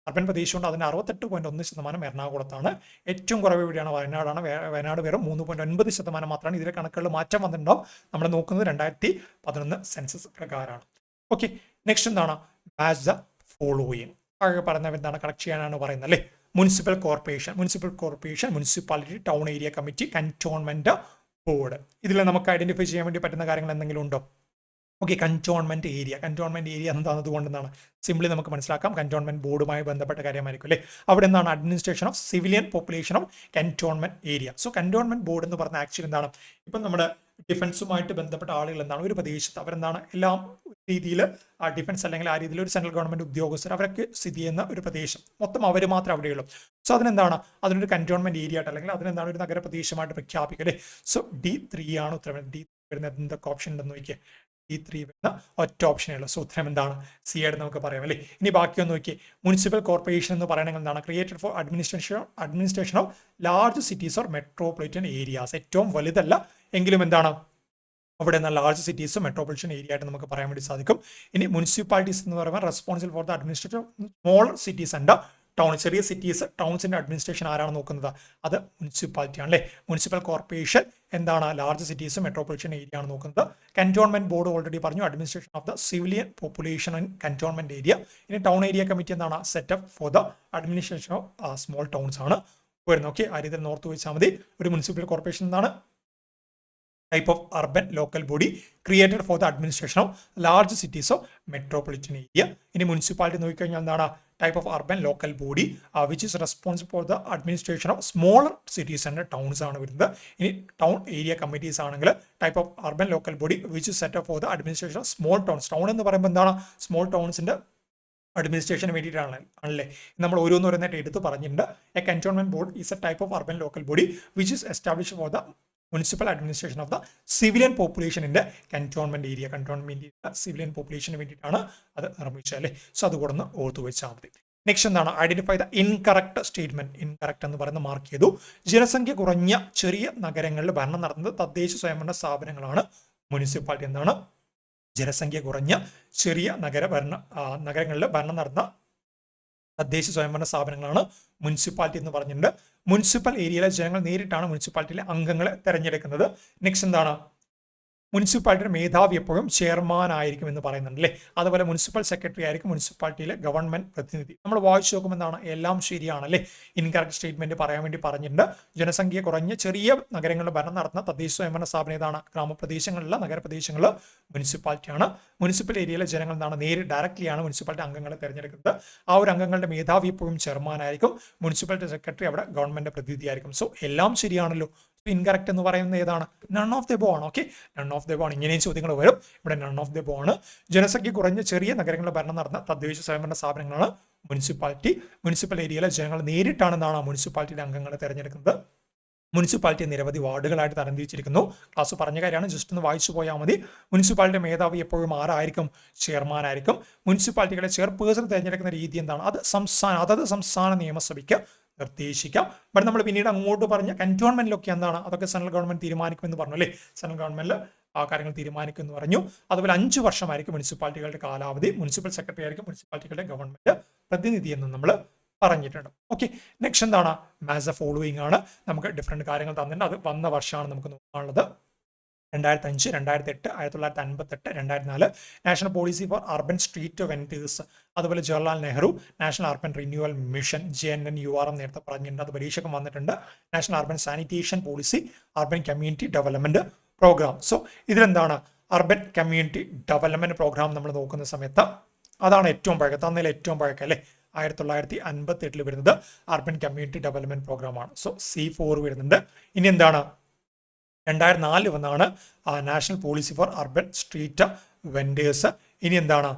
അർബൻ പ്രദേശമുണ്ട്, അതിന് 68.1% എറണാകുളത്താണ്. ഏറ്റവും കുറവ് എവിടെയാണ്, വയനാടാണ്. വയനാട് വെറും 3.9% മാത്രമാണ്. ഇതിലെ കണക്കുകളിൽ മാറ്റം വന്നിട്ടുണ്ടാവും. നമ്മൾ നോക്കുന്നത് 2011 സെൻസസ് പ്രകാരമാണ്. ഓക്കെ, നെക്സ്റ്റ് എന്താണ്, മാച്ച് ദ ഫോളോയിങ്. ആകെ പറയുന്നത് എന്താണ്, കറക്റ്റ് ചെയ്യാനാണ് പറയുന്നത് അല്ലേ. Municipal corporation, municipality, town area committee, cantonment board. ഇതിൽ നമുക്ക് ഐഡന്റിഫൈ ചെയ്യാൻ വേണ്ടി പറ്റുന്ന കാര്യങ്ങൾ എന്തെങ്കിലും ഉണ്ടോ? ഓക്കെ, കന്റോൺമെന്റ് ഏരിയ എന്താണെന്നത് കൊണ്ട് എന്താണ് സിംപ്ലി നമുക്ക് മനസ്സിലാക്കാം. കന്റോൺമെന്റ് ബോർഡുമായി ബന്ധപ്പെട്ട കാര്യമായിരിക്കും അല്ലേ. അവിടെ എന്താണ്, administration of civilian population of cantonment area. So cantonment board എന്ന് പറഞ്ഞാൽ ആക്ച്വലി എന്താണ്, ഇപ്പം നമ്മുടെ ഡിഫൻസുമായിട്ട് ബന്ധപ്പെട്ട ആളുകൾ എന്താണ്, ഒരു പ്രദേശത്ത് അവരെന്താണ് എല്ലാം രീതിയിൽ ഡിഫൻസ് അല്ലെങ്കിൽ ആ രീതിയിൽ ഒരു സെൻട്രൽ ഗവൺമെന്റ് ഉദ്യോഗസ്ഥർ അവരൊക്കെ സ്ഥിതി ചെയ്യുന്ന ഒരു പ്രദേശം മൊത്തം അവർ മാത്രം അവിടെയുള്ളൂ. സോ അതിനെന്താണ്, അതിനൊരു കന്റോൺമെന്റ് ഏരിയ ആയിട്ട് അല്ലെങ്കിൽ അതിനെന്താണ് ഒരു നഗരപ്രദേശമായിട്ട് പ്രഖ്യാപിക്കുക അല്ലേ. സോ D3 ആണ് ഉത്തരം. D3 വരുന്നത് എന്തൊക്കെ ഓപ്ഷൻ ഉണ്ടെന്ന് നോക്കിയേ. D3 വരുന്ന ഒറ്റ ഓപ്ഷനേ ഉള്ളൂ. സോ ഉത്തരം എന്താണ്, സി ആയിട്ട് നമുക്ക് പറയാം അല്ലേ. ഇനി ബാക്കിയൊന്ന് നോക്കിയേ. മുനിസിപ്പൽ കോർപ്പറേഷൻ എന്ന് പറയുന്നത് എന്താണ്, created for administration of large cities or metropolitan areas. ഏറ്റവും വലുതല്ല എങ്കിലും എന്താണ്, അവിടെ നിന്ന് ലാർജ് സിറ്റീസ് മെട്രോപൊളിറ്റൻ ഏരിയ ആയിട്ട് നമുക്ക് പറയാൻ വേണ്ടി സാധിക്കും. ഇനി മുനിസിപ്പാലിറ്റീസ് എന്ന് പറയുമ്പോൾ responsible for the administration small cities and town. ചെറിയ സിറ്റീസ് ടൗൺസിന്റെ അഡ്മിനിസ്ട്രേഷൻ ആരാണ് നോക്കുന്നത്, അത് മുനിസിപ്പാലിറ്റി ആണ് അല്ലേ. മുനിസിപ്പൽ കോർപ്പറേഷൻ എന്താണ്, ലാർജ് സിറ്റീസ് മെട്രോപൊളിറ്റൻ ഏരിയ ആണ് നോക്കുന്നത്. കന്റോൺമെന്റ് ബോർഡ് ഓൾറെഡി പറഞ്ഞു, administration of the civilian population in cantonment area. ഇനി ടൗൺ ഏരിയ കമ്മിറ്റി എന്താണ്, setup for the administration of small towns ആണ് വരുന്നത്. ഓക്കെ, ആ രീതിയിൽ നോർത്ത് വെച്ചാൽ മതി. ഒരു മുനിസിപ്പൽ കോർപ്പറേഷൻ എന്താണ്, type of urban local body created for the administration of large cities of metropolitan area. ഇനി മുനിസിപ്പാലിറ്റി നോക്കിക്കഴിഞ്ഞാൽ എന്താണ്, type of urban local body which is responsible for the administration of smaller cities and towns ആണ് വരുന്നത്. ഇനി town area committees ആണെങ്കിൽ type of urban local body which is set up for the administration of small towns. Town എന്ന് പറയുമ്പോൾ എന്താണ്, small ടൗൺസിന്റെ അഡ്മിനിസ്ട്രേഷന് വേണ്ടിയിട്ടാണ് അല്ലേ. നമ്മൾ ഓരോന്നോരോന്നായിട്ട് എടുത്ത് പറഞ്ഞിട്ടുണ്ട്. A cantonment board is a type of urban local body which is establish for the municipal administration of the civilian പോപ്പുലേഷനിന്റെ കന്റോൺമെന്റ് ഏരിയ. കന്റോൺമെന്റ് സിവിലിയൻ പോപ്പുലേഷന് വേണ്ടിയിട്ടാണ് അത് നിർമ്മിച്ചത് അല്ലേ. സോ അതുകൂടെ ഒന്ന് ഓർത്തു വെച്ചാൽ മതി. നെക്സ്റ്റ് എന്താണ്, identify the incorrect statement. Incorrect എന്ന് പറയുന്നത് മാർക്ക് ചെയ്തു. ജനസംഖ്യ കുറഞ്ഞ ചെറിയ നഗരങ്ങളിൽ ഭരണം നടത്തുന്നത് തദ്ദേശ സ്വയംഭരണ സ്ഥാപനങ്ങളാണ്. മുനിസിപ്പാലിറ്റി എന്താണ്, ജനസംഖ്യ കുറഞ്ഞ ചെറിയ നഗരങ്ങളിൽ ഭരണം നടത്തുന്ന തദ്ദേശ സ്വയംഭരണ സ്ഥാപനങ്ങളാണ് മുനിസിപ്പാലിറ്റി എന്ന് പറഞ്ഞിട്ടുണ്ട്. മുനിസിപ്പൽ ഏരിയയിലെ ജനങ്ങൾ നേരിട്ടാണ് മുനിസിപ്പാലിറ്റിയിലെ അംഗങ്ങളെ തെരഞ്ഞെടുക്കുന്നത്. നെക്സ്റ്റ് എന്താണ്, മുനിസിപ്പാലിറ്റിയുടെ മേധാവി എപ്പോഴും ചെയർമാൻ ആയിരിക്കും എന്ന് പറയുന്നുണ്ട് അല്ലേ. അതുപോലെ മുനിസിപ്പൽ സെക്രട്ടറി ആയിരിക്കും മുനിസിപ്പാലിറ്റിയിലെ ഗവൺമെന്റ് പ്രതിനിധി. നമ്മൾ വായിച്ചു നോക്കുമ്പോൾ എന്താണ്, എല്ലാം ശരിയാണല്ലേ. ഇൻകറക്റ്റ് സ്റ്റേറ്റ്മെന്റ് പറയാൻ വേണ്ടി പറഞ്ഞിട്ടുണ്ട്. ജനസംഖ്യ കുറഞ്ഞ ചെറിയ നഗരങ്ങളിൽ ഭരണം നടത്തുന്ന തദ്ദേശ സ്വയംഭരണ സ്ഥാപനം ഏതാണ്, ഗ്രാമപ്രദേശങ്ങളിലെ നഗരപ്രദേശങ്ങളിൽ മുനിസിപ്പാലിറ്റിയാണ്. മുനിസിപ്പൽ ഏരിയയിലെ ജനങ്ങൾ എന്താണ്, ഡയറക്റ്റ്ലിയാണ് മുനിസിപ്പാലിറ്റി അംഗങ്ങളെ തെരഞ്ഞെടുക്കുന്നത്. ആ ഒരു അംഗങ്ങളുടെ മേധാവി എപ്പോഴും ചെയർമാൻ ആയിരിക്കും. മുനിസിപ്പാലിറ്റി സെക്രട്ടറി അവിടെ ഗവൺമെന്റ് പ്രതിനിധിയായിരിക്കും. സോ എല്ലാം ശരിയാണല്ലോ. ഇൻകറക്റ്റ് എന്ന് പറയുന്നത് ഏതാണ്, നൺ ഓഫ് ദ എബോവ് ആണ്. Okay, none of the above ആണ്. ഇങ്ങനെയും ചോദ്യങ്ങൾ വരും. ഇവിടെ നൺ ഓഫ് ദ എബോവ് ആണ്. ജനസംഖ്യ കുറഞ്ഞ ചെറിയ നഗരങ്ങളിൽ ഭരണം നടന്ന തദ്ദേശ സ്വയംഭരണ സ്ഥാപനങ്ങളാണ് മുനിസിപ്പാലിറ്റി. മുനിസിപ്പൽ ഏരിയയിലെ ജനങ്ങൾ നേരിട്ടാണെന്നാണ് മുനിസിപ്പാലിറ്റിയിലെ അംഗങ്ങളെ തെരഞ്ഞെടുക്കുന്നത്. മുനിസിപ്പാലിറ്റി നിരവധി വാർഡുകളായിട്ട് തരംതിരിച്ചിരിക്കുന്നു. ക്ലാസ് പറഞ്ഞ കാര്യമാണ്, ജസ്റ്റ് ഒന്ന് വായിച്ചു പോയാൽ മതി. മുനിസിപ്പാലിറ്റി മേധാവി എപ്പോഴും ആരായിരിക്കും, ചെയർമാൻ ആയിരിക്കും. മുനിസിപ്പാലിറ്റികളെ ചെയർപേഴ്സൺ തിരഞ്ഞെടുക്കുന്ന രീതി എന്താണ്, അത് അതത് സംസ്ഥാന നിയമസഭയ്ക്ക് നിർദ്ദേശിക്കാം. ബട്ട് നമ്മൾ പിന്നീട് അങ്ങോട്ട് പറഞ്ഞ കന്റോൺമെന്റിലൊക്കെ എന്താണ്, അതൊക്കെ സെൻട്രൽ ഗവൺമെന്റ് തീരുമാനിക്കുമെന്ന് പറഞ്ഞു അല്ലേ. സെൻട്രൽ ഗവൺമെന്റിൽ ആ കാര്യങ്ങൾ തീരുമാനിക്കുമെന്ന് പറഞ്ഞു. അതുപോലെ 5 വർഷമായിരിക്കും മുനിസിപ്പാലിറ്റികളുടെ കാലാവധി. മുനിസിപ്പൽ സെക്രട്ടറി ആയിരിക്കും മുനിസിപ്പാലിറ്റികളുടെ ഗവൺമെന്റ് പ്രതിനിധി എന്ന് നമ്മൾ പറഞ്ഞിട്ടുണ്ട്. ഓക്കെ, നെക്സ്റ്റ് എന്താണ്, മാച്ച് ദ ഫോളോയിങ് ആണ്. നമുക്ക് ഡിഫറെന്റ് കാര്യങ്ങൾ തന്നിട്ടുണ്ട്. അത് വന്ന വർഷമാണ് നമുക്ക് നോക്കാനുള്ളത്. 2005, 2008, 1958, 2004 national policy for urban street vendors. അതുപോലെ Jawaharlal Nehru national urban renewal mission, JNNURM നേരത്തെ പറഞ്ഞിട്ടുണ്ട്, അത് പരീക്ഷയ്ക്ക് വന്നിട്ടുണ്ട്. National urban sanitation policy, urban community development programme. So ഇതിലെന്താണ്, അർബൻ കമ്മ്യൂണിറ്റി ഡെവലപ്മെന്റ് പ്രോഗ്രാം നമ്മൾ നോക്കുന്ന സമയത്ത് അതാണ് ഏറ്റവും പഴക്കം, തന്നതിൽ ഏറ്റവും പഴക്കം അല്ലേ. 1958 വരുന്നത് അർബൻ കമ്മ്യൂണിറ്റി ഡെവലപ്മെന്റ് പ്രോഗ്രാമാണ്. സോ C4 വരുന്നുണ്ട്. ഇനി എന്താണ് 2004 വന്നാണ് national policy for urban street vendors. ഇനി എന്താണ്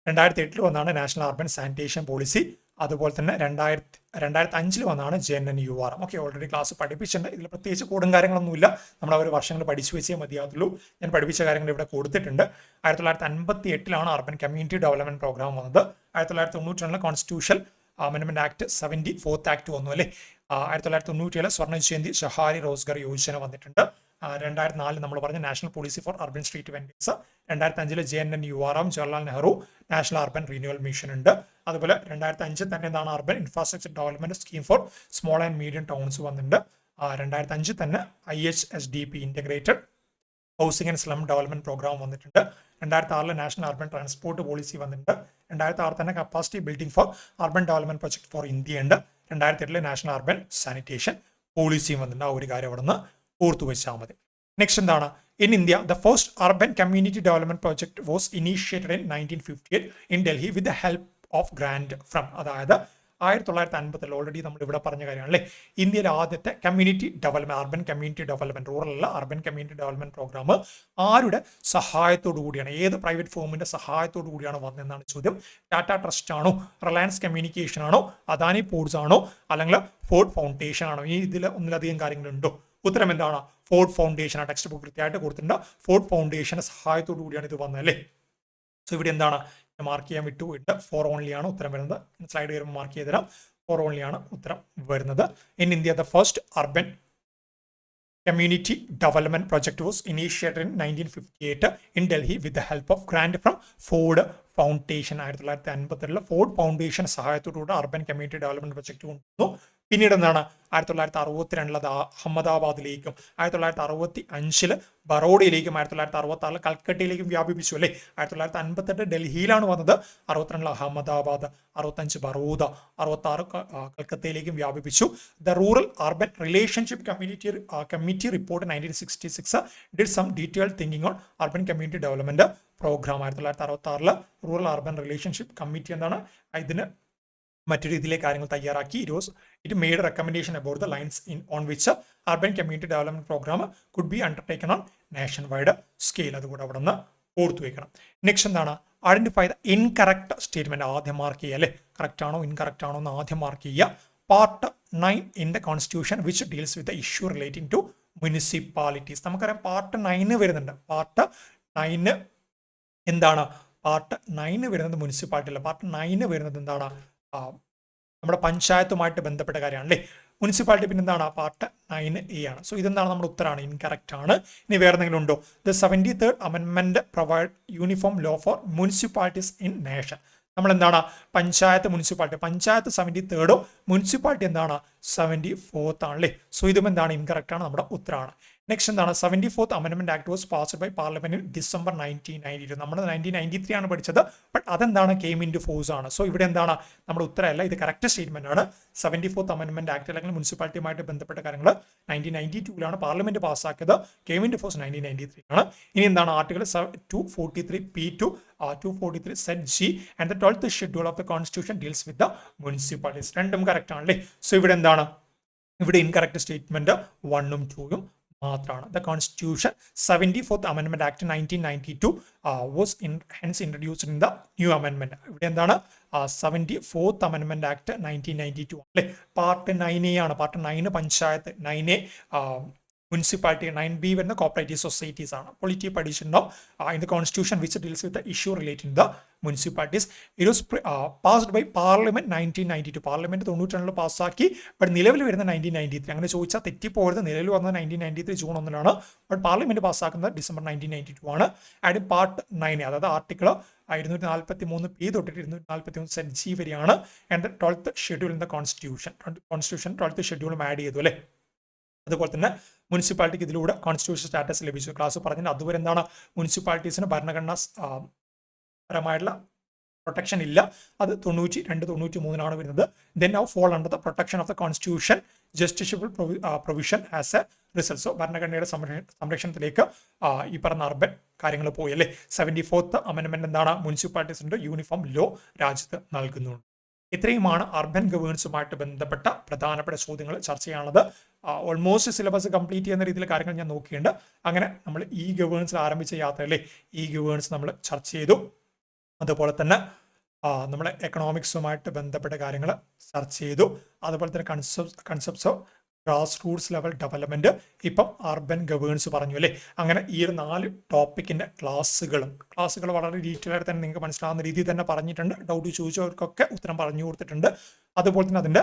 2008 വന്നാണ് നാഷണൽ അർബൻ സാനിറ്റേഷൻ പോളിസി. അതുപോലെ തന്നെ 2005 വന്നാണ് JNNURM. ഓക്കെ, ഓൾറെഡി ക്ലാസ് പഠിപ്പിച്ചിട്ടുണ്ട്. ഇതിൽ പ്രത്യേകിച്ച് കൂടും കാര്യങ്ങളൊന്നുമില്ല, നമ്മൾ അവർ വർഷങ്ങൾ പഠിച്ചു വെച്ചേ മതിയാവുള്ളൂ. ഞാൻ പഠിപ്പിച്ച കാര്യങ്ങൾ ഇവിടെ കൊടുത്തിട്ടുണ്ട്. 1958 അർബൻ കമ്മ്യൂണിറ്റി ഡെവലപ്മെന്റ് പ്രോഗ്രാം വന്നത്. 1992 കോൺസ്റ്റിറ്റ്യൂഷൻ അമെൻമെന്റ് ആക്ട് 74th ആക്ട് വന്നു അല്ലേ. 1997 സ്വർണ്ണ ജയന്തി ഷഹാരി റോസ്ഗർ യോജന വന്നിട്ടുണ്ട്. 2004 നമ്മൾ പറഞ്ഞ national policy for urban street vendors. 2005 JNNURM Jawaharlal Nehru national urban renewal mission ഉണ്ട്. അതുപോലെ 2005 തന്നെ എന്താണ് urban infrastructure development scheme for small and medium towns വന്നിട്ടുണ്ട്. 2005 തന്നെ IHSDP integrated housing and slum development program വന്നിട്ടുണ്ട്. 2006 നാഷണൽ അർബൻ ട്രാൻസ്പോർട്ട് പോളിസി വന്നിട്ടുണ്ട്. 2006 തന്നെ capacity building for urban development project for India ഉണ്ട്. 2008 നാഷണൽ അർബൻ സാനിറ്റേഷൻ പോളിസിയും വന്നിട്ടുണ്ട്. ആ ഒരു കാര്യം അവിടെ നിന്ന് ഓർത്തു വെച്ചാൽ മതി. നെക്സ്റ്റ് എന്താണ് in India the first urban community development project was initiated in 1958 in Delhi with the help of grand from. അതായത് 1950 ഓൾറെഡി നമ്മൾ ഇവിടെ പറഞ്ഞ കാര്യമാണ് അല്ലേ. ഇന്ത്യയിലെ ആദ്യത്തെ community development urban community development rural അല്ല അർബൻ കമ്മ്യൂണിറ്റി ഡെവലപ്മെന്റ് പ്രോഗ്രാം ആരുടെ സഹായത്തോടു കൂടിയാണ്, ഏത് പ്രൈവറ്റ് ഫേമിന്റെ സഹായത്തോടു കൂടിയാണ് വന്നതെന്നാണ് ചോദ്യം. ടാറ്റ ട്രസ്റ്റ് ആണോ, റിലയൻസ് കമ്മ്യൂണിക്കേഷൻ ആണോ, അദാനി പോർട്സ് ആണോ, അല്ലെങ്കിൽ ഫോർഡ് ഫൗണ്ടേഷൻ ആണോ? ഈ ഇതിൽ ഒന്നിലധികം കാര്യങ്ങളുണ്ടോ? ഉത്തരം എന്താണ്? Ford foundation. ആ ടെക്സ്റ്റ് ബുക്ക് കൃത്യമായിട്ട് കൊടുത്തിട്ടുണ്ട്. ഫോർഡ് ഫൗണ്ടേഷന്റെ സഹായത്തോടു കൂടിയാണ് ഇത് വന്നത് അല്ലേ. സോ ഇവിടെ എന്താണ് മാർക്ക് ചെയ്യാൻ വിട്ടുപോയിട്ട് 4 ഓൺലി ആണ് ഉത്തരം വരുന്നത്. സ്ലൈഡ് വരുമ്പോൾ മാർക്ക് ചെയ്ത് തരാം. 4 ഓൺലി ആണ് ഉത്തരം വരുന്നത്. In India the first urban community development project was initiated in 1958 in Delhi with the help of grand from Ford foundation. 1952 Ford foundation സഹായത്തോടുകൂടി അർബൻ കമ്മ്യൂണിറ്റി ഡെവലപ്മെന്റ് പ്രൊജക്ട് കൊണ്ടുവന്നു. പിന്നീട് എന്താണ് 1962 അഹമ്മദാബാദിലേക്കും 1965 ബറോഡയിലേക്കും 1966 കൽക്കട്ടയിലേക്കും വ്യാപിപ്പിച്ചു അല്ലേ. 1958 ഡൽഹിയിലാണ് വന്നത്, 62 അഹമ്മദാബാദ്, 65 ബറോദ, 66 കൽക്കത്തയിലേക്കും വ്യാപിപ്പിച്ചു. The rural urban relationship committee report 1966 did some detailed thinking on urban community development program. 1966 rural urban relationship committee എന്താണ് ഇതിന് മറ്റൊരു രീതിയിലെ കാര്യങ്ങൾ തയ്യാറാക്കി. It made recommendation about the lines on which urban community development program could be undertaken on nationwide scale. അതുകൂടെ അവിടെ നിന്ന് ഓർത്തു വെക്കണം. നെക്സ്റ്റ് എന്താണ് ഐഡന്റിഫൈ ദ ഇൻകറക്റ്റ് സ്റ്റേറ്റ്മെന്റ്. ആദ്യം മാർക്ക് ചെയ്യുക അല്ലേ, കറക്റ്റ് ആണോ ഇൻകറക്റ്റ് ആണോ എന്ന് ആദ്യം മാർക്ക് ചെയ്യുക. Part 9 in the constitution which deals with the issue relating to municipalities. നമുക്കറിയാം പാർട്ട് 9 വരുന്നുണ്ട്. പാർട്ട് 9 എന്താണ്? പാർട്ട് 9 വരുന്നത് മുനിസിപ്പാലിറ്റി അല്ല. പാർട്ട് 9 വരുന്നത് എന്താണ്? നമ്മുടെ പഞ്ചായത്തുമായിട്ട് ബന്ധപ്പെട്ട കാര്യമാണ് അല്ലേ. മുനിസിപ്പാലിറ്റി പിന്നെ എന്താണ്? പാർട്ട് 9A ആണ്. സോ ഇതെന്താണ് നമ്മുടെ ഉത്തരമാണ്, ഇൻകറക്റ്റ് ആണ്. ഇനി വേറെ എന്തെങ്കിലും ഉണ്ടോ? ദ 73rd അമെൻമെന്റ് provide uniform law for municipalities in nation. നമ്മൾ എന്താണ് panchayat municipality, panchayat 73rd, municipality എന്താണ് 74th ആണല്ലേ. സോ ഇതും എന്താണ് ഇൻകറക്റ്റ് ആണ്, നമ്മുടെ ഉത്തരമാണ്. നെക്സ്റ്റ് എന്താണ് 74th അമെൻമെന്റ് act was passed by parliament in December 1992. നമ്മൾ 1993 ആണ് പഠിച്ചത്, ബട്ട് അതെന്താണ് കെയിം ഇൻ ടു ഫോഴ്സ് ആണ്. സോ ഇവിടെ എന്താണ് നമ്മുടെ ഉത്തരമല്ല, ഇത് കറക്റ്റ് സ്റ്റേറ്റ്മെന്റ് ആണ്. 74th അമെൻമെന്റ് ആക്ട് അല്ലെങ്കിൽ മുനിസിപ്പാലിറ്റിയുമായിട്ട് ബന്ധപ്പെട്ട കാര്യങ്ങൾ 1992 പാർലമെന്റ് പാസ്സാക്കിയത്, കെയിം ഇൻ ടു ഫോഴ്സ് 1993 ആണ്. ഇനി എന്താണ് article 243(p) to 243(z)(g) and the 12th schedule of the constitution deals with the municipalities. രണ്ടും കറക്റ്റ് ആണല്ലേ. സോ ഇവിടെ എന്താണ്, ഇവിടെ ഇൻകറക്റ്റ് സ്റ്റേറ്റ്മെന്റ് 1ഉം 2ഉം മാത്രമാണ്. The Constitution 74th Amendment Act 1992 was hence introduced in the new amendment. ഇവിടെ എന്താണ് 74th Amendment Act 1992 അല്ലേ. Part 9A ആണ്. Part 9 panchayat, 9A municipality, 9B വരുന്ന കോപ്പറേറ്റീവ് സൊസൈറ്റീസ് ആണ്. പൊളിറ്റി പഠിച്ചിട്ടുണ്ടാവും. In the constitution which deals with the issue relating the municipalities. It was passed by parliament 1992. Parliament 92 പാസ്സാക്കി, but നിലവിൽ വരുന്ന 1993. അങ്ങനെ ചോദിച്ചാൽ തെറ്റിപ്പോകരുത്. നിലവിൽ വന്നത് 1993 ജൂൺ 1 ബട്ട് പാർലമെന്റ് പാസ്സാക്കുന്നത് ഡിസംബർ 1992 ആണ്. ആൻഡ് പാർട്ട് 9, അതായത് ആർട്ടിക്കിൾ 243(p) തൊട്ടിട്ട് 243(z)(g) വരെയാണ്. And 12th schedule in the constitution. 12th ഷെഡ്യൂളും ആഡ് ചെയ്തു അല്ലേ. അതുപോലെ തന്നെ മുനിസിപ്പാലിറ്റിക്ക് ഇതിലൂടെ കോൺസ്റ്റിറ്റ്യൂഷൻ സ്റ്റാറ്റസ് ലഭിച്ചു. ക്ലാസ് പറഞ്ഞിട്ട് അതുവരെ എന്താണ് മുനിസിപ്പാലിറ്റീസിന് ഭരണഘടനാ പരമായിട്ടുള്ള പ്രൊട്ടക്ഷൻ ഇല്ല, അത് 92-93 വരുന്നത്. Then now fall under the protection of the constitution justiciable provision as a result. So ഭരണഘടനയുടെ സംരക്ഷണത്തിലേക്ക് ഈ പറഞ്ഞ അർബൻ കാര്യങ്ങൾ പോയി അല്ലേ. 74th അമെൻമെന്റ് എന്താണ്, മുനിസിപ്പാലിറ്റീസിന്റെ യൂണിഫോം ലോ രാജ്യത്ത് നൽകുന്നുണ്ട്. ഇത്രയുമാണ് അർബൻ ഗവേൺസുമായിട്ട് ബന്ധപ്പെട്ട പ്രധാനപ്പെട്ട ചോദ്യങ്ങൾ ചർച്ച ചെയ്യാനുള്ളത്. ഓൾമോസ്റ്റ് സിലബസ് കംപ്ലീറ്റ് ചെയ്യുന്ന രീതിയിൽ കാര്യങ്ങൾ ഞാൻ നോക്കിയിട്ടുണ്ട്. അങ്ങനെ നമ്മൾ ഈ ഗവേൺസിൽ ആരംഭിച്ച യാത്രയിലെ ഈ ഗവേൺസ് നമ്മൾ ചർച്ച ചെയ്തു. അതുപോലെ തന്നെ നമ്മൾ എക്കണോമിക്സുമായിട്ട് ബന്ധപ്പെട്ട കാര്യങ്ങൾ ചർച്ച ചെയ്തു. അതുപോലെ തന്നെ concepts of grass roots level development, ഇപ്പം അർബൻ ഗവേൺസ് പറഞ്ഞു അല്ലേ. അങ്ങനെ ഈ ഒരു 4 ടോപ്പിക്കിന്റെ ക്ലാസ്സുകൾ വളരെ ഡീറ്റെയിൽ ആയിട്ട് തന്നെ നിങ്ങൾക്ക് മനസ്സിലാവുന്ന രീതിയിൽ തന്നെ പറഞ്ഞിട്ടുണ്ട്. ഡൗട്ട് ചോദിച്ചവർക്കൊക്കെ ഉത്തരം പറഞ്ഞു കൊടുത്തിട്ടുണ്ട്. അതുപോലെ തന്നെ അതിന്റെ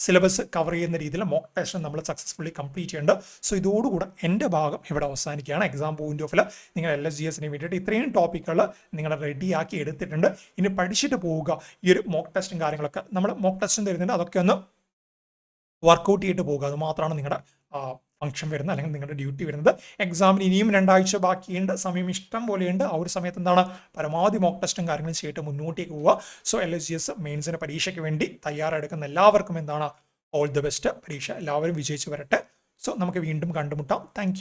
സിലബസ് കവർ ചെയ്യുന്ന രീതിയിൽ മോക്ക് ടെസ്റ്റ് നമ്മൾ സക്സസ്ഫുള്ളി കംപ്ലീറ്റ് ചെയ്യേണ്ടത്. സോ ഇതോടുകൂടെ എൻ്റെ ഭാഗം ഇവിടെ അവസാനിക്കുകയാണ്. എക്സാം പോയിന്റ് ഓഫ് നിങ്ങൾ LSGSന് വേണ്ടിയിട്ട് ഇത്രയും ടോപ്പിക്കുകൾ നിങ്ങൾ റെഡിയാക്കി എടുത്തിട്ടുണ്ട്. ഇനി പഠിച്ചിട്ട് പോവുക. ഈ ഒരു മോക്ക് ടെസ്റ്റും കാര്യങ്ങളൊക്കെ നമ്മൾ മോക്ക് ടെസ്റ്റും തരുന്നുണ്ട്, അതൊക്കെ ഒന്ന് വർക്കൗട്ട് ചെയ്തിട്ട് പോകുക. അത് മാത്രമാണ് നിങ്ങളുടെ ഫംഗ്ഷൻ വരുന്നത്, അല്ലെങ്കിൽ നിങ്ങളുടെ ഡ്യൂട്ടി വരുന്നത്. എക്സാമിന് ഇനിയും 2 ആഴ്ച ബാക്കിയുണ്ട്, സമയം ഇഷ്ടം പോലെയുണ്ട്. ആ ഒരു സമയത്ത് എന്താണ് പരമാവധി മോക്ക് ടെസ്റ്റും കാര്യങ്ങളും ചെയ്തിട്ട് മുന്നോട്ടേക്ക് പോവുക. സോ LSGS മെയിൻസിന്റെ പരീക്ഷയ്ക്ക് വേണ്ടി തയ്യാറെടുക്കുന്ന എല്ലാവർക്കും എന്താണ് ഓൾ ദി ബെസ്റ്റ്. പരീക്ഷ എല്ലാവരും വിജയിച്ച് വരട്ടെ. സോ നമുക്ക് വീണ്ടും കണ്ടുമുട്ടാം. താങ്ക്